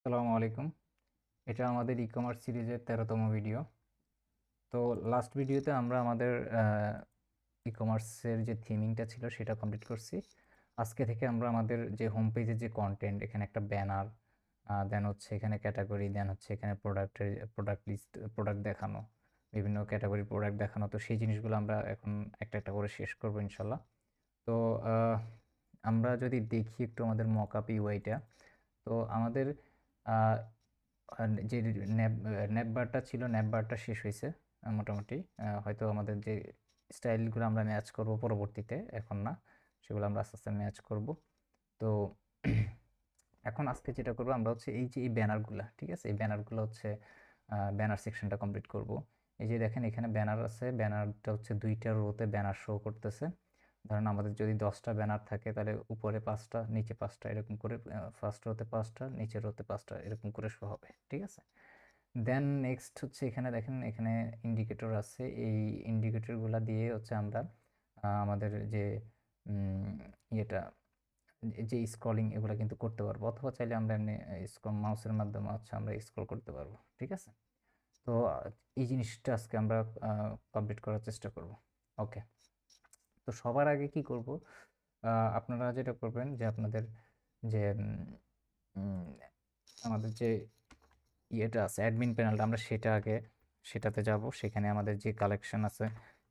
আসসালামু আলাইকুম। এটা আমাদের ই-কমার্স সিরিজের ১৩তম ভিডিও। তো লাস্ট ভিডিওতে আমরা আমাদের ই-কমার্সের যে থিমিংটা ছিল সেটা কমপ্লিট করছি। আজকে থেকে আমরা আমাদের যে হোম পেজের যে কনটেন্ট, এখানে একটা ব্যানার, দেন হচ্ছে এখানে ক্যাটাগরি, দেন হচ্ছে এখানে প্রোডাক্ট লিস্ট, প্রোডাক্ট দেখানো, বিভিন্ন ক্যাটাগরির প্রোডাক্ট দেখানো। তো সেই জিনিসগুলো আমরা এখন একটা একটা করে শেষ করব ইনশাল্লাহ। তো আহ, আমরা যদি দেখি একটু আমাদের মকআপ ইউআইটা, তো আমাদের আহ, যে ন্যাপ বারটা ছিল, ন্যাপ বারটা শেষ হয়েছে মোটামুটি। হয়তো আমাদের যে স্টাইলগুলো আমরা ম্যাচ করব পরবর্তীতে, এখন না, সেগুলো আমরা আস্তে আস্তে ম্যাচ করব। তো এখন আজকে যেটা করবো আমরা হচ্ছে এই যে এই ব্যানারগুলো, ঠিক আছে, এই ব্যানারগুলো হচ্ছে ব্যানার সেকশনটা কমপ্লিট করব। এই যে দেখেন এখানে ব্যানার আছে, ব্যানারটা হচ্ছে দুইটা রোতে ব্যানার শো করতেছে। ধরেন আমাদের যদি 10টা ব্যানার থাকে তাহলে উপরে 5টা, নিচে 5টা, এরকম করে ফার্স্ট রোতে 5টা, নিচের রোতে 5টা, এরকম করে শো হবে, ঠিক আছে। দেন নেক্সট হচ্ছে এখানে দেখেন এখানে ইন্ডিকেটর আছে। এই ইন্ডিকেটরগুলো দিয়ে হচ্ছে আমরা আমাদের যে ইয়েটা, যে স্ক্রলিং, এগুলো কিন্তু করতে পারবো, অথবা চাইলে আমরা এমনি মাউসের মাধ্যমে হচ্ছে আমরা স্ক্রল করতে পারবো, ঠিক আছে। তো এই জিনিসটা আজকে আমরা কমপ্লিট করার চেষ্টা করব। ওকে। তো সবার আগে কি করব, আপনারা যেটা করবেন যে আপনাদের যে উম, আমাদের যে ইয়েটা আছে অ্যাডমিন প্যানেলটা, আমরা সেটাতে যাব। সেখানে আমাদের যে কালেকশন আছে,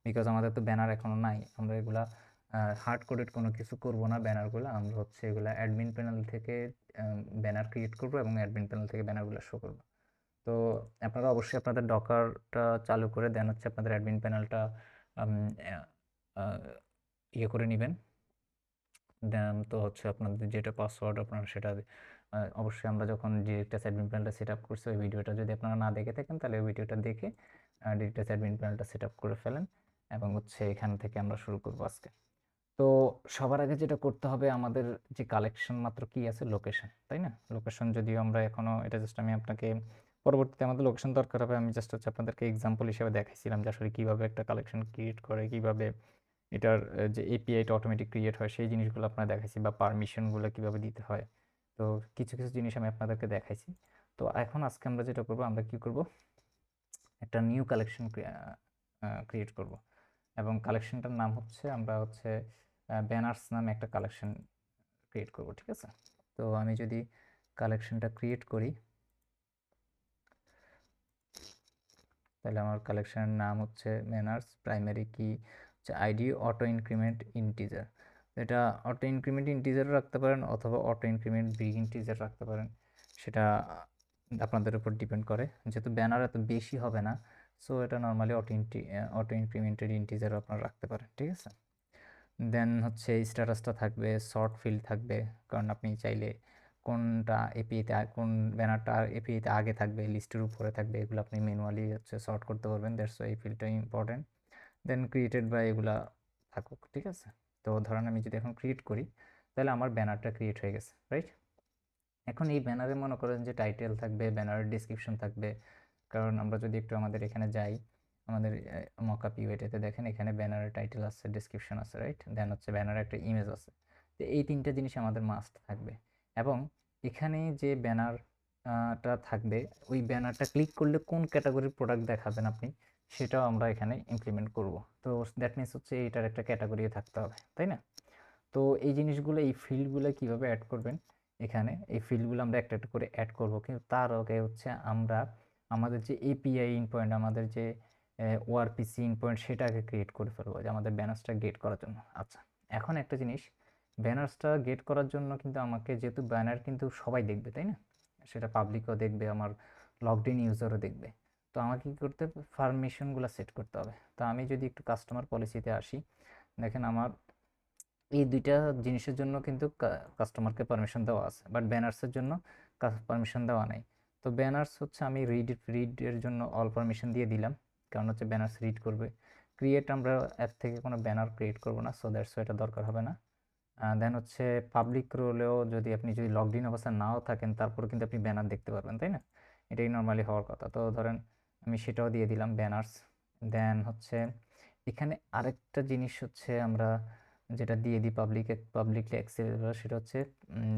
বিকজ আমাদের তো ব্যানার এখনো নাই, আমরা এগুলা হার্ড কোডেড কোনো কিছু করব না। ব্যানারগুলো আমরা হচ্ছে এগুলা অ্যাডমিন প্যানেল থেকে ব্যানার ক্রিয়েট করব এবং অ্যাডমিন প্যানেল থেকে ব্যানারগুলো শো করব। তো আপনারা অবশ্যই আপনাদের ডকারটা চালু করে দেন হচ্ছে আপনাদের অ্যাডমিন প্যানেলটা ইয়ে করে নেবেন। দেন তো হচ্ছে আপনাদের যেটা পাসওয়ার্ড আপনারা সেটা অবশ্যই, আমরা যখন ডিরেক্টাস অ্যাডমিন প্যানেলটা সেট আপ করছি, ওই ভিডিওটা যদি আপনারা না দেখে থাকেন তাহলে ওই ভিডিওটা দেখে ডিরেক্টাস অ্যাডমিন প্যানেলটা সেট আপ করে ফেলেন, এবং হচ্ছে এখান থেকে আমরা শুরু করবো আজকে। তো সবার আগে যেটা করতে হবে, আমাদের যে কালেকশন মাত্র কি আছে, লোকেশন, তাই না? লোকেশন যদিও আমরা এখনো, এটা জাস্ট আমি আপনাকে পরবর্তীতে আমাদের লোকেশন দরকার হবে, আমি জাস্ট হচ্ছে আপনাদেরকে এক্সাম্পল হিসেবে দেখাইছিলাম যে আসলে কিভাবে একটা কালেকশন ক্রিয়েট করে, কিভাবে এটার যে এপিআইটা অটোমেটিক ক্রিয়েট হয় সেই জিনিসগুলো আপনার দেখাইছি, বা পারমিশনগুলো কিভাবে দিতে হয়। তো কিছু কিছু জিনিস আমি আপনাদেরকে দেখাইছি। তো এখন আজকে আমরা যেটা করব, আমরা কি করব, একটা নিউ কালেকশন ক্রিয়েট করব, এবং কালেকশনটার নাম হচ্ছে, আমরা হচ্ছে ব্যানার্স নামে একটা কালেকশন ক্রিয়েট করব, ঠিক আছে। তো আমি যদি কালেকশনটা ক্রিয়েট করি, তাহলে আমার কালেকশনের নাম হচ্ছে ব্যানার্স, প্রাইমারি কি হচ্ছে আইডি অটো ইনক্রিমেন্ট ইন্টিজার। এটা অটো ইনক্রিমেন্ট ইন্টিজারও রাখতে পারেন, অথবা অটো ইনক্রিমেন্ট বিগ ইন্টিজার রাখতে পারেন, সেটা আপনাদের উপর ডিপেন্ড করে। যেহেতু ব্যানার এত বেশি হবে না, সো এটা নর্মালি অটো ইনক্রিমেন্টেড ইন্টিজারও আপনারা রাখতে পারেন, ঠিক আছে। দেন হচ্ছে স্ট্যাটাসটা থাকবে, শর্ট ফিল্ড থাকবে, কারণ আপনি চাইলে কোনটা এপিআইতে, কোন ব্যানারটা এপিআইতে আগে থাকবে, লিস্টের উপরে থাকবে, এগুলো আপনি ম্যানুয়ালি হচ্ছে সর্ট করতে পারবেন, দ্যাটস ওয়াই এই ফিল্ডটা ইম্পর্টেন্ট। দেন ক্রিয়েটেড বাই এগুলা থাকুক, ঠিক আছে। তো ধরেন আমি যদি এখন ক্রিয়েট করি, তাহলে আমার ব্যানারটা ক্রিয়েট হয়ে গেছে, রাইট। এখন এই ব্যানারে মনে করেন যে টাইটেল থাকবে, ব্যানারের ডিসক্রিপশন থাকবে। কারণ আমরা যদি একটু আমাদের এখানে যাই, আমাদের মকআপ ইউআইটাতে দেখেন এখানে ব্যানারের টাইটেল আছে, ডিসক্রিপশন আছে, রাইট। দেন হচ্ছে ব্যানারের একটা ইমেজ আছে। তো এই তিনটা জিনিস আমাদের মাস্ট থাকবে। এবং এখানে যে ব্যানারটা থাকবে, ওই ব্যানারটা ক্লিক করলে কোন ক্যাটাগরির প্রোডাক্ট দেখাবেন আপনি, সেটাও আমরা এখানে ইমপ্লিমেন্ট করব। তো দ্যাট মিনস হচ্ছে এটার একটা ক্যাটাগরিও থাকতে হবে, তাই না? তো এই জিনিসগুলো, এই ফিল্ডগুলো কিভাবে অ্যাড করবেন, এখানে এই ফিল্ডগুলো আমরা একটা একটা করে অ্যাড করব, কিন্তু তার আগে হচ্ছে আমরা আমাদের যে এপিআই ইন পয়েন্ট, আমাদের যে ওআরপিসি ইন পয়েন্ট, সেটা আগে ক্রিয়েট করে ফেলবো, যে আমাদের ব্যানার্সটা গেট করার জন্য। আচ্ছা, এখন একটা জিনিস, ব্যানার্সটা গেট করার জন্য কিন্তু আমাকে, যেহেতু ব্যানার কিন্তু সবাই দেখবে, তাই না, সেটা পাবলিকও দেখবে, আমার লগড ইন ইউজারও দেখবে। তো আমাকে কী করতে হবে, পারমিশনগুলো সেট করতে হবে। তো আমি যদি একটু কাস্টমার পলিসিতে আসি, দেখেন আমার এই দুইটা জিনিসের জন্য কিন্তু কাস্টমারকে পারমিশন দেওয়া আছে, বাট ব্যানার্সের জন্য পারমিশন দেওয়া নাই। তো ব্যানার্স হচ্ছে আমি রিডের জন্য অল পারমিশন দিয়ে দিলাম, কারণ হচ্ছে ব্যানার্স রিড করবে। ক্রিয়েট, আমরা অ্যাপ থেকে কোনো ব্যানার ক্রিয়েট করবো না, সো দ্যাটস এটা দরকার হবে না। দেন হচ্ছে পাবলিক রোলেও, যদি আপনি যদি লগড ইন অবস্থায় নাও থাকেন, তারপরে কিন্তু আপনি ব্যানার দেখতে পারবেন, তাই না? এটাই নর্মালি হওয়ার কথা। তো ধরেন আমি সেটাও দিয়ে দিলাম, ব্যানার্স। দেন হচ্ছে এখানে আরেকটা জিনিস হচ্ছে আমরা যেটা দিয়ে দিই পাবলিকলি অ্যাক্সেসেবল, সেটা হচ্ছে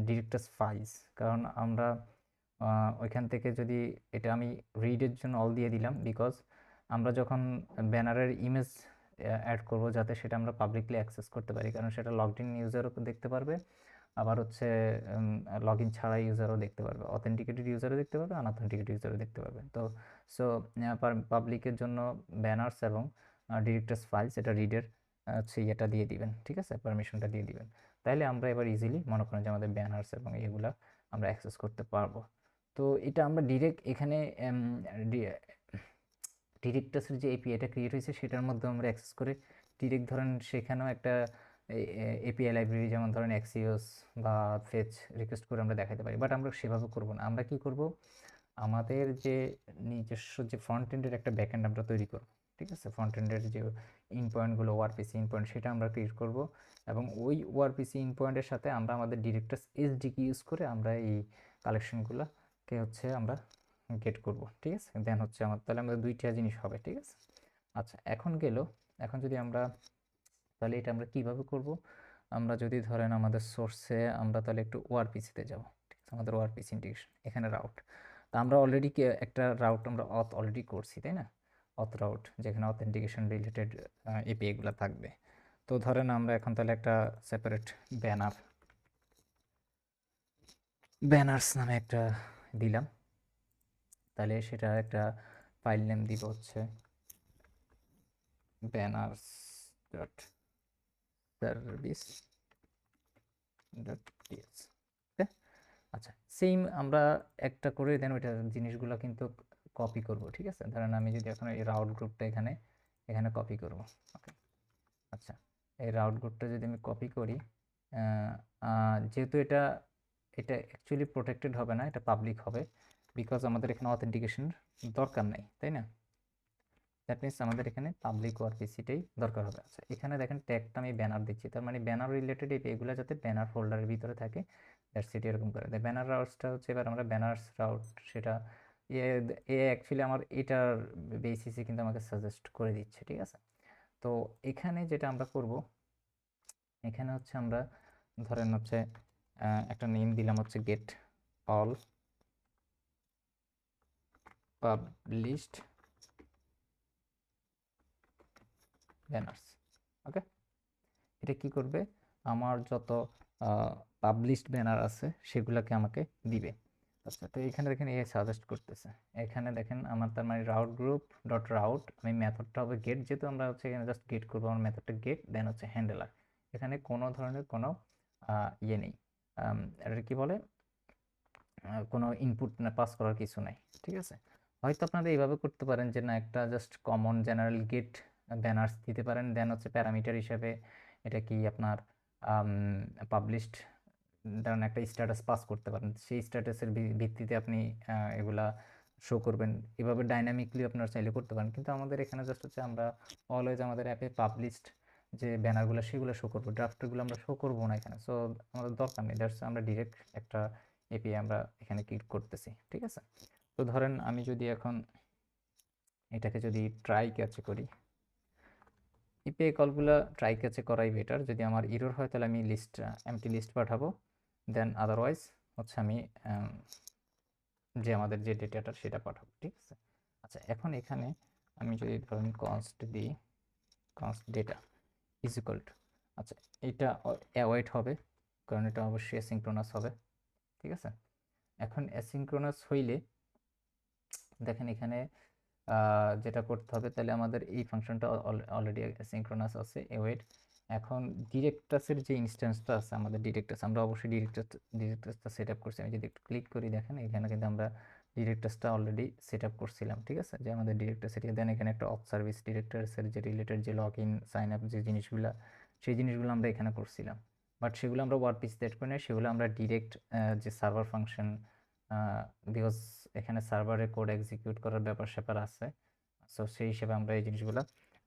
ডিরেক্টরস ফাইলস। কারণ আমরা ওইখান থেকে যদি এটা আমি রিডের জন্য অল দিয়ে দিলাম, বিকজ আমরা যখন ব্যানারের ইমেজ অ্যাড করব যাতে সেটা আমরা পাবলিকলি অ্যাক্সেস করতে পারি, কারণ সেটা লগড ইন ইউজারও দেখতে পারবে, আবার হচ্ছে লগ ইন ছাড়া ইউজারও দেখতে পারবে, অথেন্টিকেটেড ইউজারও দেখতে পারবে, আনঅথেন্টিকেটেড ইউজারও দেখতে পারবে। তো সো পাবলিকের জন্য ব্যানার্স এবং ডিরেক্টরস ফাইলস এটা রিডের হচ্ছে ইয়েটা দিয়ে দিবেন, ঠিক আছে, পারমিশনটা দিয়ে দিবেন। তাহলে আমরা এবার ইজিলি মনে করেন যে আমাদের ব্যানার্স এবং এগুলা আমরা অ্যাক্সেস করতে পারবো। তো এটা আমরা ডিরেক্ট এখানে ডিরেক্টরসের যে এপিআই এটা ক্রিয়েট হয়েছে সেটার মধ্যে আমরা অ্যাক্সেস করে ডিরেক্ট ধরেন সেখানেও একটা এপিআই লাইব্রেরি যেমন ধরেন এক্সিওস বা ফেচ রিকোয়েস্ট করে আমরা দেখাতে পারি, বাট আমরা সেভাবে করব না। আমরা কি করব, আমাদের যে নিজস্ব যে ফ্রন্ট এন্ডের একটা ব্যাকএন্ড আমরা তৈরি করব, ঠিক আছে, ফ্রন্ট এন্ডের যে ইন পয়েন্টগুলো ওআরপিসি ইন পয়েন্ট সেটা আমরা ক্রিয়েট করব, এবং ওই ওআরপিসি ইন পয়েন্টের সাথে আমরা আমাদের ডিরেক্টরস এসডিকে ইউজ করে আমরা এই কালেকশনগুলোকে হচ্ছে আমরা গেট করব, ঠিক আছে। দেন হচ্ছে তাহলে আমাদের দুইটা জিনিস হবে, ঠিক আছে। আচ্ছা, এখন যদি আমরা তাহলে এটা আমরা কিভাবে করব, আমরা যদি ধরেন আমাদের সোর্সে আমরা তাহলে একটু ওআরপিসিতে যাব, ঠিক আছে, আমাদের ওআরপিসি ইন্টিগ্রেশন এখানে রাউট, তা আমরা অলরেডি একটা রাউট আমরা অলরেডি করছি, তাই না, রাউট যেখানে অথেন্টিকেশন রিলেটেড এপিআইগুলো থাকবে। তো ধরেন আমরা এখন তাহলে একটা সেপারেট ব্যানার্স নামে একটা দিলাম, তাহলে সেটা একটা ফাইল নেম দিব হচ্ছে banners dot service dot TX. আচ্ছা, সেম আমরা একটা করে দেন ওইটা জিনিসগুলো কিন্তু কপি করব, ঠিক আছে। ধরেন আমি যদি এখন এই রাউট গ্রুপটা এখানে কপি করব, ওকে। আচ্ছা, এই রাউট গ্রুপটা যদি আমি কপি করি, যেহেতু এটা অ্যাকচুয়ালি প্রোটেক্টেড হবে না, এটা পাবলিক হবে, বিকজ আমাদের এখানে অথেন্টিকেশন দরকার নাই, তাই না। দ্যাট মিনস আমাদের এখানে পাবলিক ওআরপিসিটাই দরকার হবে। আচ্ছা, এখানে দেখেন ট্যাগটা আমি ব্যানার দিচ্ছি, তার মানে ব্যানার রিলেটেড এগুলো যাতে ব্যানার ফোল্ডারের ভিতরে থাকে, দ্যাটস ইট, এরকম করে দেয়। ব্যানার রাউটসটা হচ্ছে এবার আমরা ব্যানার্স রাউট সেটা অ্যাকচুয়ালি আমার এটার বেসিসে কিন্তু আমাকে সাজেস্ট করে দিচ্ছে, ঠিক আছে। তো এখানে যেটা আমরা করব, এখানে হচ্ছে আমরা ধরেন হচ্ছে একটা নেম দিলাম হচ্ছে গেট অল পাবলিশড ব্যানার্স, ওকে। এটা কি করবে, আমার যত পাবলিশড ব্যানার আছে সেগুলোকে আমাকে দিবে। আচ্ছা, তো এখানে দেখেন এ সাজেস্ট করতেছে, এখানে দেখেন আমার তার মানে রাউট গ্রুপ ডট রাউট, আমি মেথডটা হবে গেট, যেহেতু আমরা হচ্ছে এখানে জাস্ট গেট করবো, আমার মেথডটা গেট, দেন হচ্ছে হ্যান্ডেলার, এখানে কোনো ধরনের কোনো ইয়ে নেই, এটা কি বলে, কোনো ইনপুট না পাস করার কিছু নাই, ঠিক আছে। হয়তো আপনারা এইভাবে করতে পারেন যে না, একটা just common general gate banners দিতে পারেন, দেন হচ্ছে প্যারামিটার হিসাবে এটা কি আপনার পাবলিশড ধরেন একটা স্ট্যাটাস পাস করতে পারেন, সেই স্ট্যাটাসের ভিত্তিতে আপনি এগুলা শো করবেন, এভাবে ডাইনামিকলি আপনারা চাইলে করতে পারেন। কিন্তু আমাদের এখানে জাস্ট হচ্ছে আমরা অলওয়েজ আমাদের অ্যাপে পাবলিশড যে ব্যানারগুলো সেগুলো শো করবো, ড্রাফটগুলো আমরা শো করবো না এখানে, সো আমাদের দরকার নেই, দ্যাটস আমরা ডিরেক্ট একটা এপিআই আমরা এখানে ক্লিক করতেছি, ঠিক আছে। তো ধরেন আমি যদি এখন এটাকে যদি ট্রাই ক্যাচে করি, এপিআই কলগুলো ট্রাই ক্যাচে করাই বেটার, যদি আমার ইরর হয় তাহলে আমি এমটি লিস্ট পাঠাবো, দেন আদারওয়াইজ হচ্ছে আমি যে আমাদের যে ডেটাটা সেটা পাঠাবো, ঠিক আছে। আচ্ছা, এখন এখানে আমি যদি ধরেন কনস্ট দিই, const data is equal to, আচ্ছা এটা অ্যাওয়েট হবে কারণ এটা অবশ্যই অ্যাসিঙ্ক্রোনাস হবে, ঠিক আছে। এখন অ্যাসিঙ্ক্রোনাস হইলে দেখেন এখানে যেটা করতে হবে, তাহলে আমাদের এই ফাংশনটা অলরেডি অ্যাসিঙ্ক্রোনাস আছে অ্যাওয়েট। এখন ডিরেক্টরসের যে ইনস্ট্যান্সটা আছে আমাদের ডিরেক্টরস, আমরা অবশ্যই ডিরেক্টরসটা সেট আপ করছি, আমি যদি একটু ক্লিক করি দেখেন এখানে কিন্তু আমরা ডিরেক্টরসটা অলরেডি সেট আপ করছিলাম, ঠিক আছে, যে আমাদের ডিরেক্টরস এটি, দেন এখানে একটা অফ সার্ভিস ডিরেক্টরসের যে রিলেটেড যে লগ ইন সাইন আপ যে জিনিসগুলো, সেই জিনিসগুলো আমরা এখানে করছিলাম, বাট সেগুলো আমরা ওয়ার্ডপিসি সেট করি না, সেগুলো আমরা ডিরেক্ট যে সার্ভার ফাংশন, বিকজ এখানে সার্ভারে কোড এক্সিকিউট করার ব্যাপার স্যাপার আছে, সো সেই হিসেবে আমরা এই জিনিসগুলো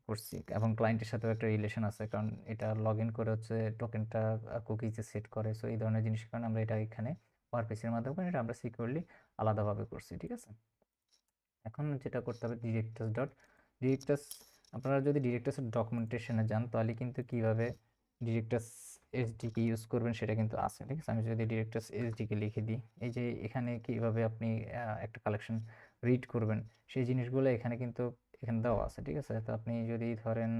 করছি, এবং ক্লায়েন্টের সাথেও একটা রিলেশন আছে, কারণ এটা লগ ইন করে হচ্ছে টোকেনটা কুকিজে সেট করে, সো এই ধরনের জিনিসের কারণে আমরা এটা এখানে ওয়ার্ডপিসির মাধ্যমে এটা আমরা সিকিউরলি আলাদাভাবে করছি, ঠিক আছে। এখন যেটা করতে হবে ডিরেক্টরস, আপনারা যদি ডিরেক্টরসের ডকুমেন্টেশনে যান তাহলে কিন্তু কীভাবে ডিরেক্টরস এসডিকে ইউজ করবেন সেটা কিন্তু আছে, ঠিক আছে। আমি যদি ডিরেক্টরস এসডিকে লিখে দিই, এই যে এখানে কিভাবে আপনি একটা কালেকশন রিড করবেন সেই জিনিসগুলো এখানে কিন্তু এখানে দেওয়া আছে, ঠিক আছে। তো আপনি যদি ধরেন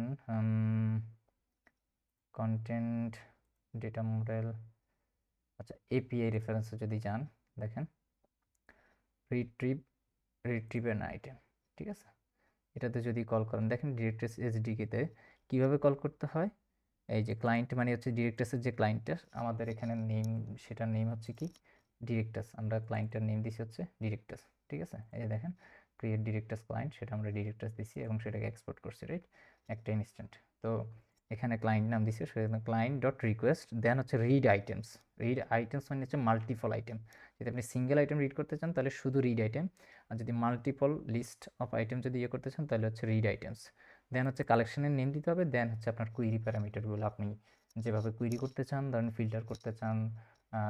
কন্টেন্ট ডেটা মডেল, আচ্ছা এপিআই রেফারেন্সে যদি যান, দেখেন রিট্রিভ অ্যান আইটেম, ঠিক আছে। এটাতে যদি কল করেন, দেখেন ডিরেক্টরস এসডিকেতে কীভাবে কল করতে হয়। এই যে ক্লায়েন্ট মানে হচ্ছে ডিরেক্টরসের যে ক্লায়েন্টের আমাদের এখানে নেম, সেটার নেম হচ্ছে কি ডিরেক্টরস, আমরা ক্লায়েন্টের নেম দিছি হচ্ছে ডিরেক্টরস, ঠিক আছে। এই যে দেখেন ক্রিয়েট ডিরেক্টরস ক্লায়েন্ট, সেটা আমরা ডিরেক্টরস দিছি এবং সেটাকে এক্সপোর্ট করছি, রাইট, একটা ইনস্ট্যান্ট। তো এখানে ক্লায়েন্ট নাম দিছি, সেখানে ক্লায়েন্ট ডট রিকোয়েস্ট, দেন হচ্ছে রিড আইটেমস। রিড আইটেমস মানে হচ্ছে মাল্টিপল আইটেম। যদি আপনি সিঙ্গেল আইটেম রিড করতে চান তাহলে শুধু রিড আইটেম, আর যদি মাল্টিপল লিস্ট অফ আইটেম যদি ইয়ে করতে চান তাহলে হচ্ছে রিড আইটেমস। দেন হচ্ছে কালেকশনের নেম দিতে হবে, দেন হচ্ছে আপনার কুইরি প্যারামিটারগুলো আপনি যেভাবে কুইরি করতে চান, ধরেন ফিল্টার করতে চান,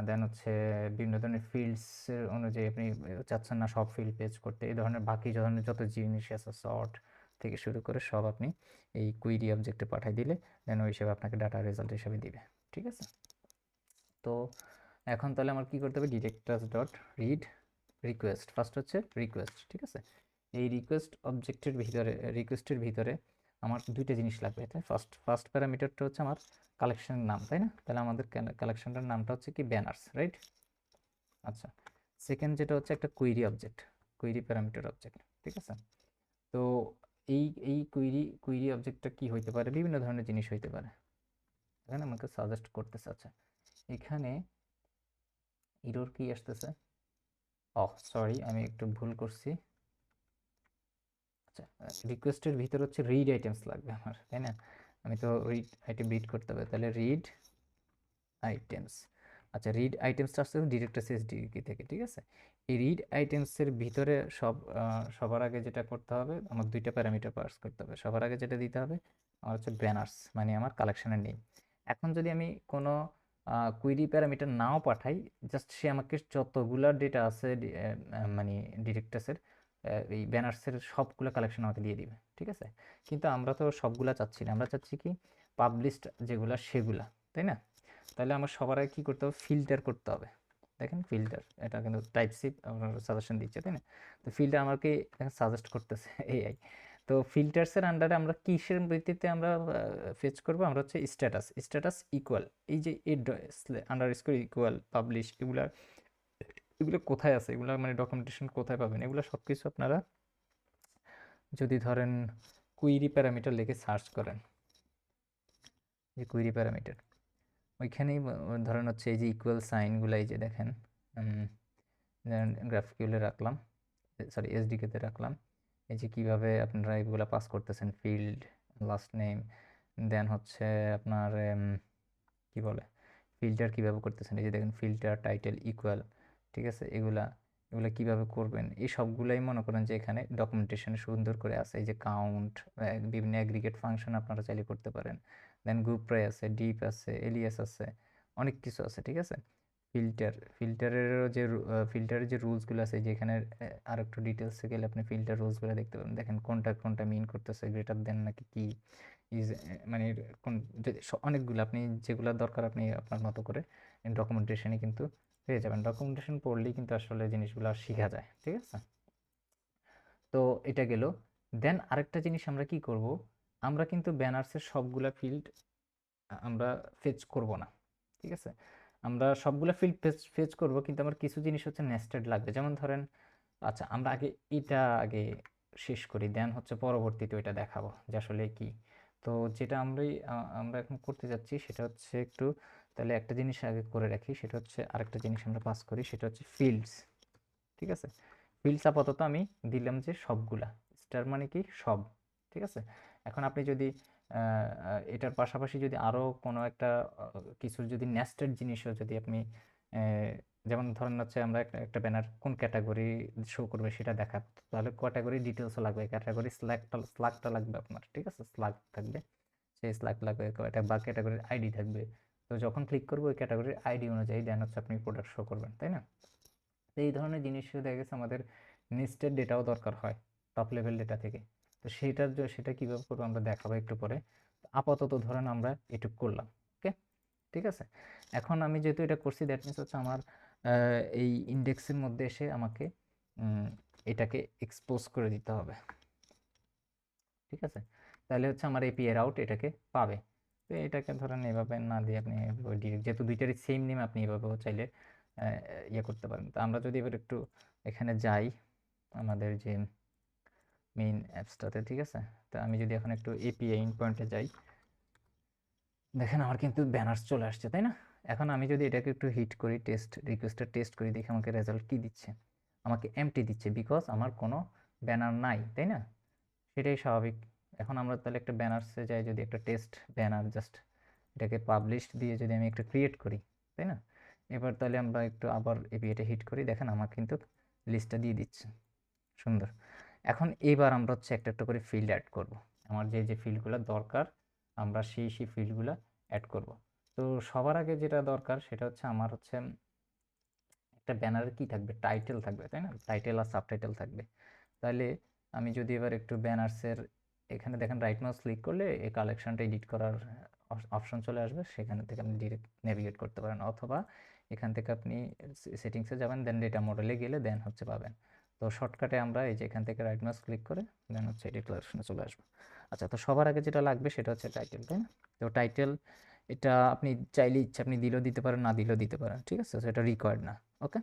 দেন হচ্ছে বিভিন্ন ধরনের ফিল্ডসের অনুযায়ী আপনি চাচ্ছেন না সব ফিল্ড পেজ করতে, এই ধরনের বাকি ধরনের যত জিনিস আছে সর্ট থেকে শুরু করে সব আপনি এই কুইরি অবজেক্টে পাঠিয়ে দিলে দেন ওই হিসেবে আপনাকে ডাটা রেজাল্ট হিসেবে দিবে, ঠিক আছে। তো এখন তাহলে আমার কী করতে হবে, directors dot read request, first হচ্ছে রিকোয়েস্ট, ঠিক আছে। এই রিকোয়েস্ট অবজেক্টের ভিতরে, রিকোয়েস্টের ভিতরে আমার দুইটা জিনিস লাগবে, তাই ফার্স্ট প্যারামিটারটা হচ্ছে আমার কালেকশনের নাম, তাই না। তাহলে আমাদের কালেকশনটার নামটা হচ্ছে কি ব্যানার্স, রাইট। আচ্ছা, সেকেন্ড যেটা হচ্ছে একটা query object, query parameter object, ঠিক আছে। তো এই কুইরি অবজেক্টটা কি হইতে পারে, বিভিন্ন ধরনের জিনিস হইতে পারে। এখানে আমাকে সাজেস্ট করতেছে, আচ্ছা এখানে ইরর কি আসতেছে, সরি আমি একটু ভুল করছি। আচ্ছা, রিকোয়েস্টের ভিতর হচ্ছে রিড আইটেমস লাগবে আমার, তাই না। আমি তো রিড আইটেম রিড করতে হবে, তাহলে রিড আইটেমস। আচ্ছা, রিড আইটেমসটা আসছে ডিরেক্টরস এসডিকে থেকে, ঠিক আছে। এই রিড আইটেমসের ভিতরে সবার আগে যেটা করতে হবে, আমার দুইটা প্যারামিটার পাস করতে হবে। সবার আগে যেটা দিতে হবে আমার হচ্ছে ব্যানার্স, মানে আমার কালেকশনের নেম। এখন যদি আমি কোনো কুইরি প্যারামিটার নাও পাঠাই, জাস্ট সে আমাকে যতগুলা ডেটা আছে মানে ডিরেক্টরসের এই ব্যানার্সের সবগুলো কালেকশন আমাকে দিয়ে দিবে, ঠিক আছে। কিন্তু আমরা তো সবগুলা চাচ্ছি না, আমরা চাচ্ছি কি পাবলিশড যেগুলা সেগুলা, তাই না। তাহলে আমার সবার আগে কী করতে হবে, ফিল্টার করতে হবে। দেখেন ফিল্টার, এটা কিন্তু টাইপ সি সাজেশন দিচ্ছে, তাই না। তো ফিল্টার আমাকে সাজেস্ট করতেছে এআই। তো ফিল্টার্সের আন্ডারে আমরা কিসের ভিত্তিতে আমরা ফেচ করবো, আমরা হচ্ছে স্ট্যাটাস ইকুয়াল, এই যে আন্ডার স্কোর ইকুয়াল পাবলিশ, এগুলো কোথায় আছে, এগুলো মানে ডকুমেন্টেশন কোথায় পাবেন, এগুলো সব কিছু আপনারা যদি ধরেন কুইরি প্যারামিটার লিখে সার্চ করেন, যে কুইরি প্যারামিটার ওইখানেই ধরেন হচ্ছে এই যে ইকুয়াল সাইনগুলো, এই যে দেখেন গ্রাফিক্যালে রাখলাম, সরি এসডিকেতে রাখলাম। এই যে কীভাবে আপনারা এগুলো পাস করতেছেন, ফিল্ড, লাস্ট নেম, দেন হচ্ছে আপনার কি বলে ফিল্টার কীভাবে করতেছেন, এই যে দেখেন ফিল্টার টাইটেল ইকুয়াল, ঠিক আছে। এগুলা কীভাবে করবেন, এই সবগুলাই মনে করেন যে এখানে ডকুমেন্টেশনে সুন্দর করে আছে। এই যে কাউন্ট, বিভিন্ন অ্যাগ্রিগেট ফাংশন আপনারা চাইলে করতে পারেন, দেন গ্রুপ ট্রাই আছে, ডিপ আছে, এলিয়াস আছে, অনেক কিছু আছে, ঠিক আছে। ফিল্টারেরও যে ফিল্টারের যে রুলসগুলো আছে, যেখানে আর একটু ডিটেলসে গেলে আপনি ফিল্টার রুলসগুলো দেখতে পাবেন। দেখেন কোনটা মিন করতেছে, গ্রেটার দেন নাকি কি ইজ, মানে কোন অনেকগুলো আপনি যেগুলো দরকার আপনি আপনার মতো করে ডকুমেন্টেশনে কিন্তু পেয়ে যাবেন। ডকুমেন্টেশন পড়লেই কিন্তু আসলে জিনিসগুলো শেখা যায়, ঠিক আছে। তো এটা গেল। দেন আরেকটা জিনিস আমরা কি করব, আমরা কিন্তু ব্যানার্সের সবগুলা ফিল্ড আমরা ফেচ করব না, ঠিক আছে। আমরা সবগুলা ফিল্ড ফেচ করব, কিন্তু আমার কিছু জিনিস হচ্ছে নেস্টেড লাগবে। যেমন ধরেন, আচ্ছা আমরা এটা আগে শেষ করি, দেন হচ্ছে পরবর্তীতে ওইটা দেখাবো যে আসলে কি। তো যেটা আমরা এখন করতে যাচ্ছি সেটা হচ্ছে একটু, তাহলে একটা জিনিস আগে করে রাখি, সেটা হচ্ছে আরেকটা জিনিস আমরা পাস করি, সেটা হচ্ছে ফিল্ডস, ঠিক আছে। ফিল্ডস আপাতত আমি দিলাম যে সবগুলা, স্টার মানে কি সব, ঠিক আছে। এখন আপনি যদি এটার পাশাপাশি যদি আরও কোনো একটা কিছুর যদি নেস্টেড জিনিসও যদি আপনি যেমন ধরেন হচ্ছে আমরা একটা ব্যানার কোন ক্যাটাগরি শো করবে সেটা দেখা, তাহলে ক্যাটাগরি ডিটেলসও লাগবে, ক্যাটাগরি স্লাগটা লাগবে আপনার, ঠিক আছে। স্লাগ থাকবে, সেই স্লাগ লাগবে, বা ক্যাটাগরির আইডি থাকবে। তো যখন ক্লিক করবো ওই ক্যাটাগরির আইডি অনুযায়ী দেন হচ্ছে আপনি প্রোডাক্ট শো করবেন, তাই না। তো এই ধরনের জিনিস দেখা গেছে আমাদের নেস্টেড ডেটাও দরকার হয় টপ লেভেল ডেটা থেকে। তো সেটা কীভাবে করবো আমরা দেখাবো একটু পরে। আপাতত ধরেন আমরা এটুকু করলাম, ওকে। ঠিক আছে? এখন আমি যেহেতু এটা করছি দ্যাট মিনস হচ্ছে আমার এই ইন্ডেক্সের মধ্যে এসে আমাকে এটাকে এক্সপোজ করে দিতে হবে। ঠিক আছে? তাহলে হচ্ছে আমার এপিআই আউট এটাকে পাবে। তো এটাকে ধরেন এভাবে না দিয়ে আপনি ডিরেক্ট, যেহেতু দুইটারই সেম নেম, আপনি এভাবেও চাইলে ইয়ে করতে পারেন। তো আমরা যদি এবার একটু এখানে যাই আমাদের যে মেইন অ্যাপসটাতে, ঠিক আছে? তো আমি যদি এখন একটু এপিআই ইন পয়েন্টে যাই, দেখেন আমার কিন্তু ব্যানার্স চলে আসছে, তাই না? এখন আমি যদি এটাকে একটু হিট করি, টেস্ট রিকোয়েস্টটা টেস্ট করি, দেখি আমাকে রেজাল্ট কী দিচ্ছে। আমাকে এমটি দিচ্ছে, বিকজ আমার কোনো ব্যানার নাই, তাই না? সেটাই স্বাভাবিক। এখন আমরা তাহলে একটা ব্যানার্সে যাই, যদি একটা টেস্ট ব্যানার জাস্ট এটাকে পাবলিশ দিয়ে যদি আমি একটা ক্রিয়েট করি, তাই না? এবার তাহলে আমরা একটু আবার এপিআইটা হিট করি, দেখেন আমার কিন্তু লিস্টটা দিয়ে দিচ্ছে। সুন্দর। এখন এবার আমরা হচ্ছে একটা একটা করে ফিল্ড অ্যাড করব। আমার যে যে ফিল্ডগুলো দরকার আমরা সেই ফিল্ডগুলো অ্যাড করব। তো সবার আগে যেটা দরকার সেটা হচ্ছে আমার হচ্ছে একটা ব্যানারে কি থাকবে, টাইটেল থাকবে, তাই না? টাইটেল আর সাবটাইটেল থাকবে। তাহলে আমি যদি এবার একটু ব্যানার্সের এখানে দেখেন রাইট মাউস ক্লিক করলে এই কালেকশনটা এডিট করার অপশন চলে আসবে, সেখান থেকে আপনি ডিরেক্ট নেভিগেট করতে পারেন, অথবা এখান থেকে আপনি সেটিংসে যাবেন, দেন ডেটা মডেলে গেলে দেন হচ্ছে পাবেন। তো শর্টকাটে আমরা এই যে এখান থেকে রাইট মাউস ক্লিক করে দেন হচ্ছে এডিট কালেকশনে চলে আসবো। আচ্ছা, তো সবার আগে যেটা লাগবে সেটা হচ্ছে টাইটেল, তাই না? তো টাইটেল এটা আপনি চাইলে ইচ্ছা আপনি দিলেও দিতে পারেন, না দিলেও দিতে পারেন, ঠিক আছে? সেটা রিকোয়ার্ড না। ওকে,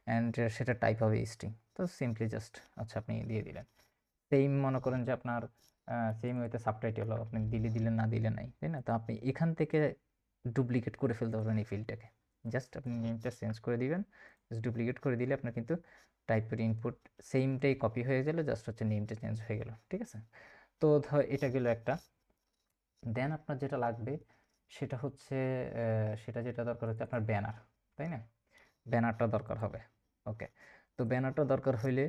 অ্যান্ড সেটা টাইপ হবে স্ট্রিং। তো সিম্পলি জাস্ট আচ্ছা আপনি দিয়ে দিলেন। সেম মনে করেন যে আপনার সেম ওয়েতে সাবটাইটেলও আপনি দিলেন, না দিলে নাই, তাই না? তো আপনি এখান থেকে ডুপ্লিকেট করে ফেলতে পারবেন এই ফিল্ডটাকে। জাস্ট আপনি নেমটা চেঞ্জ করে দিবেন, জাস্ট ডুপ্লিকেট করে দিলে আপনার কিন্তু টাইপের ইনপুট সেমটাই কপি হয়ে গেল, জাস্ট হচ্ছে নেমটা চেঞ্জ হয়ে গেল, ঠিক আছে? তো ধর এটা গেল একটা। দেন আপনার যেটা লাগবে সেটা হচ্ছে সেটা যেটা দরকার হচ্ছে আপনার ব্যানার, তাই না? ব্যানারটা দরকার হবে। ওকে, তো ব্যানারটা দরকার হইলে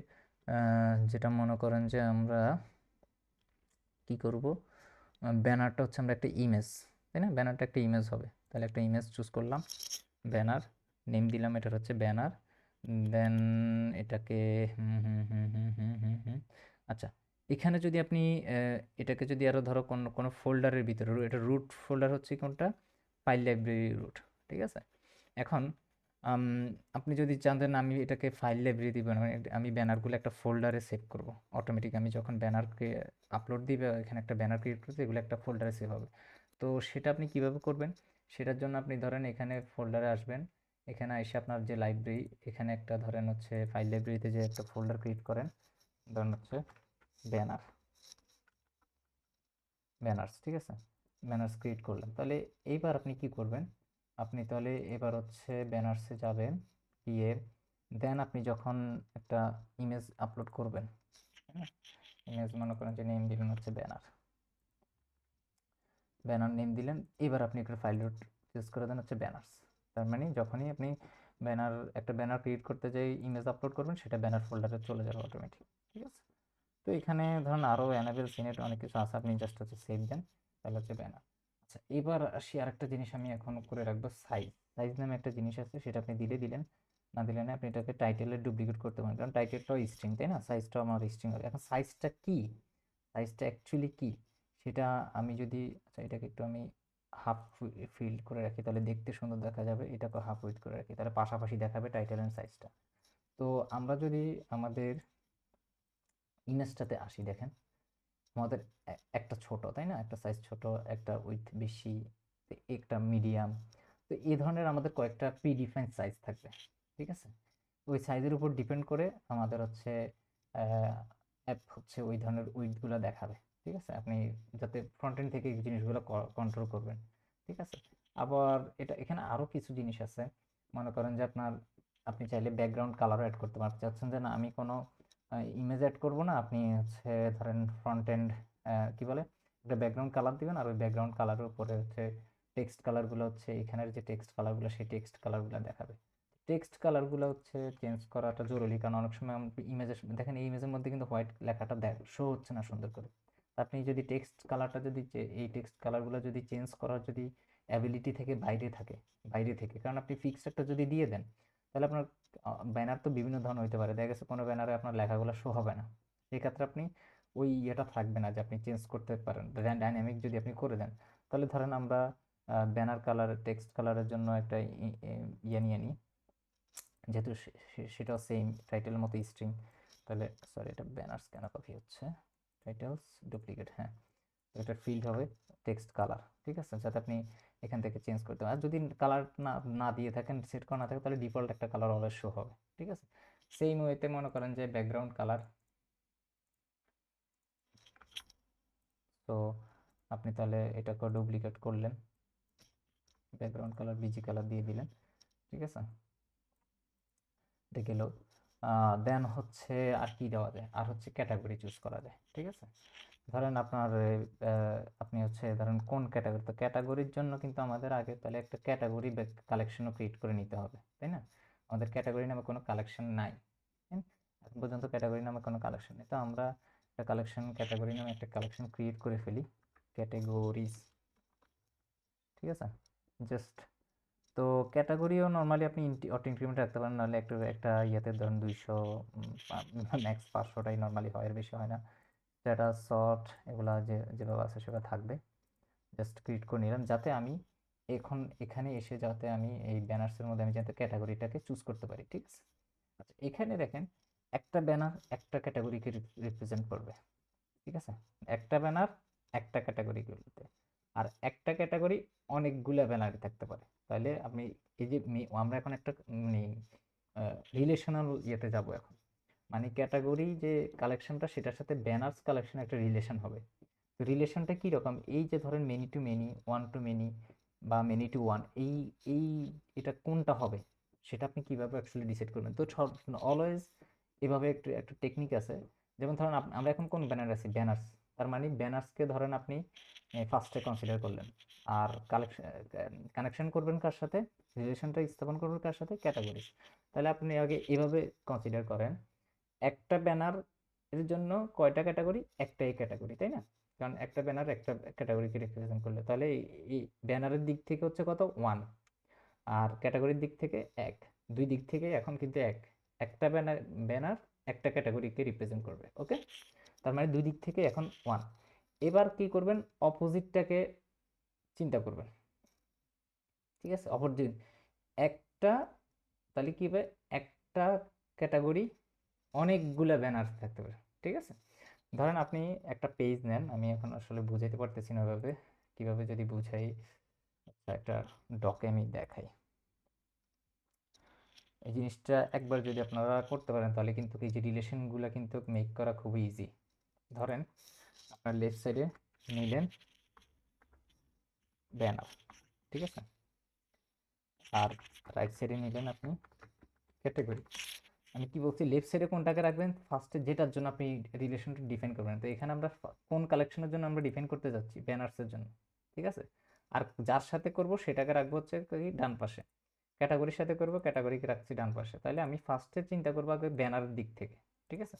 যেটা মনে করেন যে আমরা কি করব, ব্যানারটা হচ্ছে আমরা একটা ইমেজ, তাই না? ব্যানারটা একটা ইমেজ হবে, তাহলে একটা ইমেজ চুজ করলাম, ব্যানার নেম দিলাম, এটার হচ্ছে ব্যানার। দেন এটাকে আচ্ছা, এখানে যদি আপনি এটাকে যদি আরও ধরো কোনো কোনো ফোল্ডারের ভিতরে, এটা রুট ফোল্ডার হচ্ছে কোনটা, ফাইল লাইব্রেরি রুট, ঠিক আছে? এখন আম, আপনি যদি চান দেন আমি এটাকে ফাইল লাইব্রেরি দিব না, আমি ব্যানারগুলো একটা ফোল্ডারে সেভ করব অটোমেটিক। আমি যখন ব্যানারকে আপলোড দিবে এখানে একটা ব্যানার ক্রিয়েট করতে, এগুলো একটা ফোল্ডারে সেভ হবে। তো সেটা আপনি কিভাবে করবেন, সেটার জন্য আপনি ধরেন এখানে ফোল্ডারে আসবেন, এখানে এসে আপনার যে লাইব্রেরি, এখানে একটা ধরেন হচ্ছে ফাইল লাইব্রেরিতে যে একটা ফোল্ডার ক্রিয়েট করেন, ধরেন হচ্ছে ব্যানার, ব্যানার্স, ঠিক আছে? ব্যানার্স ক্রিয়েট করলেন, তাহলে এইবার আপনি কি করবেন, আপনি তাহলে এবার হচ্ছে ব্যানার্সে যাবেন, গিয়ে দেন আপনি যখন একটা ইমেজ আপলোড করবেন, ইমেজ মনে করেন যে নেম দিলেন হচ্ছে ব্যানার, ব্যানার নেম দিলেন, এবার আপনি একটা ফাইল রুট ইউজ করে দেন হচ্ছে ব্যানার্স। তার মানে যখনই আপনি একটা ব্যানার ক্রিয়েট করতে যাই ইমেজ আপলোড করবেন, সেটা ব্যানার ফোল্ডারে চলে যাবে অটোমেটিক, ঠিক আছে? তো এখানে ধরুন আরও অ্যানাবেল সিনেট অনেক কিছু আছে, আপনি জাস্ট হচ্ছে সেভ দেন, তাহলে হচ্ছে ব্যানার। আচ্ছা, এবার আসি আরেকটা জিনিস আমি এখন করে রাখবো, সাইজ। সাইজ নামে একটা জিনিস আছে, সেটা আপনি দিলেন, না দিলে না, আপনি এটাকে টাইটেলে ডুপ্লিকেট করতে পারেন, কারণ টাইটেলটাও স্ট্রিং, তাই না? সাইজটাও আমার স্ট্রিং হবে। এখন সাইজটা কি, সাইজটা অ্যাকচুয়ালি কি সেটা আমি যদি, আচ্ছা এটাকে একটু আমি হাফ ফিল্ড করে রাখি, তাহলে দেখতে সুন্দর দেখা যাবে। এটাকে হাফ উইথ করে রাখি, তাহলে পাশাপাশি দেখাবে টাইটেল অ্যান্ড সাইজটা। তো আমরা যদি আমাদের ইমেজটাতে আসি, দেখেন আমাদের একটা ছোট, তাই না? একটা সাইজ ছোট, একটা উইথ বেশি, একটা মিডিয়াম। তো এই ধরনের আমাদের কয়েকটা প্রিডিফাইন্ড সাইজ থাকবে, ঠিক আছে? ওই সাইজের উপর ডিপেন্ড করে আমাদের হচ্ছে অ্যাপ হচ্ছে ওই ধরনের উইডগুলো দেখাবে, ঠিক আছে? আপনি যাতে ফ্রন্ট এন্ড থেকে এই জিনিসগুলো কন্ট্রোল করবেন, ঠিক আছে? আবার এটা এখানে আরও কিছু জিনিস আছে, মনে করেন যে আপনি চাইলে ব্যাকগ্রাউন্ড কালারও অ্যাড করতে পারতে চাচ্ছেন, যে না আমি কোনো ইমেজ অ্যাড করবো না, আপনি হচ্ছে ধরেন ফ্রন্ট এন্ড কি বলে একটা ব্যাকগ্রাউন্ড কালার দিবেন, আর ওই ব্যাকগ্রাউন্ড কালারের উপরে হচ্ছে টেক্সট কালারগুলো হচ্ছে এখানের যে টেক্সট কালারগুলো, সেই টেক্সট কালারগুলো দেখাবে। টেক্সট কালারগুলো হচ্ছে চেঞ্জ করাটা জরুরি, কারণ অনেক সময় ইমেজের দেখেন এই ইমেজের মধ্যে কিন্তু হোয়াইট লেখাটা শো হচ্ছে না সুন্দর করে। আপনি যদি টেক্সট কালারটা যদি এই টেক্সট কালারগুলো যদি চেঞ্জ করার যদি অ্যাবিলিটি থেকে বাইরে থেকে, কারণ আপনি ফিক্সড একটা যদি দিয়ে দেন, তাহলে আপনার ব্যানার তো বিভিন্ন ধরনের হতে পারে, দেখা গেছে কোনো ব্যানারে আপনার লেখাগুলো শো হবে না, সেক্ষেত্রে আপনি ওই ইয়েটা থাকবে না যে আপনি চেঞ্জ করতে পারেন। ডাইনামিক যদি আপনি করে দেন, তাহলে ধরেন আমরা ব্যানার কালার টেক্সট কালারের জন্য একটা ইয়ে নিয়ে নিই, যেহেতু সেটাও সেম টাইটেলের মতো স্ট্রিং। তাহলে সরি, এটা ব্যানার্স কেন কপি হচ্ছে, টাইটেলস ডুপ্লিকেট, হ্যাঁ। তো এটা ফিল্ড হবে টেক্সট কালার, ঠিক আছে, যাতে আপনি এখান থেকে চেঞ্জ করতে পারেন। আর যদি কালার না না দিয়ে থাকেন, সেট করা না থাকে, তাহলে ডিফল্ট একটা কালার অলওয়েজ শো হবে, ঠিক আছে। সেম ওয়েতে মনে করেন যে ব্যাকগ্রাউন্ড কালার, তো আপনি তাহলে এটাকে ডুপ্লিকেট করলেন, ব্যাকগ্রাউন্ড কালার বিজি কালার দিয়ে দিলেন, ঠিক আছে, এটা গেল। দেন হচ্ছে আর কি দেওয়া যায়, আর হচ্ছে ক্যাটাগরি চুজ করা যায়, ঠিক আছে। ধরেন আপনার আপনি হচ্ছে ধরেন কোন ক্যাটাগরি, তো ক্যাটাগরির জন্য কিন্তু আমাদের আগে তাহলে একটা ক্যাটাগরি কালেকশনও ক্রিয়েট করে নিতে হবে, তাই না? আমাদের ক্যাটাগরি নামে কোনো কালেকশন নাই, এখন পর্যন্ত ক্যাটাগরি নামে কোনো কালেকশন নেই। তো আমরা একটা কালেকশন, ক্যাটাগরি নামে একটা কালেকশন ক্রিয়েট করে ফেলি, ক্যাটাগরিজ, ঠিক আছে, জাস্ট। তো ক্যাটাগরিও নর্মালি আপনি অটো ইনক্রিমেন্ট রাখতে পারেন, নাহলে একটা ইয়েতে ধরুন 200 ম্যাক্স 500টাই নর্মালি হয়, এর বেশি হয় না। স্ট্যাটাস, শর্ট, এগুলা যেভাবে আছে সেভাবে থাকবে। জাস্ট ক্রিয়েট করে নিলাম, যাতে আমি এখন এখানে এসে যাতে আমি এই ব্যানার্সের মধ্যে আমি যাতে ক্যাটাগরিটাকে চুজ করতে পারি, ঠিক আছে। আচ্ছা, এখানে দেখেন একটা ব্যানার একটা ক্যাটাগরিকে রিপ্রেজেন্ট করবে, ঠিক আছে। একটা ব্যানার একটা ক্যাটাগরিতে, আর একটা ক্যাটাগরি অনেকগুলো ব্যানারে থাকতে পারে। তাহলে আপনি এই যে আমরা এখন একটা মানে রিলেশনাল ইয়েতে যাব এখন, মানে ক্যাটাগরি যে কালেকশনটা সেটার সাথে ব্যানার্স কালেকশন একটা রিলেশন হবে। তো রিলেশনটা কি রকম, এই যে ধরেন many to many, one to many বা মেনি টু ওয়ান, এই এই এটা কোনটা হবে সেটা আপনি কিভাবে অ্যাকচুয়ালি ডিসাইড করবেন। তো সব অলওয়েজ এভাবে একটু একটা টেকনিক আছে। যেমন ধরেন আমরা এখন কোন ব্যানার আছি, ব্যানার্স, তার মানে ব্যানার্সকে ধরেন আপনি ফার্স্টে কনসিডার করলেন, আর কানেকশন করবেন কার সাথে, রিলেশনটা স্থাপন করবেন কার সাথে, ক্যাটাগরি। তাহলে আপনি আগে এভাবে কনসিডার করেন, একটা ব্যানার এর জন্য কয়টা ক্যাটাগরি, একটাই ক্যাটাগরি, তাই না? কারণ একটা ব্যানার একটা ক্যাটাগরিকে রিপ্রেজেন্ট করলে, তাহলে এই ব্যানারের দিক থেকে হচ্ছে কত, 1, আর ক্যাটাগরির দিক থেকে 1, দুই দিক থেকে এখন কিন্তু একটা ব্যানার ব্যানার একটা ক্যাটাগরিকে রিপ্রেজেন্ট করবে, ওকে। তার মানে দুই দিক থেকে এখন 1। এবার কি করবেন, অপোজিটটাকে চিন্তা করবেন, ঠিক আছে, অপোজিট একটা, তাহলে কি হবে, একটা ক্যাটাগরি অনেকগুলা ব্যানার থাকতে পারে, ঠিক আছে। ধরেন আপনি একটা পেজ নেন, আমি এখন আসলে বুঝাইতে পারতেছি না ভাবে কিভাবে যদি বুঝাই, আচ্ছা একটা ডকে আমি দেখাই। এই জিনিসটা একবার যদি আপনারা করতে পারেন, তাহলে কিন্তু এই যে রিলেশনগুলো কিন্তু মেক করা খুবই ইজি। ধরেন আপনার লেফট সাইডে নিলেন ব্যানার, ঠিক আছে, আর রাইট সাইডে নিলেন আপনি ক্যাটাগরি। আমি কি বলছি, লেফট সাইডে কোনটাকে রাখবেন, ফার্স্টে যেটার জন্য আপনি রিলেশনটা ডিফাইন করবেন। তো এখানে আমরা কোন কালেকশনের জন্য আমরা ডিফাইন করতে যাচ্ছি, ব্যানার্সের জন্য, ঠিক আছে। আর যার সাথে করব সেটাকে রাখবো হচ্ছে কি ডান পাশে, ক্যাটাগরির সাথে করব ক্যাটাগরিকে রাখছি ডান পাশে। তাহলে আমি ফার্স্টে চিন্তা করবো আগে ব্যানারের দিক থেকে, ঠিক আছে।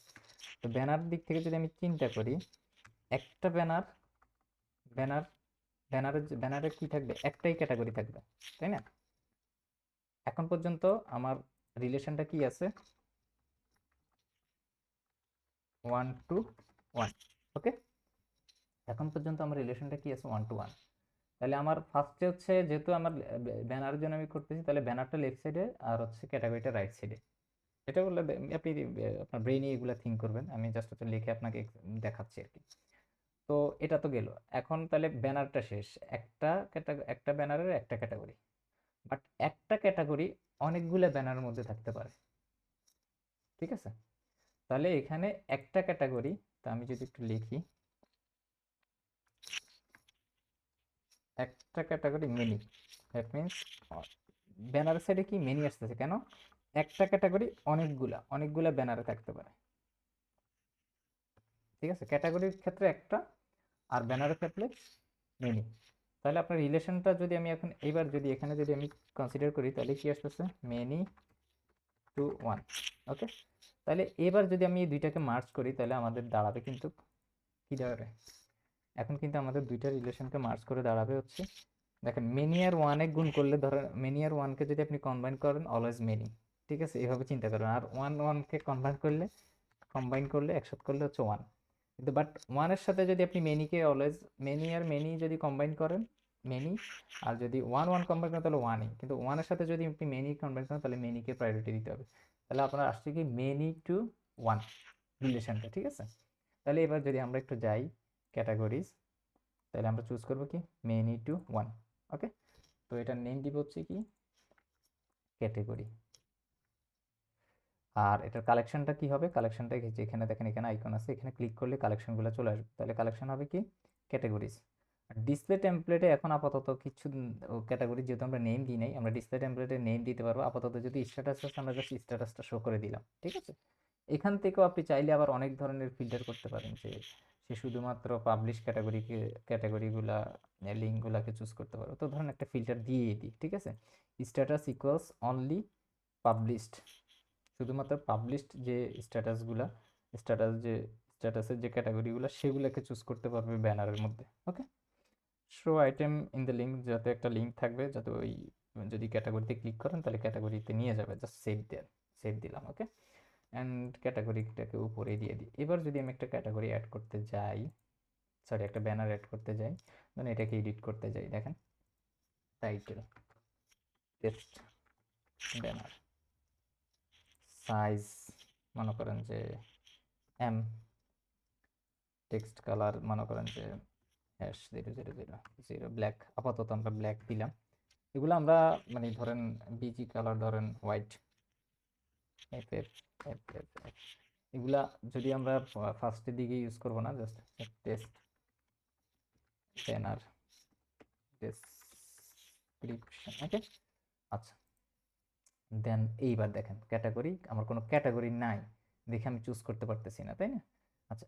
তো ব্যানার দিক থেকে যদি আমি চিন্তা করি, একটা ব্যানার ব্যানার ব্যানারে কি থাকবে, একটাই ক্যাটাগরি থাকবে, তাই না? এখন পর্যন্ত আমার রিলেশনটা কি আছে, 1 to 1, ওকে। এখন পর্যন্ত আমার রিলেশনটা কি আছে, 1 to 1। তাহলে আমার ফার্স্টে হচ্ছে, যেহেতু আমার ব্যানারের জন্য আমি করতেছি, তাহলে ব্যানারটা লেফট সাইডে আর হচ্ছে ক্যাটাগরিটা রাইট সাইডে। এটা বললে আপনি আপনার ব্রেইনে এগুলো থিঙ্ক করবেন, আমি জাস্ট হচ্ছে লিখে আপনাকে দেখাচ্ছি আর কি। তো এটা তো গেল। এখন তাহলে ব্যানারটা শেষ, একটা ব্যানারের একটা ক্যাটাগরি, বাট একটা ক্যাটাগরি অনেকগুলো ব্যানারের মধ্যে থাকতে পারে, ঠিক আছে। তাহলে এখানে একটা ক্যাটাগরি, তা আমি যদি একটু লিখি, একটা ক্যাটাগরি মেনি, দ্যাট মিনস ব্যানারের সাইডে কি মেনি আসতেছে কেন, একটা ক্যাটাগরি অনেকগুলা ব্যানারে থাকতে পারে, ঠিক আছে। ক্যাটাগরির ক্ষেত্রে একটা, আর ব্যানারের ক্ষেত্রে মেনি। তাহলে আপনার রিলেশনটা যদি আমি এখন এইবার যদি এখানে যদি আমি কনসিডার করি, তাহলে কি আসতেছে, মেনি টু ওয়ান, ওকে। তাহলে এবার যদি আমি এই দুইটাকে মার্জ করি, তাহলে আমাদের দাঁড়াবে কিন্তু কি দাঁড়াবে, এখন কিন্তু আমাদের দুইটা রিলেশনকে মার্জ করে দাঁড়াবে হচ্ছে, দেখেন মেনি আর ওয়ানে গুণ করলে, ধরেন মেনি আর ওয়ানকে যদি আপনি কম্বাইন করেন, অলওয়েজ মেনি, ঠিক আছে, এভাবে চিন্তা করেন। আর ওয়ানকে কম্বাইন করলে একসাথে করলে হচ্ছে ওয়ান। কিন্তু বাট ওয়ানের সাথে যদি আপনি মেনিকে অলওয়েজ, মেনি আর মেনি যদি কম্বাইন করেন, মেনি, আর যদি ওয়ান কম্বাইন করেন তাহলে ওয়ানই, কিন্তু ওয়ানের সাথে যদি আপনি মেনি কম্বাইন করেন তাহলে মেনিকে প্রায়োরিটি দিতে হবে। তাহলে আপনার আসছে কি মেনি টু ওয়ান রিলেশনটা, ঠিক আছে। তাহলে এবার যদি আমরা একটু যাই ক্যাটাগরিজ, তাহলে আমরা চুজ করবো কি মেনি টু ওয়ান। ওকে, তো এটার নেম দিব হচ্ছে কি ক্যাটেগরি। আর এটার কালেকশনটা কি হবে, কালেকশনটা যেখানে দেখেন এখানে আইকন আছে, এখানে ক্লিক করলে কালেকশনগুলো চলে আসবে। তাহলে কালেকশন হবে কি ক্যাটাগরিজ। ডিসপ্লে টেমপ্লেটে এখন আপাতত কিছু ক্যাটাগরি যেহেতু আমরা নেম দিই নাই, আমরা ডিসপ্লে টেমপ্লেটে নেম দিতে পারবো। আপাতত যদি স্ট্যাটাস আছে আমরা জাস্ট স্ট্যাটাসটা শো করে দিলাম, ঠিক আছে। এখান থেকেও আপনি চাইলে আবার অনেক ধরনের ফিল্টার করতে পারেন, যে সে শুধুমাত্র পাবলিশ ক্যাটাগরিগুলা লিঙ্কগুলাকে চুজ করতে পারো। তো ধরেন একটা ফিল্টার দিয়ে দিই, ঠিক আছে, স্ট্যাটাস ইকুয়ালস অনলি পাবলিশড, শুধুমাত্র পাবলিশড যে স্ট্যাটাসগুলা, স্ট্যাটাসের যে ক্যাটাগরিগুলো সেগুলোকে চুজ করতে পারবে ব্যানারের মধ্যে। Okay, show item in the link, যাতে একটা লিঙ্ক থাকবে, যাতে ওই যদি ক্যাটাগরিতে ক্লিক করেন তাহলে ক্যাটাগরিতে নিয়ে যাবে, জাস্ট সেভ দিলাম। ওকে, অ্যান্ড ক্যাটাগরিটাকে উপরে দিয়ে দিই। এবার যদি আমি একটা ক্যাটাগরি অ্যাড করতে যাই, সরি একটা ব্যানার অ্যাড করতে যাই, মানে এটাকে এডিট করতে যাই, দেখেন টাইটেল টেক্সট ব্যানার, সাইজ মনে করেন যে এম, টেক্সট কালার মনে করেন যে #0000 ব্ল্যাক, আপাতত আমরা ব্ল্যাক দিলাম। এগুলো আমরা মানে ধরেন বিজি কালার ধরেন হোয়াইট, এগুলা যদি আমরা ফার্স্টের দিকে ইউজ করব না, জাস্ট টেক্সট ব্যানার ডেসক্রিপশন। ওকে, আচ্ছা, দেন এইবার দেখেন ক্যাটাগরি, আমার কোনো ক্যাটাগরি নাই দেখে আমি চুজ করতে পারতেছি না, তাই না। আচ্ছা,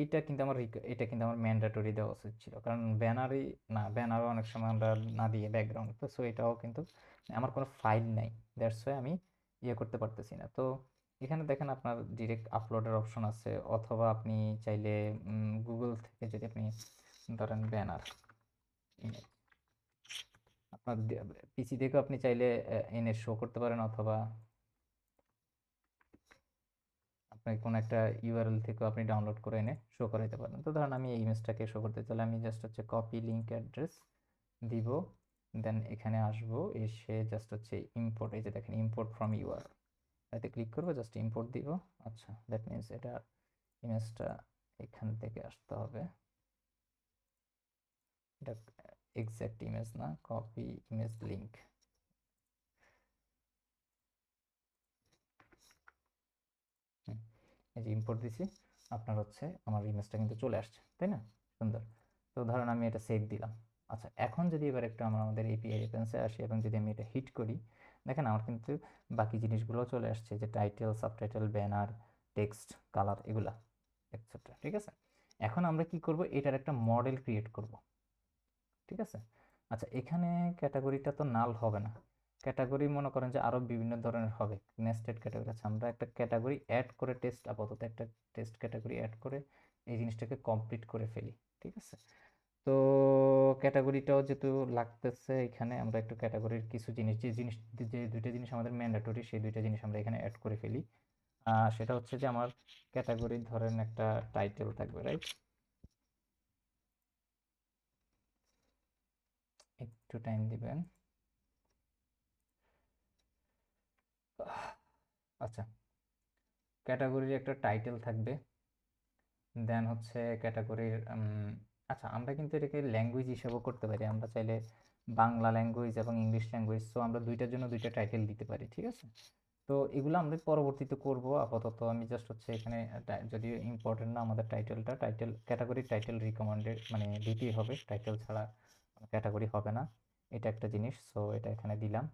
এটা কিন্তু আমার এটা কিন্তু আমার ম্যান্ডেটরি দেওয়া উচিত ছিল, কারণ ব্যানারই না, ব্যানারও অনেক সময় আমরা না দিয়ে ব্যাকগ্রাউন্ড, তো সো এটাও কিন্তু আমার কোনো ফাইল নাই, দ্যাটস ওয়াই আমি ইয়ে করতে পারতেছি না। তো এখানে দেখেন আপনার ডিরেক্ট আপলোডের অপশন আছে, অথবা আপনি চাইলে গুগল থেকে যদি আপনি ধরেন ব্যানার আপনার পিসি থেকেও আপনি চাইলে এনে শো করতে পারেন, অথবা আপনি কোনো একটা ইউআরএল থেকেও আপনি ডাউনলোড করে এনে শো করাইতে পারেন। তো ধরুন আমি এই ইমেজটাকে শো করতে চাইলে আমি জাস্ট হচ্ছে কপি লিঙ্ক অ্যাড্রেস দিব, দেন এখানে আসবো, এসে জাস্ট হচ্ছে ইম্পোর্ট, এই যে দেখেন ইম্পোর্ট ফ্রম ইউআরএল, এতে ক্লিক করবো, জাস্ট ইম্পোর্ট দিব। আচ্ছা, দ্যাট মিনস এটা ইমেজটা এখান থেকে আসতে হবে, এটা এক্সাক্ট ইমেজ না, কপি ইমেজ লিঙ্ক। এই যে ইম্পোর্ট দিছি, আপনার হচ্ছে আমার ইমেজটা কিন্তু চলে আসছে, তাই না, সুন্দর। তো ধরুন আমি এটা সেভ দিলাম। আচ্ছা, এখন যদি এবার একটু আমরা আমাদের এপিআই রেফারেন্সে আসি এবং যদি আমি এটা হিট করি, দেখেন আমার কিন্তু বাকি জিনিসগুলো চলে আসছে, যে title, subtitle, banner, text, colour, এগুলা এটসেট্রা, ঠিক আছে। এখন আমরা কি করব, এটার একটা মডেল ক্রিয়েট করব, ঠিক আছে। আচ্ছা, এখানে ক্যাটাগরিটা তো নাল হবে না, ক্যাটাগরি মনে করেন যে আরো বিভিন্ন ধরনের হবে, নেস্টেড ক্যাটাগরি আছে। আমরা একটা ক্যাটাগরি অ্যাড করে টেস্ট, আপাতত একটা টেস্ট ক্যাটাগরি অ্যাড করে এই জিনিসটাকে কমপ্লিট করে ফেলি, ঠিক আছে। তো ক্যাটাগরিটাও যেহেতু লাগতেছে, এখানে আমরা একটু ক্যাটাগরির কিছু জিনিস, যে দুইটা জিনিস আমাদের ম্যান্ডেটরি, সেই দুইটা জিনিস আমরা এখানে অ্যাড করে ফেলি। সেটা হচ্ছে যে আমার ক্যাটাগরি ধরেন একটা টাইটেল থাকবে, রাইট, একটু টাইম দিবেন। আচ্ছা, ক্যাটাগরির একটা টাইটেল থাকবে, দেন হচ্ছে ক্যাটাগরির আচ্ছা, আমরা কিন্তু এটাকে ল্যাঙ্গুয়েজ হিসেবেও করতে পারি, আমরা চাইলে বাংলা ল্যাঙ্গুয়েজ এবং ইংলিশ ল্যাঙ্গুয়েজ, সো আমরা দুইটার জন্য দুইটা টাইটেল দিতে পারি, ঠিক আছে। তো এগুলো আমরা পরবর্তীতে করব, আপাতত আমি জাস্ট হচ্ছে এখানে যদিও ইম্পর্টেন্ট না আমাদের টাইটেলটা, ক্যাটাগরি টাইটেল রিকমেন্ডেড মানে দিতেই হবে, টাইটেল ছাড়া ক্যাটাগরি হবে না, এটা একটা জিনিস, সো এটা এখানে দিলাম।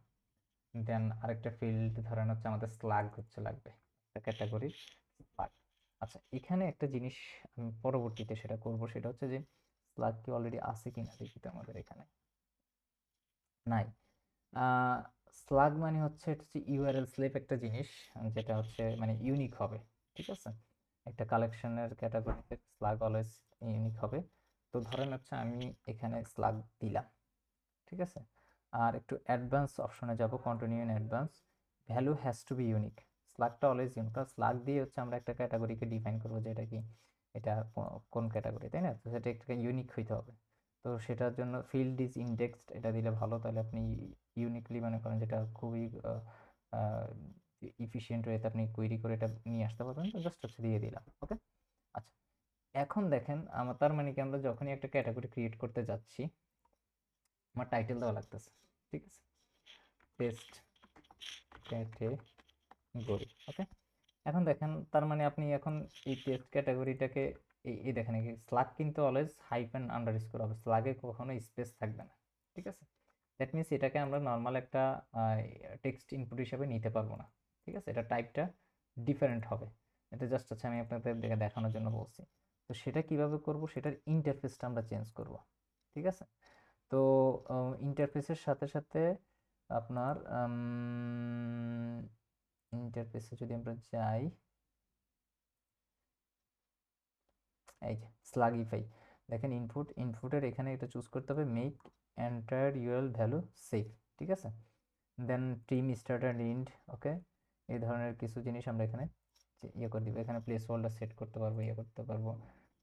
দেন আরেকটা ফিল্ড ধরেন হচ্ছে আমাদের স্ল্যাগ হচ্ছে লাগবে, ক্যাটাগরি স্ল্যাগ। আচ্ছা, এখানে একটা জিনিস আমি পরবর্তীতে সেটা করব, সেটা হচ্ছে যে স্ল্যাগ কি অলরেডি আছে কিনা দেখি তো, আমাদের এখানে নাই। স্লাগ মানে হচ্ছে, এটা হচ্ছে ইউআরএল স্লেপ একটা জিনিস, যেটা হচ্ছে মানে ইউনিক হবে, ঠিক আছে। একটা কালেকশনের ক্যাটাগরিতে স্লাগ অলওয়েজ ইউনিক হবে। তো ধরেন হচ্ছে আমি এখানে স্লাগ দিলাম, ঠিক আছে। আর একটু অ্যাডভান্স অপশনে যাব, continue in advance, value has to be unique, স্লাগটা অলওয়েজ ইউনিক, কারণ স্লাগ দিয়ে হচ্ছে আমরা একটা ক্যাটাগরিকে ডিফাইন করবো যে এটা কি, এটা কোন ক্যাটাগরি, তাই না, তো সেটা একটা ইউনিক হইতে হবে। তো তো সেটার জন্য ফিল্ড ইজ ইন্ডেক্সড এটা দিলে ভালো, তাহলে আপনি ইউনিকলি মনে করেন যেটা খুবই ইফিশিয়েন্ট ওয়েতে আপনি কোয়েরি করে এটা নিয়ে আসতে পারবেন। তো জাস্ট হচ্ছে দিয়ে দিলাম, ওকে। আচ্ছা, এখন দেখেন আমার তার মানে কি আমরা যখনই একটা ক্যাটাগরি ক্রিয়েট করতে যাচ্ছি আমার টাইটেল দেওয়া লাগতেছে, ঠিক আছে, টেস্ট ক্যাটেগরি, ওকে। এখন দেখেন তার মানে আপনি এখন এই টেস্ট ক্যাটাগরিটাকে এই দেখেন স্লাগ কিন্তু অলওয়েজ হাইফেন আন্ডারস্কোর হবে, স্লাগে কখনো স্পেস থাকবে না, ঠিক আছে। দ্যাট মিনস এটাকে আমরা নর্মাল একটা টেক্সট ইনপুট হিসাবে নিতে পারবো না, ঠিক আছে, এটা টাইপটা ডিফারেন্ট হবে। এটা জাস্ট হচ্ছে আমি আপনাদের দেখানোর জন্য বলছি। তো সেটা কিভাবে করব, সেটার ইন্টারফেসটা আমরা চেঞ্জ করব, ঠিক আছে। তো ইন্টারফেসের সাথে সাথে আপনার ইন্টারফেসে যদি আমরা যাই, এই যে স্লাগিফাই, দেখেন ইনপুটের এখানে এটা চুজ করতে হবে make entire URL value safe, ঠিক আছে। দেন টিম স্টার্ট অ্যান্ড এন্ড, ওকে। এই ধরনের কিছু জিনিস আমরা এখানে ইয়ে করে দিব, এখানে প্লেস হোল্ডার সেট করতে পারবো, ইয়ে করতে পারবো।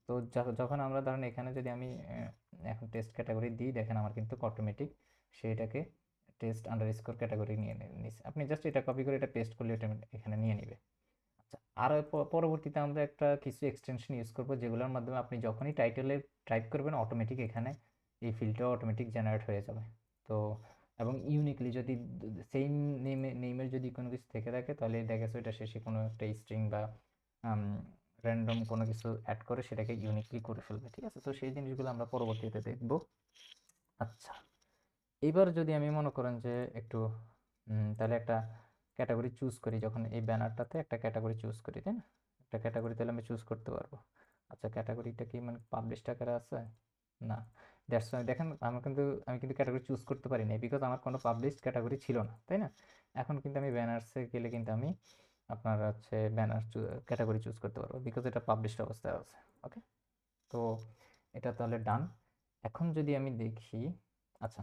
তো যখন আমরা ধরেন এখানে যদি আমি এখন টেস্ট ক্যাটাগরি দিই, দেখেন আমার কিন্তু অটোমেটিক সেটাকে টেস্ট আন্ডারস্কোর ক্যাটাগরি নিয়ে নিচ্ছে। আপনি জাস্ট এটা কপি করে এটা পেস্ট করলে এটা এখানে নিয়ে নিবে। আচ্ছা, আর পরবর্তীতে আমরা একটা কিছু এক্সটেনশন ইউজ করব যেগুলোর মাধ্যমে আপনি যখনই টাইটেলে টাইপ করবেন অটোমেটিক এখানে এই ফিল্ডটা অটোমেটিক জেনারেট হয়ে যাবে। তো এবং ইউনিকলি যদি সেম নেমের যদি কোনো কিছু থেকে থাকে তাহলে দেখা যাচ্ছে ওইটা শেষে কোনো একটা স্ট্রিং বা র্যান্ডম কোনো কিছু অ্যাড করে সেটাকে ইউনিকলি করে ফেলবে, ঠিক আছে। তো সেই জিনিসগুলো আমরা পরবর্তীতে দেখব। আচ্ছা, এবার যদি আমি মনে করেন যে একটু তাহলে একটা ক্যাটাগরি চুজ করি, যখন এই ব্যানারটাতে একটা ক্যাটাগরি চুজ করি, তাই না, একটা ক্যাটাগরি তাহলে আমি চুজ করতে পারবো। আচ্ছা, ক্যাটাগরিটা কি মানে পাবলিশ আকারে আছে? না, দ্যাটস ওয়াই দেখেন আমি কিন্তু ক্যাটাগরি চুজ করতে পারি নাই, বিকজ আমার কোনো পাবলিশড ক্যাটাগরি ছিল না, তাই না। এখন কিন্তু আমি ব্যানার্সে গেলে কিন্তু আমি আপনার হচ্ছে ব্যানার ক্যাটাগরি চুজ করতে পারবো, বিকজ এটা পাবলিশড অবস্থায় আছে, ওকে। তো এটা তাহলে ডান। এখন যদি আমি দেখি, আচ্ছা,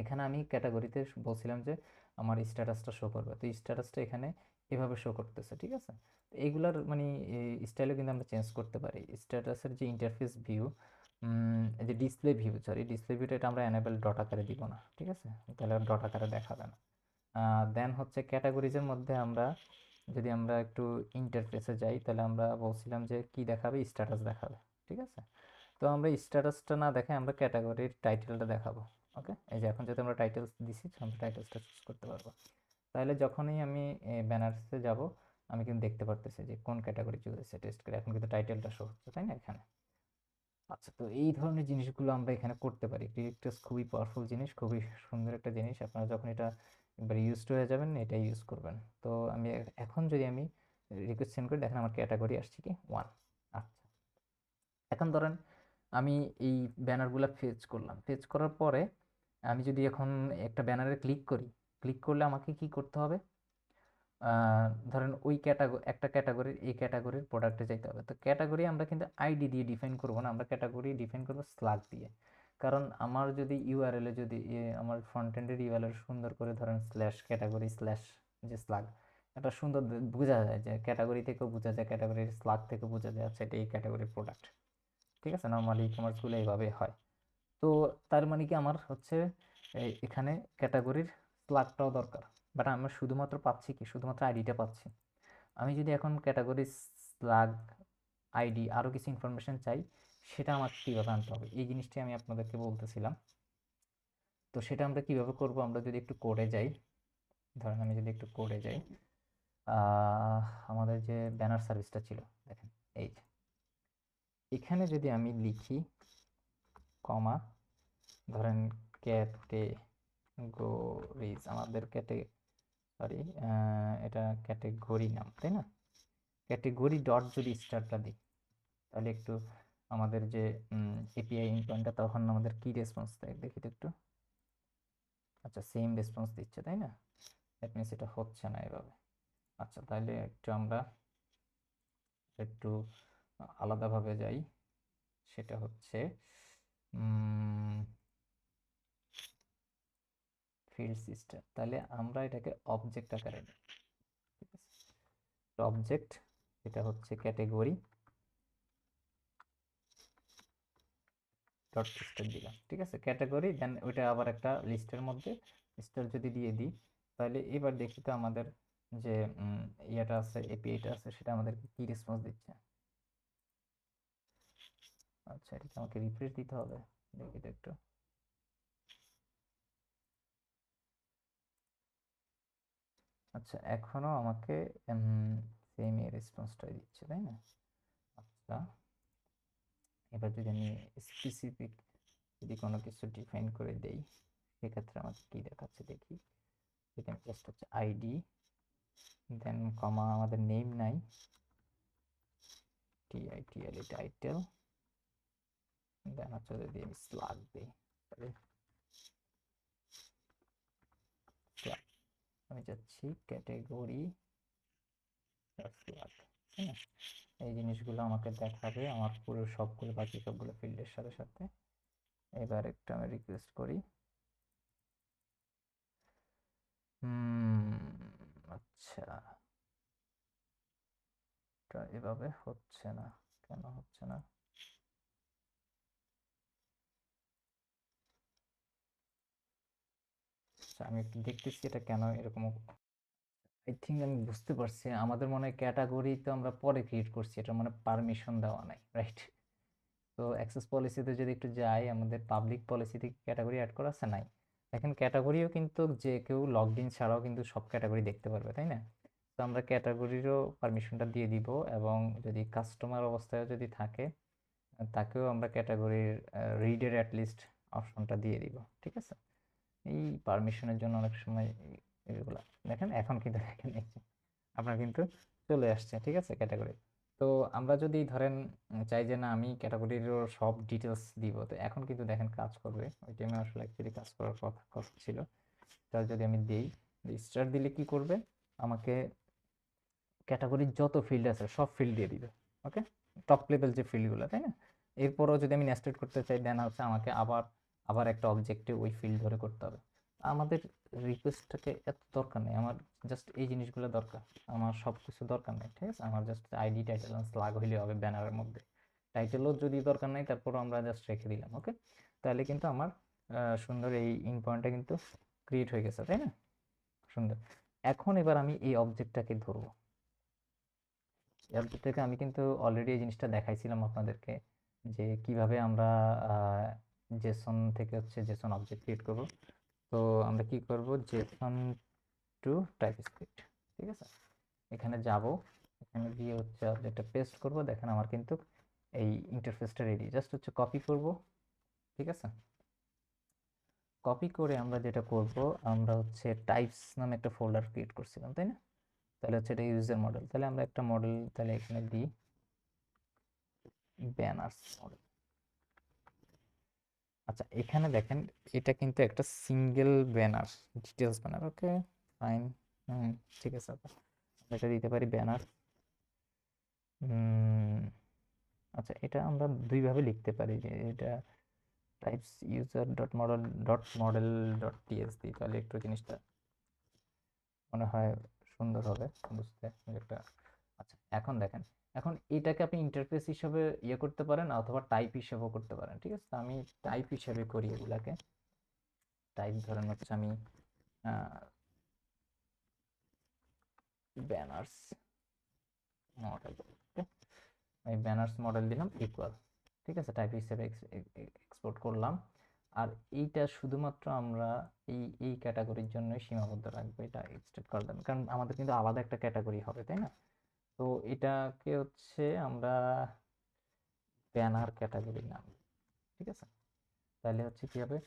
এখানে আমি ক্যাটাগরিতে বলছিলাম যে আমার স্ট্যাটাসটা শো করবে, তো স্ট্যাটাসটা এখানে এভাবে শো করতেছে, ঠিক আছে। তো এইগুলার মানে স্টাইলও কিন্তু আমরা চেঞ্জ করতে পারি। স্ট্যাটাসের যে ইন্টারফেস ভিউ, যে ডিসপ্লে ভিউ, সরি ডিসপ্লে ভিউটা এটা আমরা এনেবল ডট আকারে দিব না, ঠিক আছে, তাহলে ডট আকারে দেখাবে না। দেন হচ্ছে ক্যাটাগরিজের মধ্যে আমরা যদি আমরা একটু ইন্টারফেসে যাই তাহলে আমরা বলছিলাম যে কি দেখাবে, স্ট্যাটাস দেখাবে, ঠিক আছে। তো আমরা স্ট্যাটাসটা না দেখে আমরা ক্যাটাগরির টাইটেলটা দেখাবো, ওকে। এই যে এখন যদি আমরা টাইটেলস দিছি আমরা টাইটেলসটা চুজ করতে পারবো, তাহলে যখনই আমি ব্যানার্সে যাব আমি কিন্তু দেখতে পারতেছি যে কোন ক্যাটাগরি চুজ হয়েছে টেস্ট করে, এখন কিন্তু টাইটেলটা শো হচ্ছে, তাই না, এখানে। আচ্ছা, তো এই ধরনের জিনিসগুলো আমরা এখানে করতে পারি। ক্রিয়েট টেস্ট খুবই পাওয়ারফুল জিনিস, খুবই সুন্দর একটা জিনিস। আপনারা যখন এটা একবার ইউজড হয়ে যাবেন এটা ইউজ করবেন। তো আমি এখন যদি আমি রিকোয়েস্ট সেন্ড করি, দেখেন আমার ক্যাটাগরি আসছে কি 1। আচ্ছা, এখন ধরেন আমি এই ব্যানারগুলো ফেচ করলাম, ফেচ করার পরে আমি যদি এখন একটা ব্যানারে ক্লিক করি, ক্লিক করলে আমাকে কি করতে হবে, ধরেন ওই একটা ক্যাটাগরির এই ক্যাটাগরির প্রোডাক্টে যেতে হবে। তো ক্যাটাগরি আমরা কিন্তু আইডি দিয়ে ডিফাইন করব না, আমরা ক্যাটাগরি ডিফাইন করব স্লাগ দিয়ে। কারণ আমার যদি ইউআরএলে যদি আমার ফ্রন্ট এন্ডের ইউআরএল সুন্দর করে ধরেন স্ল্যাশ ক্যাটাগরি স্ল্যাশ যে স্লাগ, এটা সুন্দর বোঝা যায়, যে ক্যাটাগরি থেকেও বোঝা যায়, ক্যাটাগরির স্লাগ থেকে বোঝা যায় আচ্ছা এটা এই ক্যাটাগরির প্রোডাক্ট, ঠিক আছে। নর্মালি ই কমার্সগুলো এইভাবে হয়। তো তার মানে কি আমার হচ্ছে এখানে ক্যাটাগরির স্লাগটাও দরকার, বাট আমরা শুধুমাত্র পাচ্ছি কি, শুধুমাত্র আইডিটা পাচ্ছি। আমি যদি এখন ক্যাটাগরি স্লাগ আইডি আরও কিছু ইনফরমেশন চাই, সেটা আমার কীভাবে আনতে হবে, এই জিনিসটি আমি আপনাদেরকে বলতেছিলাম। তো সেটা আমরা কিভাবে করব, আমরা যদি একটু কোডে যাই, ধরেন আমি যদি একটু কোডে যাই, আমাদের যে ব্যানার সার্ভিসটা ছিল, দেখেন এই যে এখানে যদি আমি লিখি কমা, ধরেন ক্যাটেগরিজ, আমাদের সরি এটা ক্যাটেগরি নাম, তাই না, ক্যাটেগরি ডট যদি স্টারটা দিই তাহলে একটু আমাদের যে এপিআই ইনপয়েন্টটা তখন আমাদের কি রেসপন্স দেয় দেখি তো একটু। আচ্ছা, সেম রেসপন্স দিচ্ছে, তাই না, দ্যাট মিনস এটা হচ্ছে না এভাবে। আচ্ছা, তাহলে একটু আমরা একটু আলাদাভাবে যাই, সেটা হচ্ছে ফিল্ড সিস্টেম, তাহলে আমরা এটাকে অবজেক্ট আকারে নিই, ঠিক আছে। অবজেক্ট এটা হচ্ছে ক্যাটেগরি, ডট স্টার দিলাম, ঠিক আছে, ক্যাটাগরি, দেন ওইটা আবার একটা লিস্টের মধ্যে স্টার যদি দিয়ে দিই, তাহলে এবার দেখি তো আমাদের যে ইয়েটা আছে, এপিআইটা আছে, সেটা আমাদেরকে কি রেসপন্স দিচ্ছে। আচ্ছা, এটা আমাকে রিফ্রেশ দিতে হবে, দেখি তো একটু। আচ্ছা, এখনো আমাকে সেম এর রেসপন্সটাই দিচ্ছে, তাই না? আচ্ছা, এবার যদি আমি স্পেসিফিক যদি কোনো কিছু ডিফাইন করে দেই, সেক্ষেত্রে আমাকে কি দেখাচ্ছে দেখি। এখানে জাস্ট হচ্ছে আইডি, দেন কমা, আমাদের নেম নাই, টিআইটিএল টাইটেল, দেন হচ্ছে যদি আমি স্লাগ দিই, তাহলে স্লাগ, আমি যাচ্ছি ক্যাটেগরি স্লাগ, তাই না? এই জিনিসগুলো আমাকে দেখাবে আমার পুরো সবগুলো, বাকি সবগুলো ফিল্ডের সাথে সাথে। এবার একটু আমি রিকোয়েস্ট করি। আচ্ছা, এটা এভাবে হচ্ছে না, কেন হচ্ছে না? আচ্ছা, আমি একটু দেখতেছি এটা কেন এরকম। আই থিঙ্ক আমি বুঝতে পারছি, আমাদের মনে হয় ক্যাটাগরি তো আমরা পরে ক্রিয়েট করছি, এটা মানে পারমিশন দেওয়া নাই, রাইট? তো অ্যাক্সেস পলিসিতে যদি একটু যাই, আমাদের পাবলিক পলিসিতে ক্যাটাগরি অ্যাড করা আছে নাই? দেখেন, ক্যাটাগরিও কিন্তু যে কেউ লগড ইন ছাড়াও কিন্তু সব ক্যাটাগরি দেখতে পারবে, তাই না? তো আমরা ক্যাটাগরিরও পারমিশনটা দিয়ে দিব, এবং যদি কাস্টমার অবস্থায় যদি থাকে, তাকেও আমরা ক্যাটাগরির রিডের অ্যাটলিস্ট অপশনটা দিয়ে দিব, ঠিক আছে? এই পারমিশনের জন্য অনেক সময় এগুলো দেখেন, এখন কিন্তু দেখেন আপনার কিন্তু চলে আসছে, ঠিক আছে, ক্যাটাগরি। তো আমরা যদি ধরেন চাই যে না, আমি ক্যাটাগরিরও সব ডিটেলস দিব, তো এখন কিন্তু দেখেন কাজ করবে। ওই টাইমে আসলে অ্যাকচুয়ালি কাজ করার কথা ছিল। তার যদি আমি দেই, স্টার দিলে কি করবে, আমাকে ক্যাটাগরির যত ফিল্ড আছে সব ফিল্ড দিয়ে দিবে, ওকে, টপ লেভেল যে ফিল্ডগুলো, তাই না? এরপরও যদি আমি নেস্টেড করতে চাই, দেন হচ্ছে আমাকে আবার আবার একটা অবজেক্টে ওই ফিল্ড ধরে করতে হবে। আমাদের রিকোয়েস্টটাকে এত দরকার নেই, আমার জাস্ট এই জিনিসগুলো দরকার, আমার সব কিছু দরকার নেই, ঠিক আছে? আমার জাস্ট আইডি, টাইটেল, স্ল্যাগ হইলে হবে ব্যানারের মধ্যে। টাইটেলও যদি দরকার নেই, তারপরও আমরা জাস্ট রেখে দিলাম, ওকে। তাহলে কিন্তু আমার সুন্দর এই ইন পয়েন্টটা কিন্তু ক্রিয়েট হয়ে গেছে, তাই না? সুন্দর। এখন এবার আমি এই অবজেক্টটাকে ধরবো। এয়ারপোর্ট থেকে আমি কিন্তু অলরেডি এই জিনিসটা দেখাইছিলাম আপনাদেরকে, যে কিভাবে আমরা জেসন থেকে হচ্ছে জেসন অবজেক্ট ক্রিয়েট করব। তো আমরা কি করব, জেসন টু টাইপস্ক্রিপ্ট, ঠিক আছে? এখানে যাব, এখানে গিয়ে হচ্ছে অবজেক্টটা পেস্ট করব। দেখেন আমার কিন্তু এই ইন্টারফেসটা রেডি, জাস্ট হচ্ছে কপি করব, ঠিক আছে? কপি করে আমরা যেটা করব, আমরা হচ্ছে টাইপস নামে একটা ফোল্ডার ক্রিয়েট করছিলাম, তাই না? তাহলে হচ্ছে এটা ইউজার মডেল, তাহলে আমরা একটা মডেল তাহলে এখানে দিই, ব্যানার্স মডেল। আচ্ছা, এখানে দেখেন এটা কিন্তু একটা সিঙ্গেল ব্যানার, ডিটেলস ব্যানার, ওকে, ফাইন। হুম, ঠিক আছে, আমরা এটা দিতে পারি ব্যানার। আচ্ছা, এটা আমরা দুইভাবে লিখতে পারি, যে এটা types user dot model dot TXD, তাহলে একটু জিনিসটা মনে হয় সুন্দর হবে বুঝতে একটা। আচ্ছা, এখন দেখেন, এখন এটাকে আপনি ইন্টারফেস হিসেবে ইয়ে করতে পারেন, অথবা টাইপ হিসেবেও করতে পারেন, ঠিক আছে? আমি টাইপ হিসেবে করি এগুলাকে। টাইপ ধরেন হচ্ছে আমি ব্যানার্স মডেল, আমি ব্যানার্স মডেল দিলাম ইকুয়াল, ঠিক আছে, টাইপ হিসেবে এক্সপোর্ট করলাম। আর এইটা শুধুমাত্র আমরা এই ক্যাটাগরির জন্যই সীমাবদ্ধ রাখবো, এটা এক্সটেন্ড করা যাবে, কারণ আমাদের কিন্তু আলাদা একটা ক্যাটাগরি হবে, তাই না? তো এটাকে হচ্ছে আমরা ব্যানার ক্যাটাগরি নাম, ঠিক আছে? তাহলে হচ্ছে কি হবে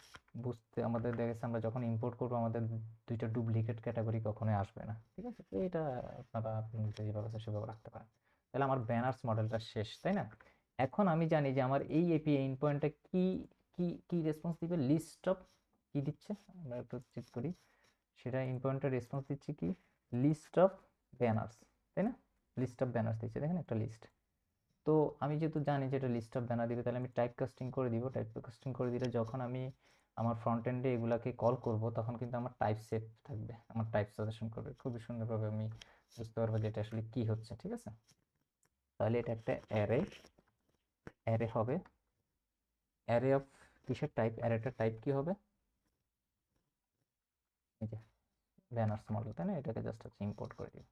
বুঝতে, আমাদের দেখা গেছে আমরা যখন ইম্পোর্ট করবো, আমাদের দুইটা ডুপ্লিকেট ক্যাটাগরি কখনোই আসবে না, ঠিক আছে? তো এটা আপনারা যেভাবে আছে সেভাবে রাখতে পারেন। তাহলে আমার ব্যানার্স মডেলটা শেষ, তাই না? এখন আমি জানি যে আমার এই এপিআই ইন পয়েন্টটা কি কি কি রেসপন্স দিবে, লিস্ট অফ কি দিচ্ছে, আমরা একটু চেক করি। সেটা ইন পয়েন্টের রেসপন্স দিচ্ছে কি, লিস্ট অফ ব্যানার্স, তাই না? লিস্ট অফ ব্যানার্স দিচ্ছে, দেখেন একটা লিস্ট। তো আমি যেহেতু জানি যে এটা লিস্ট অফ ব্যানার দিবে, তাহলে আমি টাইপ কাস্টিং করে দিব। টাইপ কাস্টিং করে দিলে যখন আমি আমার ফ্রন্ট এন্ডে এগুলাকে কল করব, তখন কিন্তু আমার টাইপ সেট থাকবে, আমার টাইপ সাজেশন করবে, খুবই সুন্দরভাবে আমি বুঝতে পারবো যে এটা আসলে কি হচ্ছে, ঠিক আছে? তাহলে এটা একটা অ্যারে, অ্যারে হবে, অ্যারে অফ কিসের টাইপ, অ্যারেটার টাইপ কি হবে, এই যে ব্যানার্স মডেল, তাই না? এটাকে জাস্ট হচ্ছে ইম্পোর্ট করে দিই।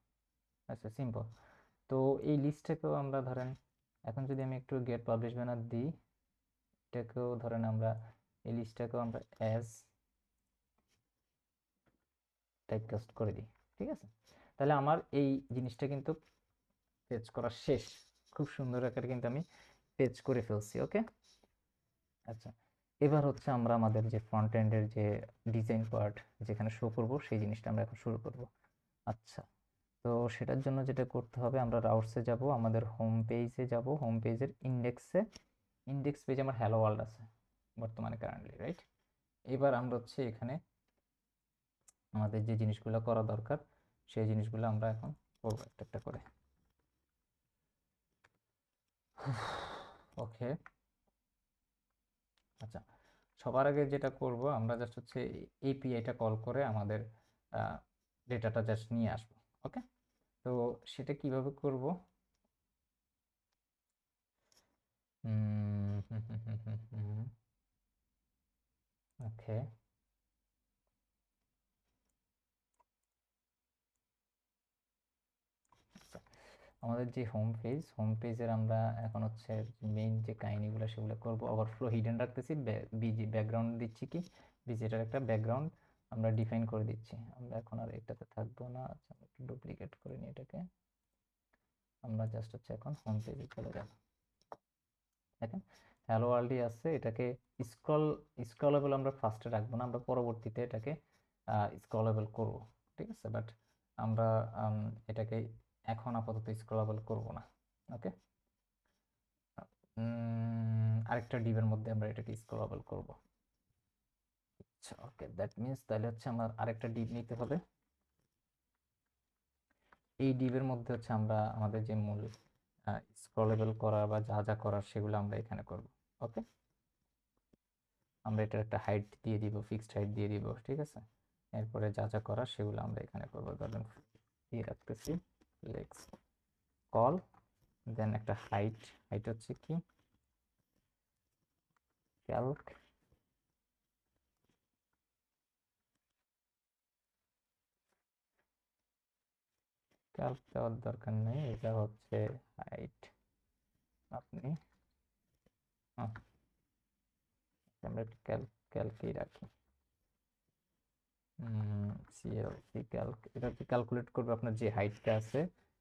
আচ্ছা, সিম্পল। তো এই লিস্টটাকেও আমরা ধরেন, এখন যদি আমি একটু গেট পাবলিশ ব্যানার দিই, এটাকেও ধরেন আমরা, এই লিস্টটাকেও আমরা অ্যাজ টাইপকাস্ট করে দিই, ঠিক আছে? তাহলে আমার এই জিনিসটা কিন্তু পেজ করা শেষ, খুব সুন্দর আকারে কিন্তু আমি পেজ করে ফেলছি। ওকে, আচ্ছা, এবার হচ্ছে আমরা আমাদের যে ফ্রন্ট এন্ডের যে ডিজাইন পার্ট যেখানে শো করব সেই জিনিসটা আমরা এখন শুরু করব। আচ্ছা, তো সেটার জন্য যেটা করতে হবে, আমরা রাউটসে যাব, আমাদের হোম পেজে যাব, হোম পেজের ইন্ডেক্সে, ইন্ডেক্স পেজে আমার হ্যালো ওয়ার্ল্ড আছে বর্তমানে কারেন্টলি, রাইট? এবার আমরা হচ্ছে এখানে আমাদের যে জিনিসগুলো করা দরকার সেই জিনিসগুলো আমরা এখন করবো একটা একটা করে। ওকে, আচ্ছা, সবার আগে যেটা করব আমরা জাস্ট হচ্ছে এপিআইটা কল করে আমাদের ডেটাটা জাস্ট নিয়ে আসবো। ওকে, তো সেটা কিভাবে করব? ওকে, আমাদের যে হোম পেজ, হোম পেজের আমরা এখন হচ্ছে মেইন যে কাহিনীগুলো সেগুলো করব, ওভারফ্লো হিডেন রাখতেছি, বিজি ব্যাকগ্রাউন্ড দিচ্ছি, কি বিজিটার একটা ব্যাকগ্রাউন্ড আমরা ডিফাইন করে দিচ্ছি। আমরা এখন আর এটাতে থাকবো না, আচ্ছা আমরা একটু ডুপ্লিকেট করে নিই এটাকে, আমরা জাস্ট হচ্ছে এখন হোম পেজে চলে যাব। দেখেন হ্যালো ওয়ার্ল্ডই আছে, এটাকে স্ক্রল স্ক্রলেবল আমরা ফার্স্টে রাখবো না, আমরা পরবর্তীতে এটাকে স্ক্রলেবল করব, ঠিক আছে? বাট আমরা এটাকে এখন আপাতত স্ক্রলেবল করব না। ওকে, আরেকটা ডিভের মধ্যে আমরা এটাকে স্ক্রলেবল করব। আচ্ছা, ওকে, দ্যাট মিনস তাহলে হচ্ছে আমার আরেকটা ডিভ নিতে হবে। এই ডিভের মধ্যে হচ্ছে আমরা আমাদের যে মূল স্ক্রলেবল করা বা যা যা করার সেগুলো আমরা এখানে করব। ওকে, আমরা এটার একটা হাইট দিয়ে দিব, ফিক্সড হাইট দিয়ে দিব, ঠিক আছে? এরপরে যা যা করার সেগুলো আমরা এখানে করবো, ধরেন দিয়ে রাখতেছি লেক্স কল, দেন একটা হাইট, হাইট হচ্ছে কি ক্যালক, ক্যালক দেওয়ার দরকার নেই, এটা হচ্ছে হাইট। আপনি আমরা একটু ক্যালকেই রাখি, সিএলসি ক্যালক, এটা হচ্ছে ক্যালকুলেট করবে আপনার যে হাইটটা আছে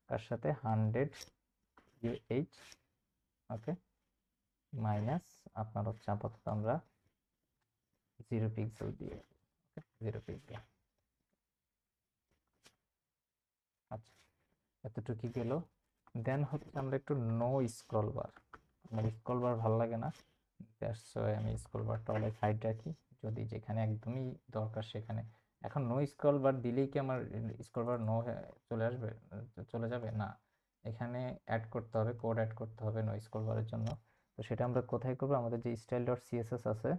তার সাথে 100 ইউএইচ, ওকে, মাইনাস আপনার হচ্ছে আপাতত আমরা 0 পিক্সেল দিয়ে, 0 পিক্সেল। আচ্ছা, এতটুকু গেল। দেন হচ্ছে আমরা একটু নো স্ক্রল বার, আমার স্ক্রল বার ভালো লাগে না, দ্যাটস ওয়াই আমি স্ক্রল বারটা অনেক হাইট রাখি, যদি যেখানে একদমই দরকার সেখানে। এখন নো স্ক্রল বার দিলেই কি আমার স্ক্রল বার নো চলে আসবে, চলে যাবে না, এখানে অ্যাড করতে হবে, কোড অ্যাড করতে হবে নো স্ক্রল বারের জন্য। তো সেটা আমরা কোথায় করবো, আমাদের যে স্টাইল ডট সিএসএস আছে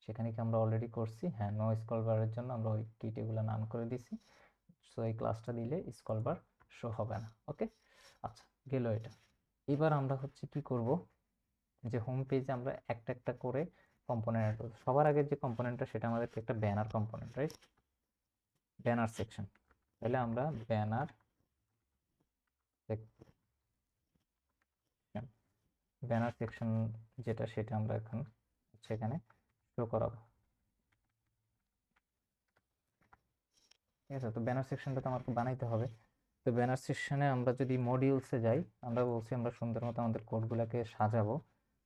সেখানে কি আমরা অলরেডি করছি, হ্যাঁ, নো স্ক্রল বারের জন্য আমরা ওই কিটেগুলো নাম করে দিছি, সো এই ক্লাসটা দিলে স্ক্রল বার শো হবে না। ওকে, আচ্ছা, গেল এটা। এবার আমরা হচ্ছে কি করব, যে হোম পেজে আমরা একটা একটা করে কম্পোনেন্ট অ্যাড করব। সবার আগে যে কম্পোনেন্টটা সেটা আমাদের একটা banner component, right? Banner section, তাহলে আমরা ব্যানার সেকশন, ব্যানার সেকশন যেটা সেটা আমরা এখন সেখানে শো করাবো, ঠিক আছে? তো ব্যানার সেকশনটা তো আমাকে বানাইতে হবে। তো ব্যানার সেকশনে আমরা যদি মডিউলসে যাই, আমরা বলছি আমরা সুন্দর মতো আমাদের কোডগুলোকে সাজাবো।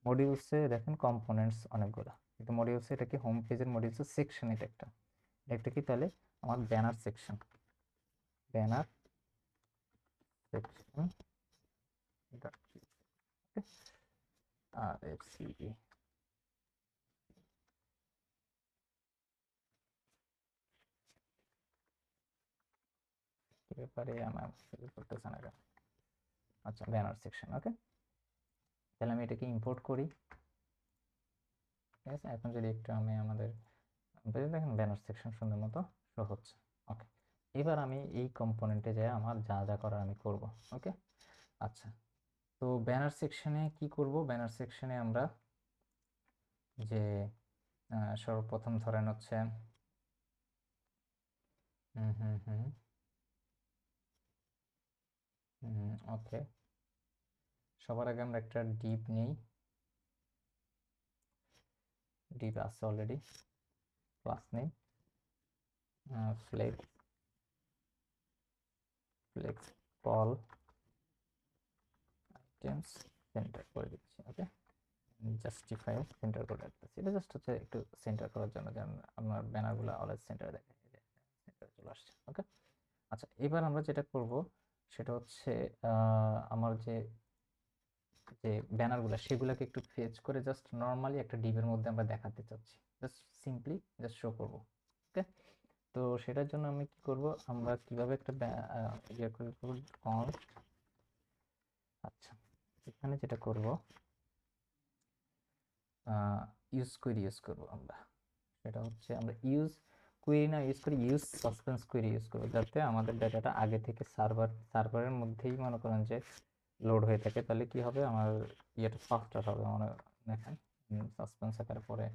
মডিউলসে দেখেন কম্পোনেন্টস অনেকগুলো, কিন্তু মডিউলসে এটা কি হোম পেজের মডিউলসের সেকশন, এটা একটা, একটা কি তাহলে আমার ব্যানার সেকশন, ব্যানার সেকশন আর এফসিই কি ব্যাপারে আমার করতেছে না কেন? আচ্ছা, ব্যানার সেকশন, ওকে, তাহলে আমি এটাকে ইম্পোর্ট করি, ঠিক আছে? এখন যদি একটু আমি আমাদের দেখেন ব্যানার সেকশন সুন্দর মতো শো হচ্ছে। ওকে, এবার আমি এই কম্পোনেন্টে যাই, আমার যা যা করার আমি করব। ওকে, আচ্ছা, তো ব্যানার সেকশনে কি করব, ব্যানার সেকশনে আমরা যে সর্বপ্রথম ধরেন হচ্ছে ওকে, সবার আগে আমরা একটা ডিপ নেই, ডিপ আছে অলরেডি, ক্লাস নেই, flex flex col items center করে দিচ্ছি। ওকে, জাস্টিফাই সেন্টার করে রাখতেছি, এটা জাস্ট হচ্ছে একটু সেন্টার করার জন্য, যেন আমার ব্যানারগুলো অলওয়েজ সেন্টারে দেখে, সেন্টারে চলে আসছে। ওকে, আচ্ছা এবার আমরা যেটা করব সেটা হচ্ছে আমার যে যে ব্যানারগুলো সেগুলোকে একটু ফেচ করে জাস্ট নর্মালি একটা ডিপের মধ্যে আমরা দেখাতে চাচ্ছি, জাস্ট সিম্পলি জাস্ট শো করব। ওকে, তো সেটার জন্য আমি কি করব, আমরা কিভাবে একটা ইয়ে করব, কনস্ট, আচ্ছা এখানে যেটা করব ইউজ কোয়েরি ইউজ করব আমরা, সেটা হচ্ছে আমরা ইউজ কোয়েরি না ইউজ করি, ইউজ সাসপেন্স কোয়েরি ইউজ করব, যাতে আমাদের ডাটাটা আগে থেকে সার্ভারের মধ্যেই মনে করেন যে লোড হয়ে থাকে, তাহলে কি হবে আমার ইয়েটা ফাস্টার হবে। মনে দেখেন সাসপেন্স আকারে পরে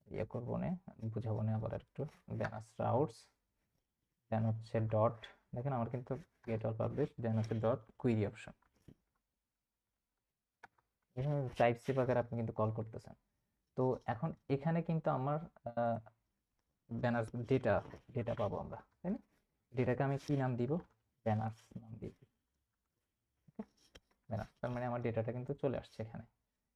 ইয়ে করবো না, বুঝাবো না আবার একটু, ব্যানার্স রাউটস, দেন হচ্ছে ডট, দেখেন আমার কিন্তু গেট অল পাবলিশ, দেন হচ্ছে ডট কুইরি অপশন, এখানে টাইপ সিপ আকারে আপনি কিন্তু কল করতেছেন। তো এখন এখানে কিন্তু আমার ব্যানার্স ডেটা ডেটা পাবো আমরা, তাই না? ডেটাকে আমি কি নাম দিব, ব্যানার্স নাম দিব। ব্যানার্স, তার মানে আমার ডেটাটা কিন্তু চলে আসছে এখানে।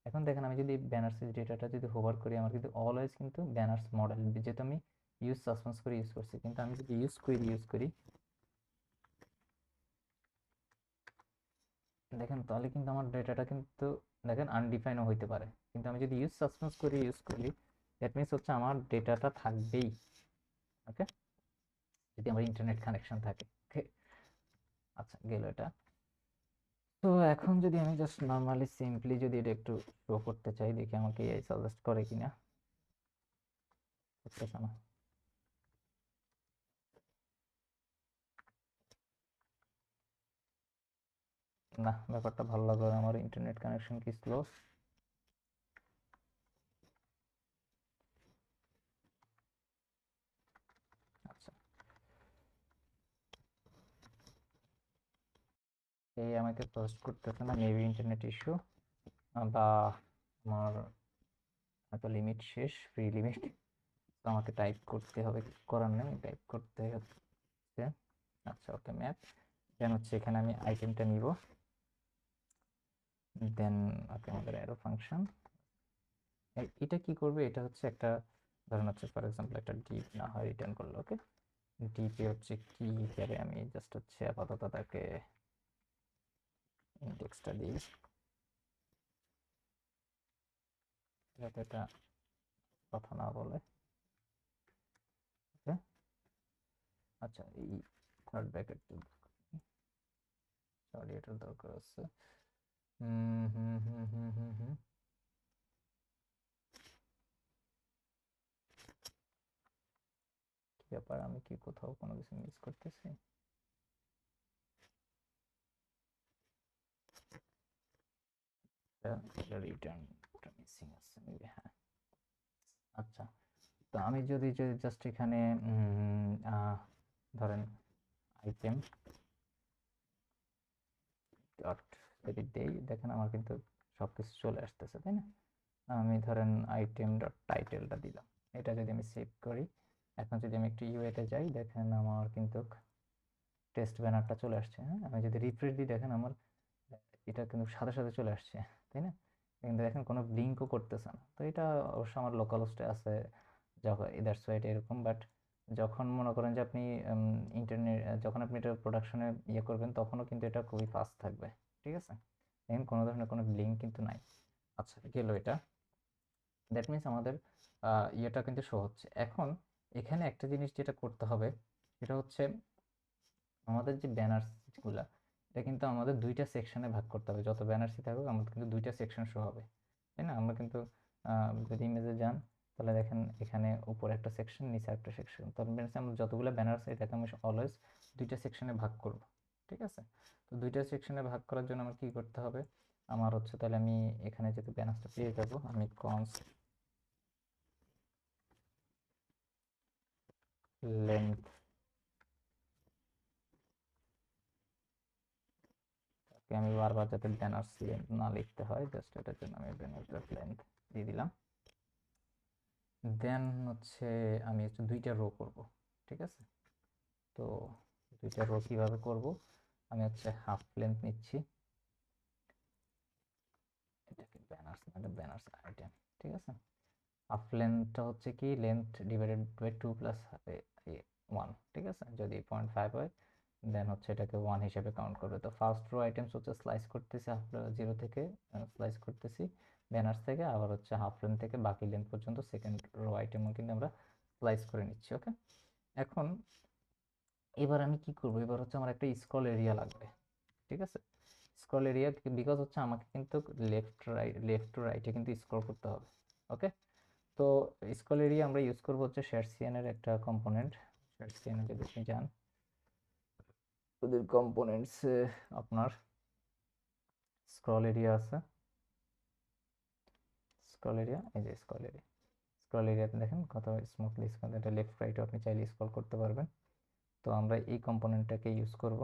এখন দেখেন আমি যদি ব্যানার্সের ডেটাটা যদি হোভার করি, আমার কিন্তু অলওয়েজ কিন্তু ব্যানার্স মডেল, যেহেতু আমি ইউজ সাসপেন্স করে ইউজ করছি, কিন্তু আমি যদি ইউজ কোয়েরি ইউজ করি দেখেন, তাহলে কিন্তু আমার ডেটাটা কিন্তু দেখেন আনডিফাইনও হইতে পারে, কিন্তু আমি যদি ইউজ সাসপেন্স করে ইউজ করি দ্যাট মিনস হচ্ছে আমার ডেটাটা থাকবেই। ওকে, যদি আমার ইন্টারনেট কানেকশন থাকে। ওকে, আচ্ছা গেল এটা। তো এখন যদি আমি জাস্ট নর্মালি সিম্পলি যদি এটা একটু শো করতে চাই, দেখি আমাকে এআই সাজেস্ট করে কিনা, করতেছে না। না, ব্যাপারটা ভালো লাগলো না, আমার ইন্টারনেট কানেকশন কি স্লো। আচ্ছা, এই আমাকে সাজেস্ট করতেছে না, মেবি ইন্টারনেট ইস্যু, বা আমার হয়তো লিমিট শেষ, ফ্রি লিমিট, তো আমাকে টাইপ করতে হবে, কিছু করার নেই, টাইপ করতে হচ্ছে। আচ্ছা ওকে, ম্যাপ, দেন হচ্ছে এখানে আমি আইটেমটা নিব, দেন ওকে আমাদের অ্যারো ফাংশন, এটা কি করবে, এটা হচ্ছে একটা ধরেন হচ্ছে ফর এক্সাম্পল একটা ডিপ না হয় রিটার্ন করলো। ওকে, ডিপে হচ্ছে কি হিসাবে আমি জাস্ট হচ্ছে আপাতত তাকে ইন্ডেক্সটা দিই, যাতে এটা কথা না বলে। ওকে, আচ্ছা এই থার্ড ব্র্যাকেট, সরি এটার দরকার আছে। হুম হুম হুম হুম হুম হুম কি ব্যাপার, আমি কি কোথাও কোনো কিছু মিস করতেছি? রিটার্নটা মিসিং আছে মেবি, হ্যাঁ। আচ্ছা, তো আমি যদি যদি জাস্ট এখানে ধরেন আইটেম ডট যদি দেই, দেখেন আমার কিন্তু সব কিছু চলে আসতেছে, তাই না? আমি ধরেন আইটেম ডট টাইটেলটা দিলাম, এটা যদি আমি সেভ করি, এখন যদি আমি একটু ইউএতে যাই, দেখেন আমার কিন্তু টেস্ট ব্যানারটা চলে আসছে। হ্যাঁ, আমি যদি রিফ্রেশ দিই, দেখেন আমার এটা কিন্তু সাথে সাথে চলে আসছে, তাই না? কিন্তু দেখেন কোনো ব্লিঙ্কও করতেছে না, তো এটা অবশ্য আমার লোকাল হোস্টে আছে, যখন দ্যাটস ওয়াই এরকম। বাট যখন মনে করেন যে আপনি ইন্টারনেট, যখন আপনি এটা প্রোডাকশনে ইয়ে করবেন, তখনও কিন্তু এটা খুবই ফাস্ট থাকবে। ঠিক আছে, দেখেন কোনো ধরনের কোনো ব্লিঙ্ক কিন্তু নাই। আচ্ছা গেল এটা, দ্যাট মিনস আমাদের ইয়েটা কিন্তু শো হচ্ছে। এখন এখানে একটা জিনিস যেটা করতে হবে সেটা হচ্ছে আমাদের যে ব্যানার্সগুলা, এটা কিন্তু আমাদের দুইটা সেকশনে ভাগ করতে হবে, যত ব্যানার্সই থাকুক আমাদের কিন্তু দুইটা সেকশন শো হবে, তাই না? আমরা কিন্তু যদি ইমেজে যান, তাহলে দেখেন এখানে উপরে একটা সেকশন, নিচে একটা সেকশন, তো আমরা যতগুলো ব্যানার্স এটাকে আমি অলওয়েজ দুইটা সেকশনে ভাগ করব। ঠিক আছে, তো দুইটা সেকশনে ভাগ করার জন্য আমার কি করতে হবে, আমার হচ্ছে তাহলে আমি এখানে যেহেতু ব্যানার্সটা পেয়ে যাব, আমি কনস্ট লেন্থ আমি বারবার যাতে ব্যানার্স লেন্থ না লিখতে হয়, জাস্ট এটার জন্য আমি ব্যানার্স ডট লেন্থ দিয়ে দিলাম। দেন হচ্ছে আমি হচ্ছে 2টা রো করব, ঠিক আছে? তো 2টা রো কিভাবে করব, আমি হচ্ছে হাফ লেন্থ নিচ্ছি, এটাকে ব্যানার্স না, এটা ব্যানার্স আইটেম, ঠিক আছে? হাফ লেন্থটা হচ্ছে কি লেন্থ ডিভাইডেড বাই 2 প্লাস 1, ঠিক আছে? যদি 0.5 হয় দেন হচ্ছে এটাকে 1 হিসেবে কাউন্ট করবে। তো ফার্স্ট রো আইটেমস হচ্ছে স্লাইস করতেছি হাফ 0 থেকে, স্লাইস করতেছি ব্যানার্স থেকে, আবার হচ্ছে হাফ লেন্থ থেকে বাকি লেন্থ পর্যন্ত সেকেন্ড রো আইটেমও কিন্তু আমরা স্লাইস করে নিচ্ছি। ওকে, এখন এবার আমি কি করব, এবার হচ্ছে আমার একটা স্ক্রল এরিয়া লাগবে, ঠিক আছে? স্ক্রল এরিয়া বিকজ হচ্ছে আমাকে কিন্তু লেফট টু রাইটে কিন্তু স্ক্রল করতে হবে। ওকে, তো স্ক্রল এরিয়া আমরা ইউজ করব হচ্ছে শেয়ারসিয়ান এর একটা কম্পোনেন্ট। শেয়ারসিয়ান যদি আপনি যান, ওদের কম্পোনেন্টসে আপনার স্ক্রল এরিয়া আছে, স্ক্রল এরিয়া, এই যে স্ক্রল এরিয়া, স্ক্রল এরিয়াতে দেখেন কত স্মুথলি স্ক্রল, এটা লেফট রাইটও আপনি চাইলে স্ক্রল করতে পারবেন। তো আমরা এই কম্পোনেন্টটাকে ইউজ করব,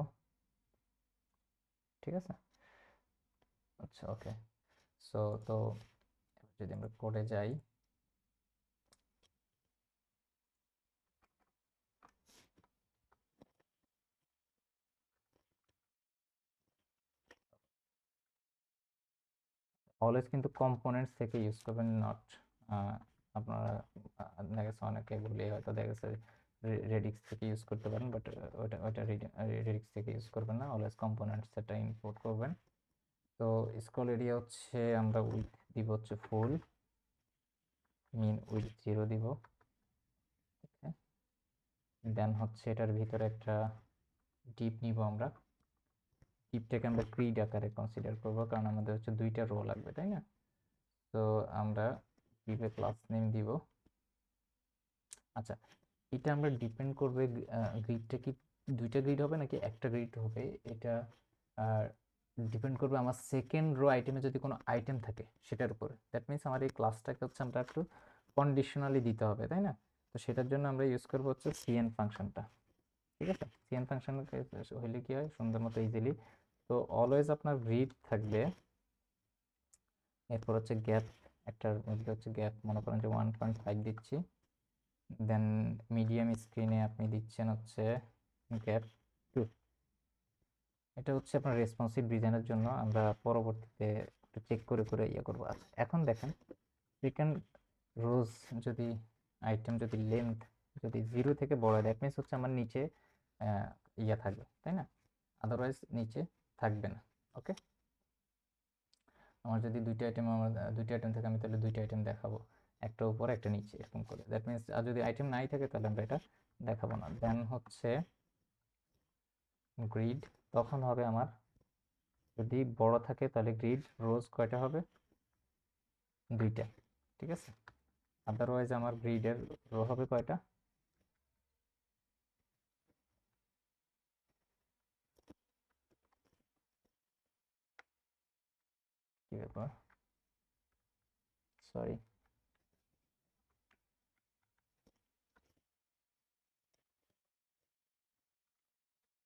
ঠিক আছে? আচ্ছা, ওকে, সো তো যদি আমরা কোডে যাই, অলওয়েজ কিন্তু কম্পোনেন্টস থেকে ইউজ করবেন, নট আপনারা দেখা গেছে অনেকে বলে হয়তো দেখা গেছে রেডিক্স থেকে ইউজ করতে পারেন, বাট ওটা ওটা রেডিক্স থেকে ইউজ করবেন না, অলওয়েজ কম্পোনেন্টস সেটা ইম্পোর্ট করবেন। তো স্ক্রল এরিয়া হচ্ছে আমরা উইথ দিব হচ্ছে ফুল, মিন উইথ 0 দিব, দেন হচ্ছে এটার ভিতরে একটা ডিপ নিব আমরা, ডিপটাকে আমরা গ্রিড আকারে কনসিডার করব, কারণ আমাদের হচ্ছে 2টা রো লাগবে, তাই না? তো আমরা ডিপে ক্লাস নেম দিব। আচ্ছা, এটা আমরা ডিপেন্ড করবে গ্রিডটা কি 2টা গ্রিড হবে নাকি একটা গ্রিড হবে, এটা ডিপেন্ড করবে আমার সেকেন্ড রো আইটেমে যদি কোনো আইটেম থাকে সেটার উপরে। দ্যাট মিনস আমার এই ক্লাসটাকে হচ্ছে আমরা একটু কন্ডিশনালি দিতে হবে, তাই না? তো সেটার জন্য আমরা ইউজ করবো হচ্ছে সিএন ফাংশনটা, ঠিক আছে? সিএন ফাংশন হইলে কি হয় সুন্দর মতো ইজিলি, তো অলওয়েজ আপনার গ্রিড থাকবে, এরপর হচ্ছে গ্যাপ, একটার মধ্যে হচ্ছে গ্যাপ মনে করেন যে 1.5 দিচ্ছি, দেন মিডিয়াম স্ক্রিনে আপনি দিচ্ছেন হচ্ছে গ্যাপ 2। এটা হচ্ছে আপনার রেসপন্সিভ ডিজাইনের জন্য, আমরা পরবর্তীতে একটু চেক করে করে ইয়ে করবো। আচ্ছা, এখন দেখেন সেকেন্ড রোজ যদি আইটেম যদি লেন্থ যদি 0 থেকে বড় হয়, দ্যাট মিনস হচ্ছে আমার নিচে ইয়ে থাকবে, তাই না? আদারওয়াইজ নিচে থাকবে না। ওকে, আমার যদি 2টা আইটেম, আমার 2টা আইটেম থাকে, আমি তাহলে 2টা আইটেম দেখাবো, একটা উপরে একটা নিচে এরকম করে। দ্যাট মিনস আর যদি আইটেম নাই থাকে তাহলে আমরা এটা দেখাবো না। দেন হচ্ছে গ্রিড, তখন হবে আমার যদি বড় থাকে তাহলে গ্রিড রোজ কয়টা হবে, 2টা, ঠিক আছে? আদারওয়াইজ আমার গ্রিডের রো হবে কয়টা, কি ব্যাপার, সরি,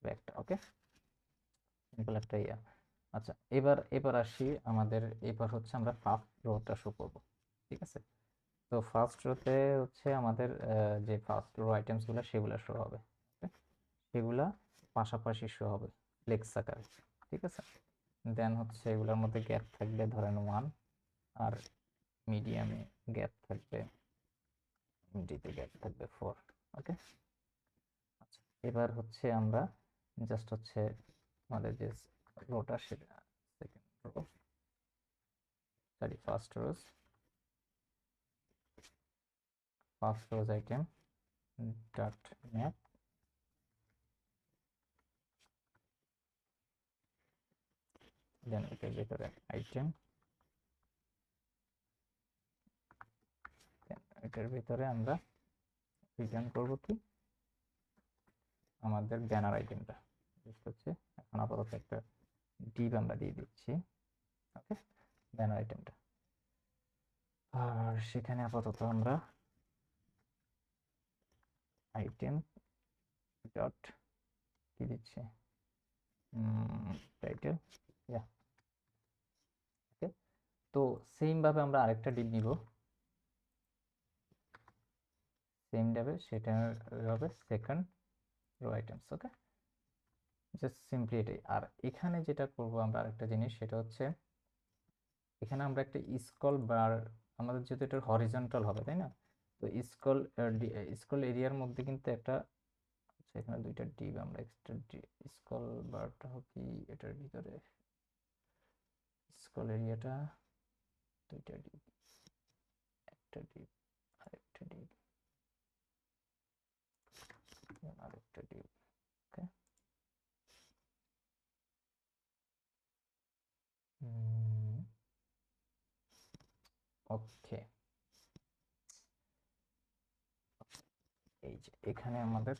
একটা, ওকে, সিম্পল একটা ইয়া। আচ্ছা, এবার এবার আসি আমাদের, এবার হচ্ছে আমরা ফার্স্ট রোটা শো করব, ঠিক আছে? তো ফার্স্ট রোতে হচ্ছে আমাদের যে ফার্স্ট রো আইটেমসগুলো সেগুলো শো হবে, সেগুলা পাশাপাশি শো হবে ফ্লেক্স আকারে, ঠিক আছে? দেন হচ্ছে এগুলোর মধ্যে গ্যাপ থাকবে ধরেন 1, আর মিডিয়ামে গ্যাপ থাকবে, ডিতে গ্যাপ থাকবে 4। ওকে, আচ্ছা, এবার হচ্ছে আমরা জাস্ট হচ্ছে আমাদের যে রোটা সেটা সেকেন্ড রো, সরি ফার্স্ট রোজ আইটেম ডট ম্যাপ, দেন এটার ভিতরে আইটেম, এটার ভিতরে আমরা রিটার্ন করব কি আমাদের ব্যানার আইটেমটা, হচ্ছে এখন আপাতত একটা ডিভ আমরা দিয়ে দিচ্ছি, ওকে, ব্যানার আইটেমটা। আর সেখানে আপাতত আমরা আইটেম ডট কি দিচ্ছে টাইটেল, ইয়া ওকে। তো সেম ভাবে আমরা আরেকটা ডিভ নিব, সেম ডিভে সেটা হবে সেকেন্ড রো আইটেমস। ওকে, জাস্ট সিম্পলি এটাই। আর এখানে যেটা করব আমরা আরেকটা জিনিস, সেটা হচ্ছে এখানে আমরা একটা স্কল বার, আমাদের যেহেতু এটা হরিজন্টাল হবে তাই না, তো স্কল স্কল এরিয়ার মধ্যে কিন্তু একটা, আচ্ছা এখানে দুইটা ডিভ আমরা এক্সট্রা স্কল বারটা কি এটার ভিতরে, স্কল এরিয়াটা দুইটা ডিভ, একটা ডিভ আরেকটা ডিভ আরেকটা ডিভ। ওকে, ওকে, এই যে এখানে আমাদের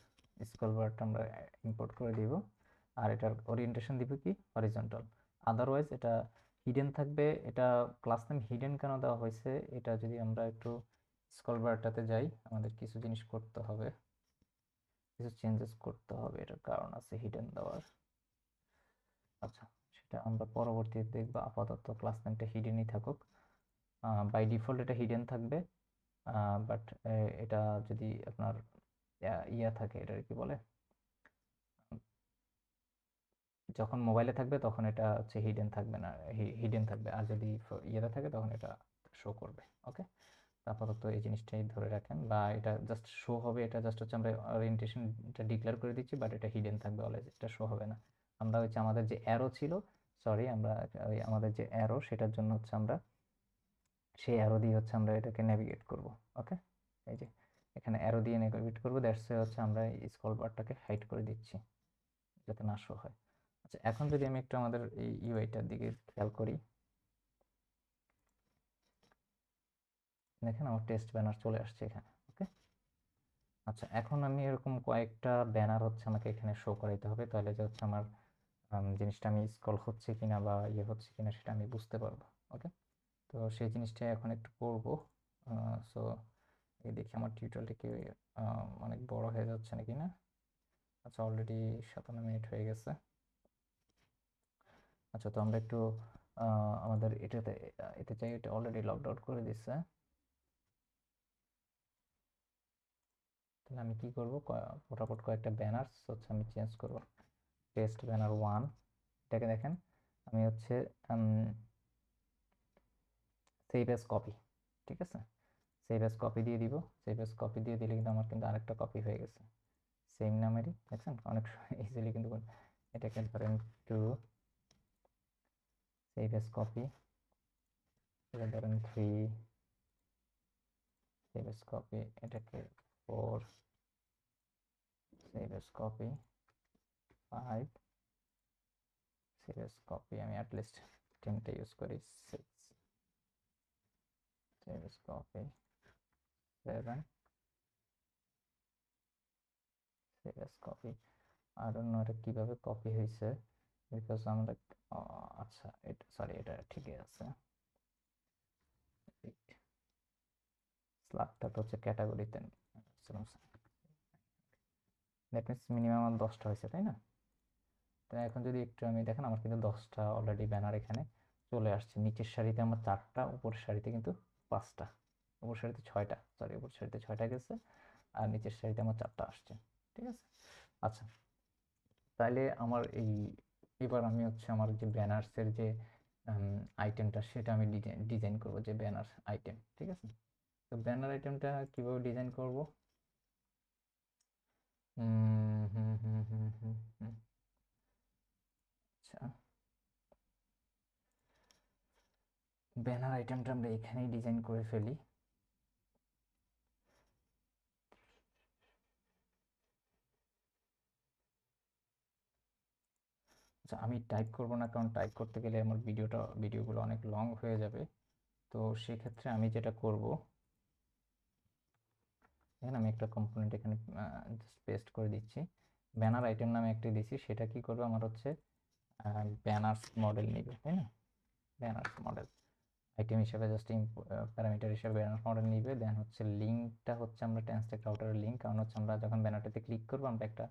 স্কল বারটা আমরা ইম্পোর্ট করে দিব, আর এটার ওরিয়েন্টেশন দিব কি হরিজন্টাল, আদারওয়াইজ এটা হিডেন থাকবে। এটা ক্লাস নেম হিডেন কেন দেওয়া হয়েছে, এটা যদি আমরা একটু স্কল বারটাতে যাই, আমাদের কিছু জিনিস করতে হবে, কিছু চেঞ্জেস করতে হবে, এটার কারণ আছে হিডেন দেওয়ার। আচ্ছা, সেটা আমরা পরবর্তীতে দেখব, আপাতত ক্লাস নেমটা হিডেনই থাকুক। বাই ডিফল্ট এটা হিডেন থাকবে, বাট এটা যদি আপনার ইয়া থাকে, এটা কি বলে, যখন মোবাইলে থাকবে তখন এটা হচ্ছে হিডেন থাকবে না, হিডেন থাকবে, আর যদি ইয়েতে থাকে তখন এটা শো করবে। ওকে, আপাতত এই জিনিসটাই ধরে রাখেন, বা এটা জাস্ট শো হবে, এটা জাস্ট হচ্ছে আমরা ওরিয়েন্টেশনটা ডিক্লেয়ার করে দিচ্ছি, বাট এটা হিডেন থাকবে অলওয়েজ, এটা শো হবে না। আমরা হচ্ছে আমাদের যে অ্যারো ছিল, সরি আমরা ওই আমাদের যে অ্যারো সেটার জন্য হচ্ছে আমরা সেই অ্যারো দিয়ে হচ্ছে আমরা এটাকে নেভিগেট করব। ওকে, এই যে এখানে অ্যারো দিয়ে নেভিগেট করবো, দ্যাটস হচ্ছে আমরা এই স্ক্রল বারটাকে হাইড করে দিচ্ছি যাতে না শো হয়। আচ্ছা, এখন যদি আমি একটু আমাদের এই ইউআইটার দিকে খেয়াল করি, দেখেন আমার টেস্ট ব্যানার চলে আসছে এখানে। ওকে, আচ্ছা এখন আমি এরকম কয়েকটা ব্যানার হচ্ছে আমাকে এখানে শো করাইতে হবে, তাহলে যে হচ্ছে আমার জিনিসটা আমি স্ক্রল হচ্ছে কিনা বা ইয়ে হচ্ছে কিনা সেটা আমি বুঝতে পারবো। ওকে, তো সেই জিনিসটা এখন একটু করব। সো এই দেখি আমার টিউটোরিয়ালটা কি অনেক বড় হয়ে যাচ্ছে নাকি না। আচ্ছা, অলরেডি 57 মিনিট হয়ে গেছে। আচ্ছা, তো আমরা একটু আমাদের এটাতে এতে চাই, এটা অলরেডি লগ আউট করে দিচ্ছে। তাহলে আমি কি করবো, ফটাফট কয়েকটা ব্যানার হচ্ছে আমি চেঞ্জ করব। টেস্ট ব্যানার 1, এটাকে দেখেন আমি হচ্ছে সেভ অ্যাজ কপি, ঠিক আছে, সেভ অ্যাজ কপি দিয়ে দিব। সেভ অ্যাজ কপি দিয়ে দিলে কিন্তু আমার কিন্তু আরেকটা কপি হয়ে গেছে সেম নামেরই, দেখছেন অনেক ইজিলি কিন্তু। এটাকে ধরেন টু, সেভ অ্যাজ কপি, এটা ধরেন 3, সেভ অ্যাজ কপি, এটাকে 4, save as copy 5, save as copy আমি অ্যাটলিস্ট 10টা ইউজ করি, 6, save as copy 7, save as copy. আর অন্য এটা কীভাবে কপি হয়েছে, বিকজ আমরা আচ্ছা এটা সরি এটা ঠিকই আছে, স্লাগটা তো হচ্ছে ক্যাটাগরিতে, দ্যাট মিনস মিনিমাম আমার 10টা হয়েছে তাই না। তো এখন যদি একটু আমি দেখেন আমার কিন্তু 10টা অলরেডি ব্যানার এখানে চলে আসছে, নিচের সারিতে আমার 4টা, উপরের সারিতে কিন্তু 5টা, উপর সারিতে 6টা, সরি উপর সারিতে 6টা গেছে, আর নিচের সারিতে আমার 4টা আসছে, ঠিক আছে। আচ্ছা, তাহলে আমার এই এবার আমি হচ্ছে আমার যে ব্যানার্সের যে আইটেমটা সেটা আমি ডিজাইন করব, যে ব্যানার আইটেম, ঠিক আছে। তো ব্যানার আইটেমটা কিভাবে ডিজাইন করব, হুম হুম হুম হুম হুম হুম আচ্ছা, ব্যানার আইটেমটা আমরা এখানেই ডিজাইন করে ফেলি। আচ্ছা, আমি টাইপ করব না, কারণ টাইপ করতে গেলে আমার ভিডিওগুলো অনেক লং হয়ে যাবে। তো সেক্ষেত্রে আমি যেটা করব, এখানে আমি একটা কম্পোনেন্ট এখানে জাস্ট পেস্ট করে দিচ্ছি, ব্যানার আইটেম নামে একটা দিচ্ছি, সেটা কি করবে আমার হচ্ছে ব্যানার্স মডেল নিবে তাই না, ব্যানার্স মডেল। আইটেম হিসেবে জাস্ট প্যারামিটার হিসেবে ব্যানার মডেল নিবে। দেন হচ্ছে লিঙ্কটা হচ্ছে আমরা ট্রান্সলেট রাউটারের লিঙ্ক, কারণ হচ্ছে আমরা যখন ব্যানারটাতে ক্লিক করবো আমরা একটা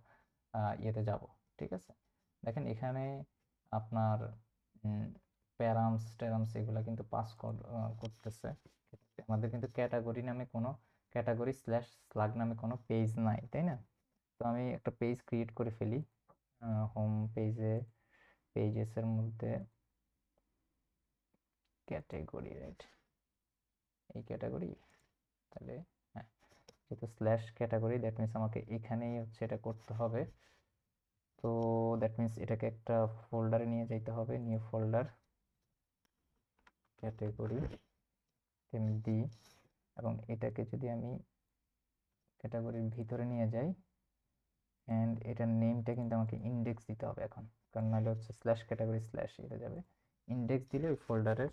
ইয়েতে যাব। ঠিক আছে, দেখেন এখানে আপনার প্যারামস ট্যারামস এগুলো কিন্তু পাস করতেছে। আমাদের কিন্তু ক্যাটাগরি নামে কোনো ক্যাটাগরি স্ল্যাশ স্লাগ নামে কোনো পেজ নাই, তাই না? তো আমি একটা পেজ ক্রিয়েট করে ফেলি হোম পেজে, পেজেসের মধ্যে ক্যাটাগরি, রাইট? এই ক্যাটাগরি, তাহলে হ্যাঁ, যেহেতু স্ল্যাশ ক্যাটাগরি দ্যাট মিনস আমাকে এখানেই হচ্ছে এটা করতে হবে। তো দ্যাট মিনস এটাকে একটা ফোল্ডারে নিয়ে যেতে হবে, নিউ ফোল্ডার ক্যাটাগরি এমডি, এবং এটাকে যদি আমি ক্যাটাগরির ভিতরে নিয়ে যাই, অ্যান্ড এটার নেমটা কিন্তু আমাকে ইন্ডেক্স দিতে হবে এখন, কারণ নাহলে হচ্ছে স্ল্যাশ ক্যাটাগরি স্ল্যাশ এটা যাবে। ইন্ডেক্স দিলে ওই ফোল্ডারের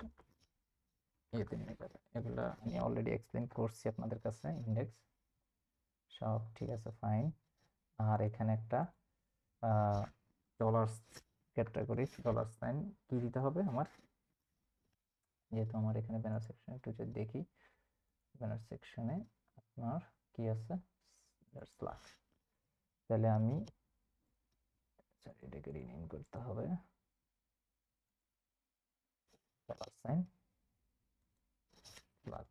ইয়েতে নিয়ে যাবে। এগুলো আমি অলরেডি এক্সপ্লেন করছি আপনাদের কাছে, ইন্ডেক্স সব ঠিক আছে, ফাইন। আর এখানে একটা ডলার ক্যাটাগরি ডলার সাইন কি দিতে হবে আমার, যেহেতু আমার এখানে ব্যানার সেকশনে একটু যদি দেখি, ব্যানার সেকশনে আপনার কি আছে, স্ল্যাশ। তাহলে আমি এটাকে রিনেম করতে হবে ডলার সাইন স্ল্যাগ।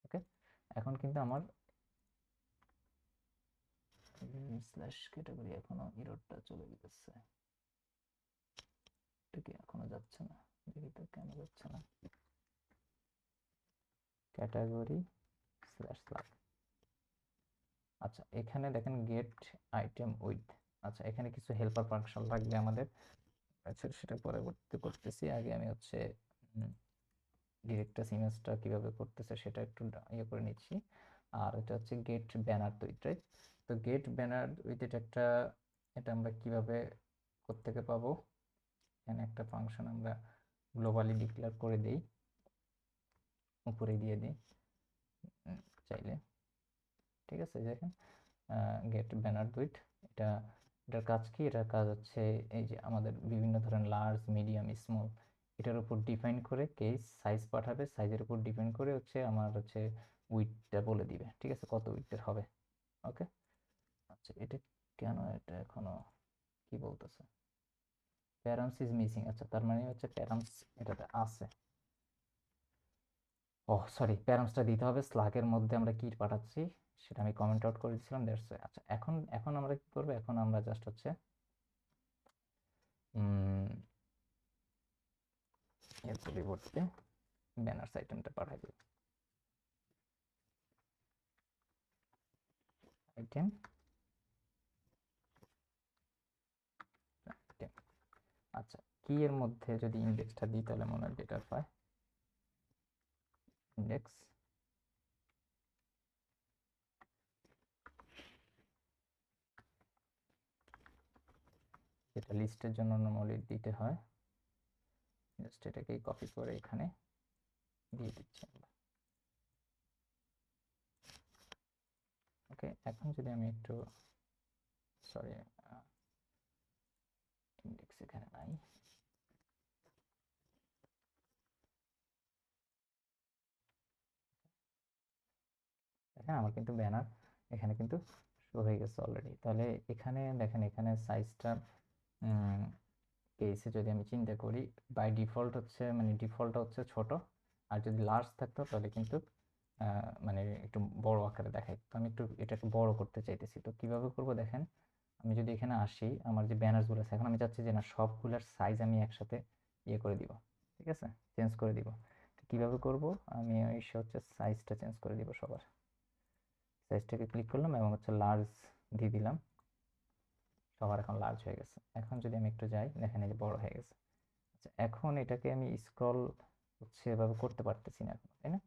ওকে, এখন কিন্তু আমার স্ল্যাশ ক্যাটাগরি এখনো এররটা চলে গেছে, এটা কি এখনো যাচ্ছে না, দেখি তো কেন যাচ্ছে না। ক্যাটাগরি স্ল্যাশ স্ল্যাগ, আচ্ছা এখানে দেখেন গেট আইটেম উইথ, আচ্ছা এখানে কিছু হেল্পার ফাংশন লাগবে আমাদের। আচ্ছা সেটা পরবর্তী করতেছি, আগে আমি হচ্ছে ডিরেক্টর ইমেজটা কিভাবে করতেছে সেটা একটু ইয়ে করে নিচ্ছি। আর এটা হচ্ছে গেট ব্যানার উইথ, রাইট? তো গেট ব্যানার উইথ এটা আমরা কিভাবে কোত্থেকে পাবো, এখানে একটা ফাংশন আমরা গ্লোবালি ডিক্লেয়ার করে দিই, উপরে দিয়ে দিই চাইলে। ঠিক আছে, দেখেন গেট ব্যানার উইথ, এটার কাজ কি, এটার কাজ হচ্ছে এই যে আমাদের বিভিন্ন ধরনের লার্জ মিডিয়াম স্মল এটার উপর ডিফাইন করে কেস সাইজ পাঠাবে, সাইজের উপর ডিপেন্ড করে হচ্ছে আমার হচ্ছে উইডথটা বলে দিবে, ঠিক আছে, কত উইডথের হবে। ওকে, আচ্ছা এটা কেন এটা এখনো কি বলতেছে, প্যারামস ইজ মিসিং, আচ্ছা তার মানে হচ্ছে প্যারামস এটাতে আছে। ও সরি, প্যারামসটা দিতে হবে স্লাগের মধ্যে আমরা কি পাঠাচ্ছি সেটা আমি কমেন্ট আউট করে দিয়েছিলাম, দ্যাটস ওয়াই। আচ্ছা এখন এখন আমরা কি করবো, এখন আমরা জাস্ট হচ্ছে এর পরিবর্তে ব্যানার্স আইটেমটা পাঠাই দেব, আইটেম আইটেম। আচ্ছা কি এর মধ্যে যদি ইন্ডেক্সটা দিই তাহলে মনে হয় বেটার হয়, ইন্ডেক্স যেটা লিস্টের জন্য নর্মালি দিতে হয়, জাস্ট এটাকেই কপি করে এখানে দিয়ে দিচ্ছি আমরা। ওকে, এখন যদি আমি একটু সরি, ইন্ডেক্স এখানে নাই, দেখেন আমার কিন্তু ব্যানার এখানে কিন্তু শো হয়ে গেছে অলরেডি। তাহলে এখানে দেখেন, এখানে সাইজটা কেসে যদি আমি চিন্তা করি, বাই ডিফল্ট হচ্ছে মানে ডিফল্টটা হচ্ছে ছোট, আর যদি লার্জ থাকতো তাহলে কিন্তু মানে একটু বড় আকারে দেখাই। তো আমি একটু এটাকে বড় করতে চাইতেছি, তো কিভাবে করব দেখেন, আমি যদি এখানে আসি, আমার যে ব্যানারগুলো আছে এখন আমি চাচ্ছি যে না সবগুলোর সাইজ আমি একসাথে ইয়ে করে দিব, ঠিক আছে, চেঞ্জ করে দিব। কিভাবে করব, আমি হচ্ছে সাইজটা চেঞ্জ করে দিব, সবার সাইজটাকে ক্লিক করলাম এবং হচ্ছে লার্জ দিয়ে দিলাম, সবার এখন লার্জ হয়ে গেছে। এখন যদি আমি একটু যাই দেখেন এই যে বড় হয়ে গেছে। আচ্ছা এখন এটাকে আমি স্ক্রল হচ্ছে এভাবে করতে পারতেছি না এখন, তাই না?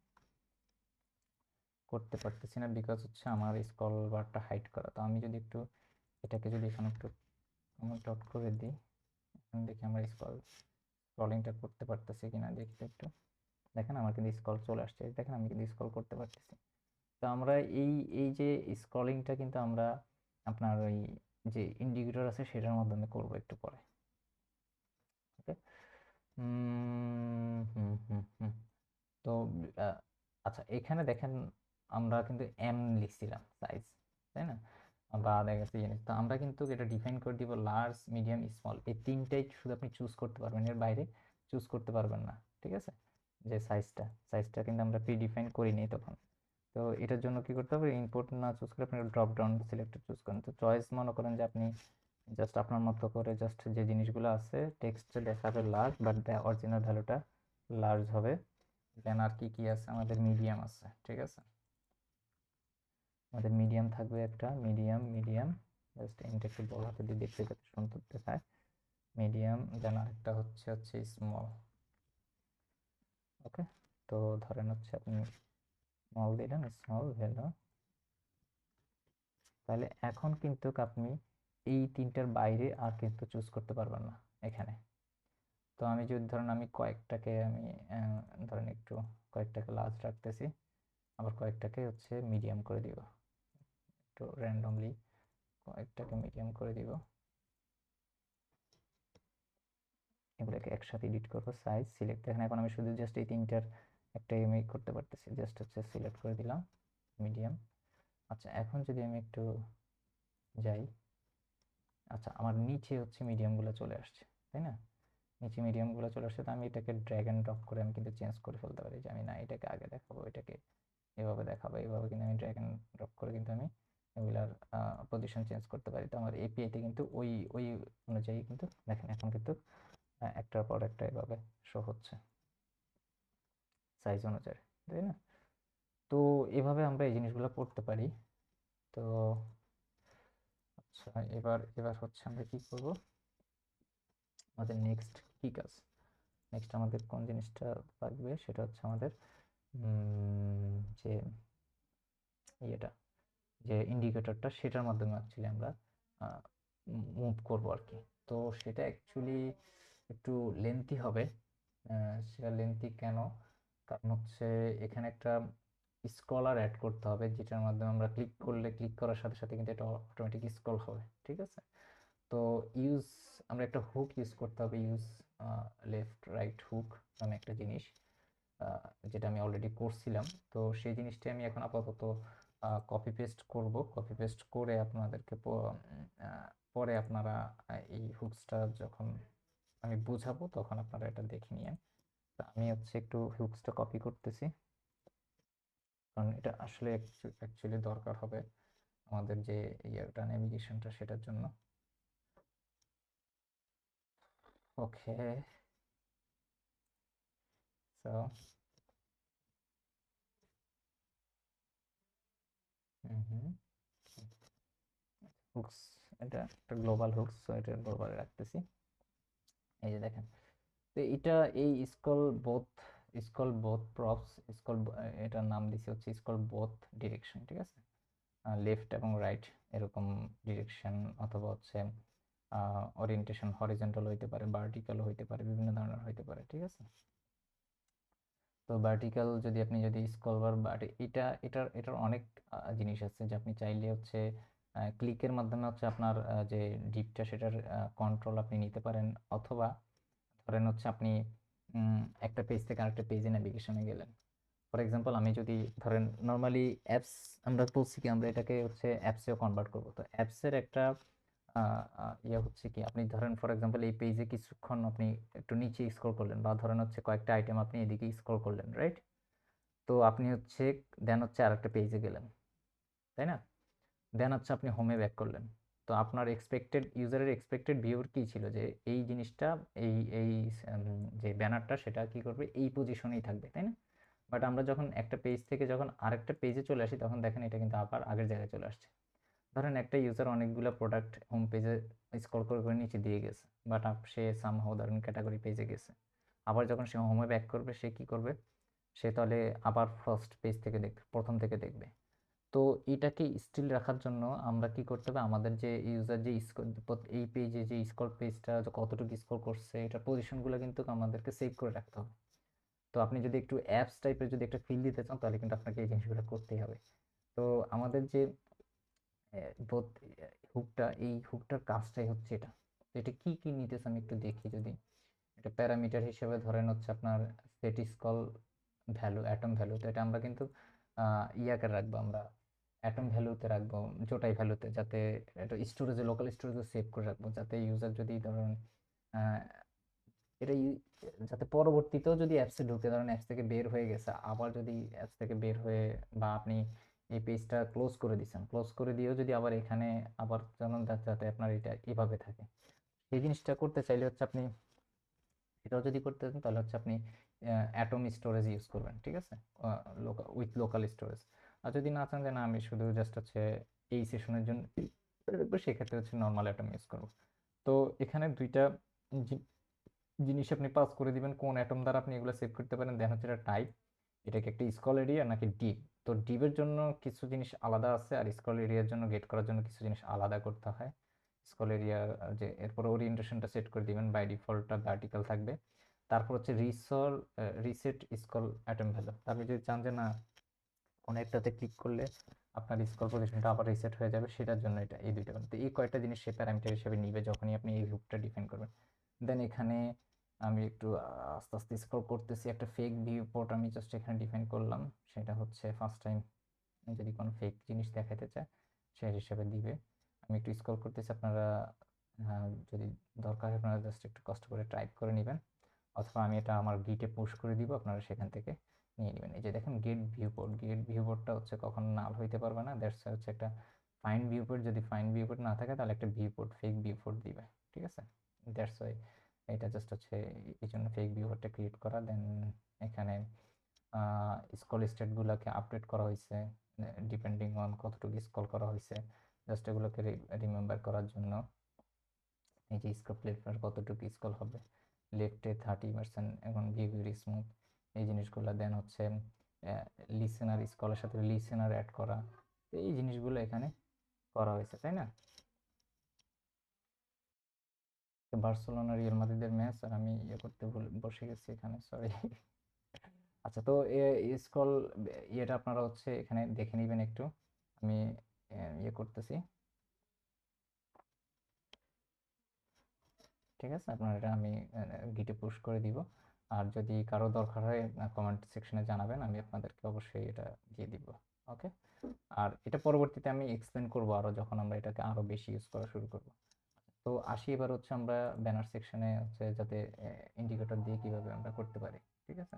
করতে পারতেছি না বিকজ হচ্ছে আমার স্ক্রল বারটা হাইড করা। তো আমি যদি একটু এটাকে যদি এখানে একটু কমেন্ট আউট করে দিই, এখন দেখি আমরা স্ক্রলিংটা করতে পারতেছি কিনা, দেখি তো একটু। দেখেন আমার কিন্তু স্ক্রল চলে আসছে, দেখেন আমি কিন্তু স্ক্রল করতে পারতেছি। তো আমরা এই এই যে স্ক্রলিংটা কিন্তু আমরা আপনার ওই যে ইন্ডিকেটর আছে সেটার মাধ্যমে করব একটু পরে। ওকে। তো আচ্ছা, এখানে দেখেন আমরা কিন্তু এম লিখছিলাম সাইজ, তাই না? বা দেখা গেছে জিনিস, তো আমরা কিন্তু এটা ডিফাইন করে দিব লার্জ, মিডিয়াম, স্মল, এই তিনটাই শুধু আপনি চুজ করতে পারবেন, এর বাইরে চুজ করতে পারবেন না, ঠিক আছে? যে সাইজটা কিন্তু আমরা প্রি ডিফাইন করিনি তখন। তো এটার জন্য কি করতে হবে, ইম্পোর্ট না চুজ করে আপনি ড্রপ ডাউন সিলেক্টর চুজ করেন। তো চয়েস মনে করেন যে আপনি জাস্ট আপনার মতো করে জাস্ট যে জিনিসগুলো আছে টেক্সটে দেখাবে লার্জ, বাট অরিজিনাল ভ্যালুটা লার্জ হবে। দেন আর কি কি আছে, আমাদের মিডিয়াম আছে, ঠিক আছে? আমাদের মিডিয়াম থাকবে একটা, মিডিয়াম জাস্ট এন্ড একটু বড় হাতে দিয়ে দেখতে যাতে সুন্দর দেখায়, মিডিয়াম। দেন আরেকটা হচ্ছে স্মল। ওকে। তো ধরেন হচ্ছে আপনি স্মল দিলেন, স্মল ভ্যালু। তাহলে এখন কিন্তু আপনি এই তিনটার বাইরে আর কিন্তু চুজ করতে পারবেন না এখানে। তো আমি যদি ধরেন আমি কয়েকটাকে আমি ধরেন একটু কয়েকটাকে লার্জ রাখতেছি, আবার কয়েকটাকে হচ্ছে মিডিয়াম করে দিব, একটু র্যান্ডমলি কয়েকটাকে মিডিয়াম করে দিব। এগুলোকে একসাথে এডিট করবো, সাইজ সিলেক্ট। দেখেন এখন আমি শুধু জাস্ট এই তিনটার একটা মেক করতে পারতেছি, জাস্ট হচ্ছে সিলেক্ট করে দিলাম মিডিয়াম। আচ্ছা, এখন যদি আমি একটু যাই, আচ্ছা আমার নিচে হচ্ছে মিডিয়ামগুলো চলে আসছে, তাই না? নিচে মিডিয়ামগুলো চলে আসছে, তো আমি এটাকে ড্র্যাগ অ্যান্ড ড্রপ করে আমি কিন্তু চেঞ্জ করে ফেলতে পারি, যে আমি না এটাকে আগে দেখাবো, এটাকে এভাবে দেখাবো, এইভাবে কিন্তু আমি ড্র্যাগ অ্যান্ড ড্রপ করে কিন্তু আমি এগুলার পজিশন চেঞ্জ করতে পারি। তো আমার এপিআইতে কিন্তু ওই ওই অনুযায়ী কিন্তু দেখেন এখন কিন্তু একটার পর একটা এভাবে শো হচ্ছে সাইজ অনুযায়ী, তাই না? তো এভাবে আমরা এই জিনিসগুলো করতে পারি। তো আচ্ছা, এবার হচ্ছে আমরা কি করব, আমাদের নেক্সট কি কাজ, নেক্সট আমাদের কোন জিনিসটা লাগবে, সেটা হচ্ছে আমাদের যে ইয়েটা, যে ইন্ডিকেটরটা, সেটার মাধ্যমে অ্যাকচুয়ালি আমরা মুভ করব আর কি। তো সেটা অ্যাকচুয়ালি একটু লেন্থি হবে। সেটা লেন্থি কেন, কারণ হচ্ছে এখানে একটা স্ক্রলার অ্যাড করতে হবে, যেটার মাধ্যমে আমরা ক্লিক করার সাথে সাথে কিন্তু এটা অটোমেটিক স্ক্রল হবে, ঠিক আছে? তো আমরা একটা হুক ইউজ করতে হবে, লেফট রাইট হুক নামে একটা জিনিস, যেটা আমি অলরেডি করছিলাম। তো সেই জিনিসটা আমি এখন আপাতত কপি পেস্ট করব, কপি পেস্ট করে আপনাদেরকে পরে আপনারা এই হুকসটা যখন আমি বুঝাবো তখন আপনারা এটা দেখে নিয়েন। তো আমি হচ্ছে একটু হুকসটা কপি করতেছি, কারণ এটা আসলে অ্যাকচুয়ালি দরকার হবে আমাদের যে ইয়েটা নেভিগেশনটা সেটার জন্য। ওকে, সো হুকস, এটা একটা গ্লোবাল হুকস, সো এটা গ্লোবালে রাখতেছি। এই যে দেখেন, তো এটা এই স্কল বোথ প্রপস, স্কল, এটার নাম দিছি হচ্ছে স্কল বোথ ডিরেকশন, ঠিক আছে? লেফট এবং রাইট এরকম ডিরেকশন, অথবা হচ্ছে ওরিয়েন্টেশন হরিজন্টাল হইতে পারে, ভার্টিক্যাল হইতে পারে, বিভিন্ন ধরনের হইতে পারে, ঠিক আছে? তো ভার্টিক্যাল যদি স্ক্রল বার, বাট এটার অনেক জিনিস আছে, যে আপনি চাইলে হচ্ছে ক্লিকের মাধ্যমে হচ্ছে আপনার যে ডিপটা সেটার কন্ট্রোল আপনি নিতে পারেন, অথবা ধরেন হচ্ছে আপনি একটা পেজ থেকে আরেকটা পেজে নেভিগেশনে গেলেন। ফর এক্সাম্পল আমি যদি ধরেন নর্মালি অ্যাপস, আমরা বলছি কি আমরা এটাকে হচ্ছে অ্যাপসেও কনভার্ট করবো, তো অ্যাপসের একটা ইয়ে হচ্ছে কি, আপনি ধরেন ফর এক্সাম্পল এই পেজে কিছুক্ষণ আপনি একটু নিচে স্ক্রল করলেন, বা ধরেন হচ্ছে কয়েকটা আইটেম আপনি এদিকে স্ক্রল করলেন, রাইট? তো আপনি হচ্ছে দেন হচ্ছে আরেকটা পেজে গেলেন, তাই না? দেন হচ্ছে আপনি হোমে ব্যাক করলেন। তো আপনার ইউজারের এক্সপেক্টেড ভিউর কি ছিল, যে এই জিনিসটা, এই এই যে ব্যানারটা সেটা কি করবে, এই পজিশনেই থাকবে, তাই না? বাট আমরা যখন একটা পেজ থেকে যখন আরেকটা পেজে চলে আসি, তখন দেখেন এটা কিন্তু আবার আগের জায়গায় চলে আসছে। ধরেন একটা ইউজার অনেকগুলো প্রোডাক্ট হোম পেজে স্ক্রল করে করে নিচে দিয়ে গেছে, বাট সে সামহাও ধরেন ক্যাটাগরি পেজে গেছে। আবার যখন সে হোমে ব্যাক করবে, সে কি করবে, সে তাহলে আবার ফার্স্ট পেজ থেকে প্রথম থেকে দেখবে। তো এটাকে স্টিল রাখার জন্য আমরা কি করতে হবে, আমাদের যে ইউজার যে এই পেজে যে স্ক্রল পেজটা কতটুকু স্ক্রল করছে, এটা পজিশনগুলো কিন্তু আমাদেরকে সেভ করে রাখতে হবে। তো আপনি যদি একটু অ্যাপস টাইপের যদি একটা ফিল দিতে চান, তাহলে কিন্তু আপনাকে এই জিনিসগুলো করতেই হবে। তো আমাদের যে বোথ এই হুকটার কাজটাই হচ্ছে এটা। তো এটা কি কি নিতেছে আমি একটু দেখি। যদি এটা প্যারামিটার হিসেবে ধরেন হচ্ছে আপনার set scroll value, atom value, তো এটা আমরা কিন্তু ইয়াকে রাখবো, আমরা অ্যাটম ভ্যালুতে রাখবো, জোটাই ভ্যালুতে, যাতে এটা স্টোরেজে, লোকাল স্টোরেজে সেভ করে রাখবো, যাতে ইউজার যদি ধরেন আহ, এটা যাতে পরবর্তীতেও যদি অ্যাপসে ঢুকে, ধরেন অ্যাপস থেকে বের হয়ে গেছে, আবার যদি অ্যাপস থেকে বের হয়ে, বা আপনি এই পেজটা ক্লোজ করে দিচ্ছেন, ক্লোজ করে দিয়েও যদি আবার এখানে আবার যেমন যাতে আপনার এটা এভাবে থাকে, সেই জিনিসটা করতে চাইলে হচ্ছে আপনি, এটাও যদি করতে চান তাহলে হচ্ছে আপনি অ্যাটম স্টোরেজ ইউজ করবেন, ঠিক আছে, উইথ লোকাল স্টোরেজ। আর যদি না চান যে না আমি শুধু জাস্ট হচ্ছে এই সেশনের জন্য রাখবো, সেক্ষেত্রে হচ্ছে নর্মাল অ্যাটম ইউজ করবো। তো এখানে দুইটা জি- জিনিস আপনি পাস করে দিবেন কোন অ্যাটম দ্বারা আপনি এগুলো সেভ করতে পারেন। দেন হচ্ছে এটা টাইপ, এটাকে একটা স্কল এরিয়া নাকি ডিপ। তো ডিপের জন্য কিছু জিনিস আলাদা আছে, আর স্কল এরিয়ার জন্য, গেট করার জন্য কিছু জিনিস আলাদা করতে হয়। স্কল এরিয়া যে এরপর ওরিয়েন্টেশনটা সেট করে দিবেন, বাই ডিফল্টটা ভার্টিক্যাল থাকবে। তারপর হচ্ছে রিসেট স্কল অ্যাটম ভ্যালু। আপনি যদি চান যে না কোনো একটাতে ক্লিক করলে আপনার স্কল পজিশনটা আবার রিসেট হয়ে যাবে, সেটার জন্য এটা এই দুইটা। তো এই কয়টা জিনিস সে প্যারামিটার হিসেবে নিবে যখনই আপনি এই হুকটা ডিফাইন করবেন। দেন এখানে আমি একটু আস্তে আস্তে স্ক্রল করতেছি, একটা ফেক ভিউ পোর্ট আমি জাস্ট এখানে ডিফাইন করলাম। সেটা হচ্ছে ফার্স্ট টাইম যদি কোনো ফেক জিনিস দেখাতে চায় সেই হিসেবে দিবে। আমি একটু স্ক্রল করতেছি, আপনারা যদি দরকার হয় আপনারা জাস্ট একটু কষ্ট করে টাইপ করে নেবেন, অথবা আমি এটা আমার গিটে পুশ করে দিব, আপনারা সেখান থেকে নিয়ে নেবেন। এই যে দেখেন গেট ভিউপোর্ট, গেট ভিউপোর্টটা হচ্ছে কখনো নাল হইতে পারবে না, দ্যাটস হচ্ছে একটা ফাইন ভিউপোর্ট। যদি ফাইন ভিউপোর্ট না থাকে তাহলে একটা ভিউপোর্ট, ফেক ভিউপোর্ট দিবে, ঠিক আছে। দ্যাটস ওয়াই এটা জাস্ট হচ্ছে এই জন্য ফেক ভিউপোর্টটা ক্রিয়েট করা। দেন এখানে স্কল স্টেটগুলোকে আপডেট করা হয়েছে ডিপেন্ডিং অন কতটুকু স্কল করা হয়েছে, জাস্ট এগুলোকে রিমেম্বার করার জন্য। এই যে স্কল প্লেটফার কতটুকু স্কল হবে, লেফটে 30%, এখন বিহেভিয়ার স্মুথ, এই জিনিসগুলো। দেন হচ্ছে লিসেনার, স্কলের সাথে লিসেনার অ্যাড করা, তো এই জিনিসগুলো এখানে করা হয়েছে, তাই না। বার্সেলোনা রিয়াল মাদ্রিদের ম্যাচ, আর আমি ইয়ে করতে বসে গেছি এখানে, সরি। আচ্ছা, তো স্কল ইয়েটা আপনারা হচ্ছে এখানে দেখে নেবেন একটু। আমি ইয়ে করতেছি, ঠিক আছে। আপনার এটা আমি গিটে পুশ করে দিব। আর যদি কারো দরকার হয় কমেন্ট সেকশনে জানাবেন, আমি আপনাদেরকে অবশ্যই এটা দিয়ে দিব। ওকে। আর এটা পরবর্তীতে আমি এক্সপ্লেন করব আরো, যখন আমরা এটাকে আরো বেশি ইউজ করা শুরু করব। তো আসি এবার হচ্ছে আমরা ব্যানার সেকশনে, হচ্ছে যাতে ইন্ডিকেটর দিয়ে কিভাবে আমরা করতে পারি, ঠিক আছে।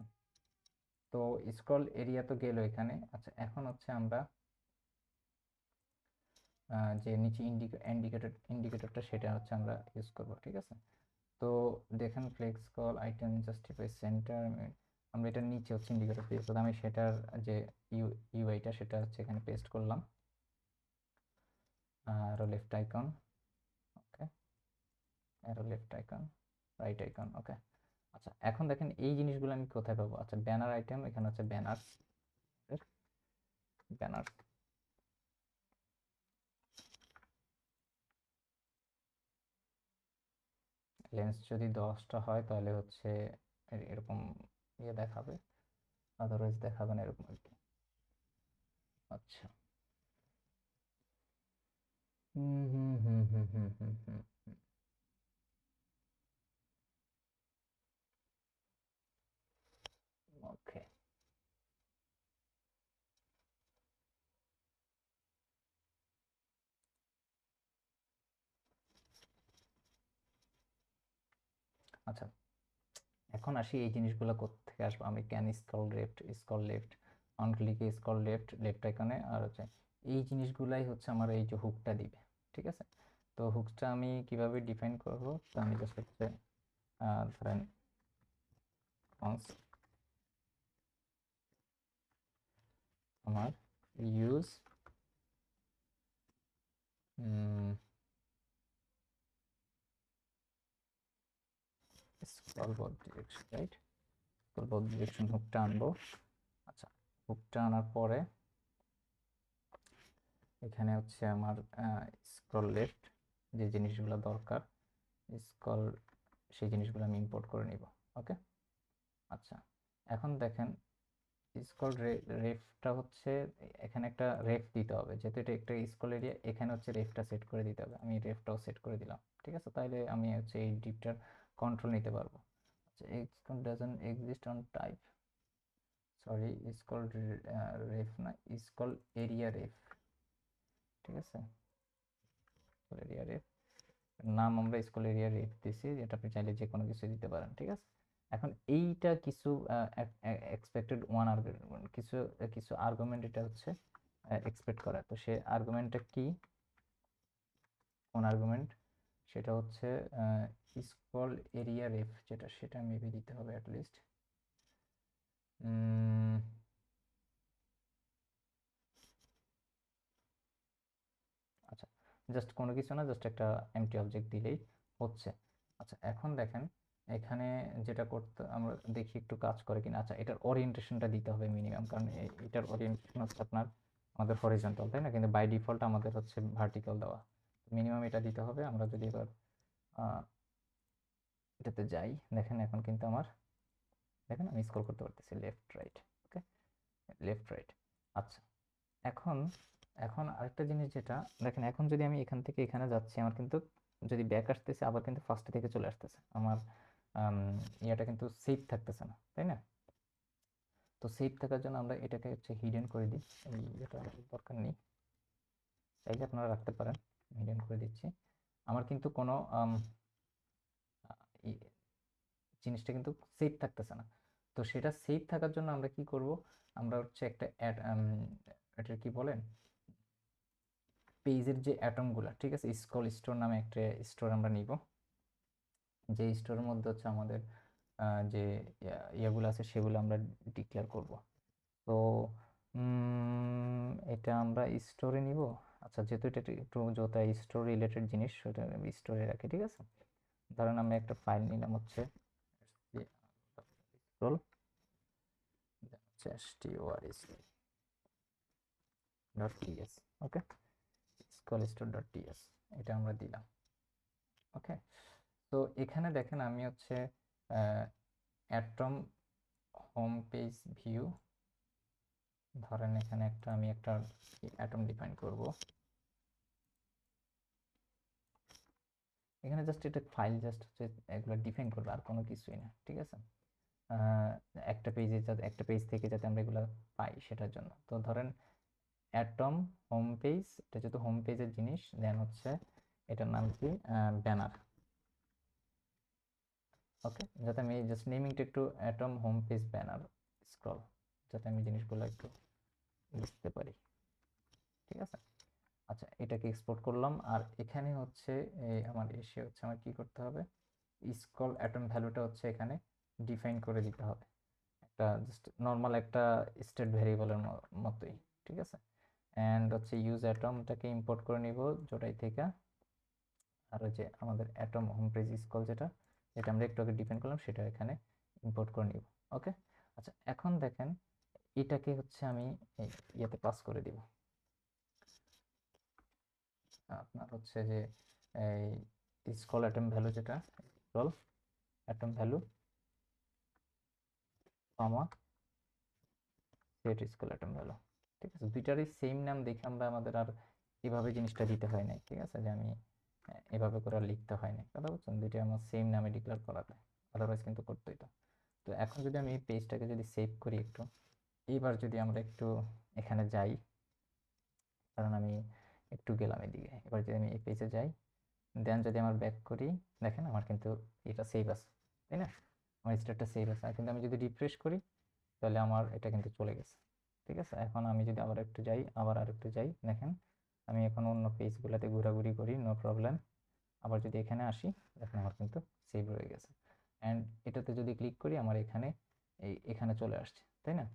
তো স্ক্রল এরিয়া তো গেল এখানে। আচ্ছা, এখন হচ্ছে আমরা যে নিচে ইন্ডিকেটরটা সেটা হচ্ছে আমরা ইউজ করব, ঠিক আছে। তো দেখেন flex col item justify center, আমরা এটার নিচে হচ্ছে ইন্ডিকেটর পেস্ট করলাম। আমি সেটার যে ইউআইটা সেটা হচ্ছে এখানে পেস্ট করলাম, আর left icon, okay, arrow left icon, right icon, okay. আচ্ছা, এখন দেখেন এই জিনিসগুলো আমি কোথায় পাবো। আচ্ছা, ব্যানার আইটেম, এখানে হচ্ছে ব্যানার, ব্যানার, লেন্স যদি 10টা হয় তাহলে হচ্ছে এরকম ইয়ে দেখাবে, আদারওয়াইজ দেখাবে না এরকম আর কি। আচ্ছা, হুম হুম হুম হুম হুম হুম হুম, ওকে। আচ্ছা, এখন আসি এই জিনিসগুলো কোত্থেকে আসবে। আমি ক্যান স্ক্রল লেফট, অন ক্লিকে স্ক্রল লেফট, লেফট আইকনে, আর হচ্ছে এই জিনিসগুলাই হচ্ছে আমার এই যে হুকটা দিবে, ঠিক আছে। তো হুকটা আমি কিভাবে ডিফাইন করব, তো আমি জাস্ট হচ্ছে ধরেন আমার use scroll both direction, right, scroll both direction হুকটা আনবো। আচ্ছা, হুকটা আনার পরে এখানে হচ্ছে আমার স্ক্রল লেফট, যে জিনিসগুলো দরকার স্ক্রল, সেই জিনিসগুলো আমি ইম্পোর্ট করে নিব, ওকে। আচ্ছা, এখন দেখেন স্কল রেফটা হচ্ছে এখানে একটা রেফ দিতে হবে, যেহেতু এটা একটা স্কল এরিয়া, এখানে হচ্ছে রেফটা সেট করে দিতে হবে। আমি রেফটাও সেট করে দিলাম, ঠিক আছে, তাহলে আমি হচ্ছে এই ডিপটার কন্ট্রোল নিতে পারবো। আচ্ছা, scroll doesn't exist on type, sorry, scroll ref না, স্কল এরিয়া রেফ, ঠিক আছে, স্কল এরিয়া রেফ নাম আমরা স্কুল এরিয়া রেট দিছি, এটা আপনি চাইলে যে কোনো কিছু দিতে পারেন, ঠিক আছে। এখন এইটা কিছু এক্সপেক্টেড ওয়ান আর্গুমেন্ট, কিছু কিছু আর্গুমেন্ট এটা হচ্ছে এক্সপেক্ট করা। তো সে আর্গুমেন্টটা কি, কোন আর্গুমেন্ট, সেটা হচ্ছে স্কল এরিয়া রেফ, যেটা সেটা মেবি দিতে হবে অ্যাটলিস্ট। আচ্ছা, জাস্ট কোনো কিছু না, জাস্ট একটা এমটি অবজেক্ট দিলেই হচ্ছে। আচ্ছা, এখন দেখেন এখানে যেটা করতে আমরা দেখি একটু কাজ করে কিনা। আচ্ছা, এটার ওরিয়েন্টেশনটা দিতে হবে মিনিমাম, কারণ এটার ওরিয়েন্টেশন হচ্ছে আপনার আমাদের হরিজন্টাল, তাই না, কিন্তু বাই ডিফল্ট আমাদের হচ্ছে ভার্টিক্যাল দেওয়া। মিনিমাম এটা দিতে হবে। আমরা যদি এবার এটাতে যাই, দেখেন এখন কিন্তু আমার, দেখেন আমি স্ক্রল করতে পারতেছি লেফট রাইট, ওকে, লেফট রাইট। আচ্ছা, এখন এখন আরেকটা জিনিস যেটা দেখেন, এখন যদি আমি এখান থেকে এখানে যাচ্ছি, আমার কিন্তু যদি ব্যাক আসতেছে আবার কিন্তু ফার্স্ট থেকে চলে আসতেছে, আমার ইয়াটা কিন্তু সেফ থাকতেছে না, তাই না। তো সেফ থাকার জন্য আমরা এটাকে হচ্ছে হিডেন করে দিই, এই এটা দরকার নেই, চাইলে আপনারা রাখতে পারেন, হিডেন করে দিচ্ছি। আমার কিন্তু কোনো জিনিসটা কিন্তু সেফ থাকতেছে না। তো সেটা সেফ থাকার জন্য আমরা কি করব, আমরা হচ্ছে একটা এটা কি বলেন, পেজের যে অ্যাটমগুলো, ঠিক আছে, স্কল স্টোর নামে একটা স্টোর আমরা নিব, যে স্টোরের মধ্যে হচ্ছে আমাদের যে ইয়েগুলো আছে সেগুলো আমরা ডিক্লেয়ার করব। তো এটা আমরা স্টোরে নিব। আচ্ছা, যেহেতু এটা একটু যত স্টোর রিলেটেড জিনিস সেটা স্টোরে রাখি, ঠিক আছে। ধরেন আমরা একটা ফাইল নিলাম হচ্ছে স্ক্রল strs.ts, ওকে, স্কল স্টোর ডট টিএস, এটা আমরা দিলাম, ওকে। তো এখানে দেখেন আমি হচ্ছে অ্যাটম হোম পেজ ভিউ, ধরেন এখানে আমি একটা অ্যাটম ডিফাইন করব, এখানে জাস্ট এটা ফাইল জাস্ট হচ্ছে এগুলো ডিফাইন করবে, আর কোনো কিছুই না, ঠিক আছে। একটা পেজে যাতে, একটা পেজ থেকে যাতে আমরা এগুলো পাই সেটার জন্য। তো ধরেন অ্যাটম হোম পেজ, এটা যেহেতু হোম পেজের জিনিস, দেন হচ্ছে এটার নাম কি, ব্যানার, ওকে, যাতে আমি জাস্ট নেমিংটা একটু atom home page banner scroll, যাতে আমি জিনিসগুলো একটু বুঝতে পারি, ঠিক আছে। আচ্ছা, এটাকে এক্সপোর্ট করলাম, আর এখানে হচ্ছে আমার এসে হচ্ছে আমার কি করতে হবে, স্ক্রল অ্যাটম ভ্যালুটা হচ্ছে এখানে ডিফাইন করে দিতে হবে, একটা জাস্ট নর্মাল একটা স্টেট ভেরিয়েবলের মতোই, ঠিক আছে। অ্যান্ড হচ্ছে ইউজ অ্যাটমটাকে ইম্পোর্ট করে নিব জোটাই থেকে, আর ওই যে আমাদের অ্যাটম হোম পেজ স্ক্রল যেটা যেটা আমরা একটু আগে ডিফাইন করলাম সেটা এখানে ইম্পোর্ট করে নিব, ওকে। আচ্ছা, এখন দেখেন এটাকে হচ্ছে আমি ইয়েতে পাস করে দিব, আপনার হচ্ছে যে এই স্ক্রল অ্যাটম ভ্যালু, যেটা স্ক্রল অ্যাটম ভ্যালু কমা সেট স্ক্রল অ্যাটম ভ্যালু, ঠিক আছে। দুইটারই সেম নাম দেখে আমরা আমাদের আর এভাবে জিনিসটা দিতে হয় নাই, ঠিক আছে, যে আমি এভাবে করে আর লিখতে হয় না, কথা বলছেন, দুইটা আমার সেম নামে ডিক্লেয়ার করা যায়, আদারওয়াইজ কিন্তু করতে হইতো। তো এখন যদি আমি এই পেজটাকে যদি সেভ করি একটু, এইবার যদি আমরা একটু এখানে যাই, কারণ আমি একটু গেলাম এদিকে, এবার যদি আমি এই পেজে যাই, দেন যদি আমার ব্যাক করি, দেখেন আমার কিন্তু এটা সেভ আছে, তাই না, আমার স্টেটটা সেভ আছে। আর কিন্তু আমি যদি রিফ্রেশ করি তাহলে আমার এটা কিন্তু চলে গেছে, ঠিক আছে। এখন আমি যদি আবার একটু যাই, আবার আর একটু যাই, দেখেন আমি এখন অন্য পেজগুলোতে ঘোরাঘুরি করি, নো প্রবলেম। আবার যদি এখানে আসি, দেখেন আমার কিন্তু সেভ হয়ে গেছে। অ্যান্ড এটাতে যদি ক্লিক করি আমার এখানে এখানে চলে আসছে, তাই না।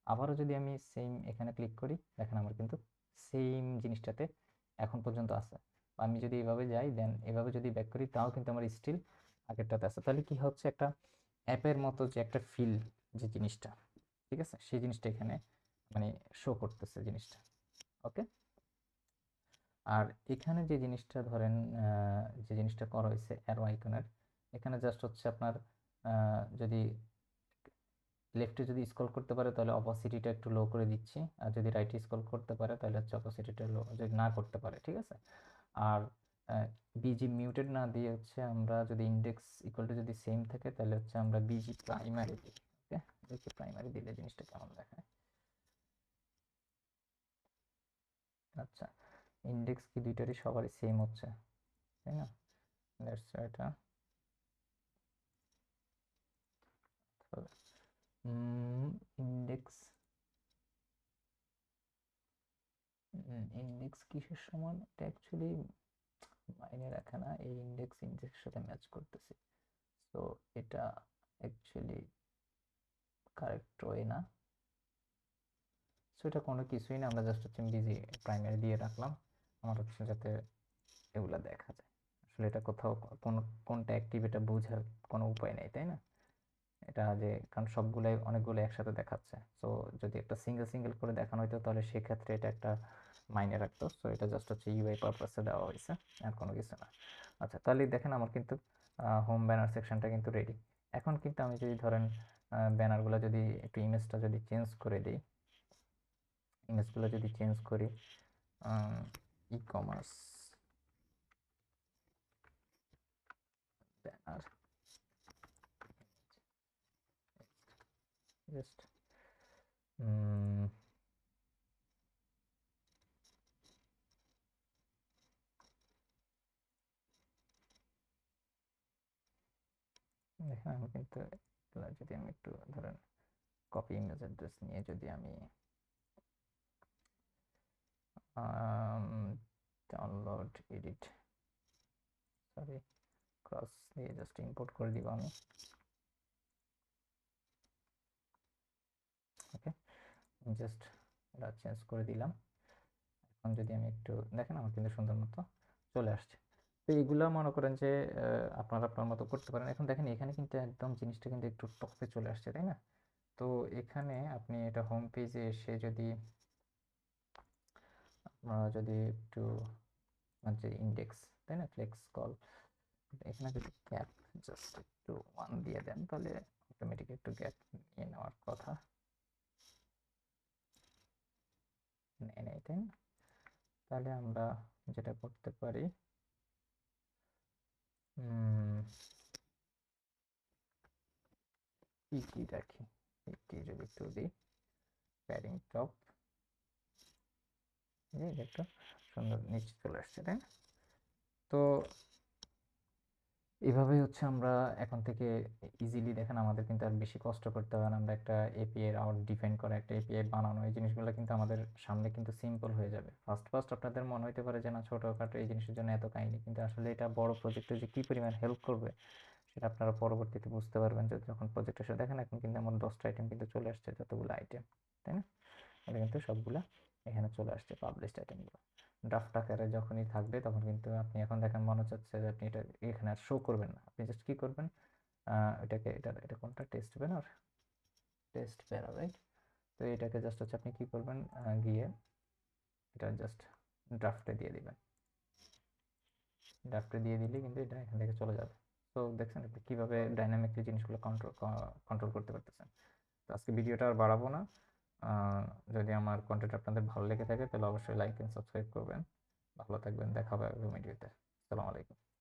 আবারও যদি আমি সেম এখানে ক্লিক করি, দেখেন আমার কিন্তু সেম জিনিসটাতে এখন পর্যন্ত আছে। আমি যদি এভাবে যাই, দেন এভাবে যদি ব্যাক করি, তাও কিন্তু আমার স্টিল আগেরটাতে আছে। তাহলে কি হচ্ছে, একটা অ্যাপের মতো যে একটা ফিল, যে জিনিসটা, ঠিক আছে, সেই জিনিসটা এখানে মানে শো করতেছে জিনিসটা, ওকে। আর এখানে যে জিনিসটা ধরেন, যে জিনিসটা করা হয়েছে অ্যারো আইকনের, এখানে জাস্ট হচ্ছে আপনার যদি লেফটে যদি স্ক্রল করতে পারে তাহলে অপাসিটিটা একটু লো করে দিচ্ছি, আর যদি রাইটে স্ক্রল করতে পারে তাহলে হচ্ছে অপাসিটিটা লো যদি না করতে পারে, ঠিক আছে। আর বিজি মিউটেড না দিয়ে হচ্ছে আমরা যদি ইন্ডেক্স ইকুয়াল টু যদি সেম থাকে তাহলে হচ্ছে আমরা বিজি প্রাইমারি দিই। ওকে, দেখি প্রাইমারি দিলে জিনিসটা কেমন দেখায়। আচ্ছা, ইন্ডেক্স কি দুইটারই সবারই সেম হচ্ছে, তাই না? দ্যাটস এটা ইন্ডেক্স ইন্ডেক্স কিসের সমান এটা অ্যাকচুয়ালি মাইনে রাখে না, এই ইন্ডেক্স ইন্ডেক্সের সাথে ম্যাচ করতেছে, তো এটা অ্যাকচুয়ালি কারেক্ট ওয়ে না। সো এটা কোনো কিছুই না, আমরা জাস্ট হচ্ছে বিজি প্রাইমারি দিয়ে রাখলাম আমার হচ্ছে যাতে এগুলা দেখা যায়। আসলে এটা কোথাও কোন কোনটা অ্যাক্টিভ এটা বোঝার কোনো উপায় নেই, তাই না? এটা যে কারণ সবগুলাই অনেকগুলো একসাথে দেখাচ্ছে, সো যদি একটা সিঙ্গেল সিঙ্গেল করে দেখানো হতো তাহলে সেক্ষেত্রে এটা একটা মাইনে রাখতো। সো এটা জাস্ট হচ্ছে ইউআই পারপাসে দেওয়া হয়েছে, আর কোনো কিছু না। আচ্ছা, তাহলে দেখেন আমার কিন্তু হোম ব্যানার সেকশনটা কিন্তু রেডি। এখন কিন্তু আমি যদি ধরেন ব্যানারগুলো যদি একটু ইমেজটা যদি চেঞ্জ করে দিই, ইমেজগুলো যদি চেঞ্জ করি ই কমার্স ব্যানার, জাস্ট দেখেন আমি কিন্তু যদি আমি একটু ধরেন কপি ইমেজ অ্যাড্রেস নিয়ে যদি আমি ডাউনলোড এডিট সরি ক্রস দিয়ে জাস্ট ইম্পোর্ট করে দিব আমি। ওকে, জাস্ট এটা চেঞ্জ করে দিলাম। এখন যদি আমি একটু দেখেন আমার কিন্তু সুন্দর মতো চলে আসছে। তো এইগুলো মনে করেন যে আপনারা আপনার মতো করতে পারেন। এখন দেখেন এখানে কিন্তু একদম জিনিসটা কিন্তু একটু টপে চলে আসছে, তাই না? তো এখানে আপনি এটা হোম পেজে এসে যদি আপনারা যদি একটু যে ইন্ডেক্স, তাই না, ফ্লেক্স কল, এখানে যদি গ্যাপ জাস্ট একটু 1 দিয়ে দেন তাহলে অটোমেটিক একটু গ্যাপ নিয়ে নেওয়ার কথা, নেয় নেই, তাই না? তাহলে আমরা যেটা করতে পারি কি রাখি, কি যদি একটু দিই প্যাডিং টপ, একটু সুন্দর নিচে চলে আসছে, তাই না? তো এভাবেই হচ্ছে আমরা এখন থেকে ইজিলি দেখেন আমাদের কিন্তু আর বেশি কষ্ট করতে হবে না, আমরা একটা এপিআই আউট ডিফাইন করা একটা এপিআই বানানো, এই জিনিসগুলো কিন্তু আমাদের সামনে কিন্তু সিম্পল হয়ে যাবে। ফার্স্ট ফার্স্ট আপনাদের মনে হতে পারে যে না ছোটোখাটো এই জিনিসের জন্য এত কাহিনী, কিন্তু আসলে এটা বড় প্রজেক্টে যে কী পরিমাণ হেল্প করবে সেটা আপনারা পরবর্তীতে বুঝতে পারবেন যে যখন প্রজেক্ট এসে দেখেন এখন কিন্তু আমার 10টা আইটেম কিন্তু চলে আসছে, যতগুলো আইটেম, তাই না? এটা কিন্তু সবগুলা এখানে চলে আসছে পাবলিশড আইটেমগুলো। ড্রাফট আকারে যখনই থাকবে তখন কিন্তু আপনি এখন দেখেন মনে হচ্ছে যে আপনি এটা এখানে আর শো করবেন না, আপনি জাস্ট কি করবেন এটাকে এটা কোনটা টেস্ট প্যারা, রাইট? তো এটাকে জাস্ট হচ্ছে আপনি কি করবেন গিয়ে এটা জাস্ট ড্রাফটে দিয়ে দিবেন, ড্রাফটে দিয়ে দিলে কিন্তু এটা এখান থেকে চলে যাবে। তো দেখছেন আপনি কীভাবে ডাইনামিকলি জিনিসগুলো কন্ট্রোল করতে পারতেছেন। তো আজকে ভিডিওটা আর বাড়াবো না, যদি আমার কন্টেন্ট আপনাদের ভালো লেগে থাকে তাহলে অবশ্যই লাইক এন্ড সাবস্ক্রাইব করবেন। ভালো থাকবেন, দেখা হবে ভিডিওতে। আসসালামু আলাইকুম।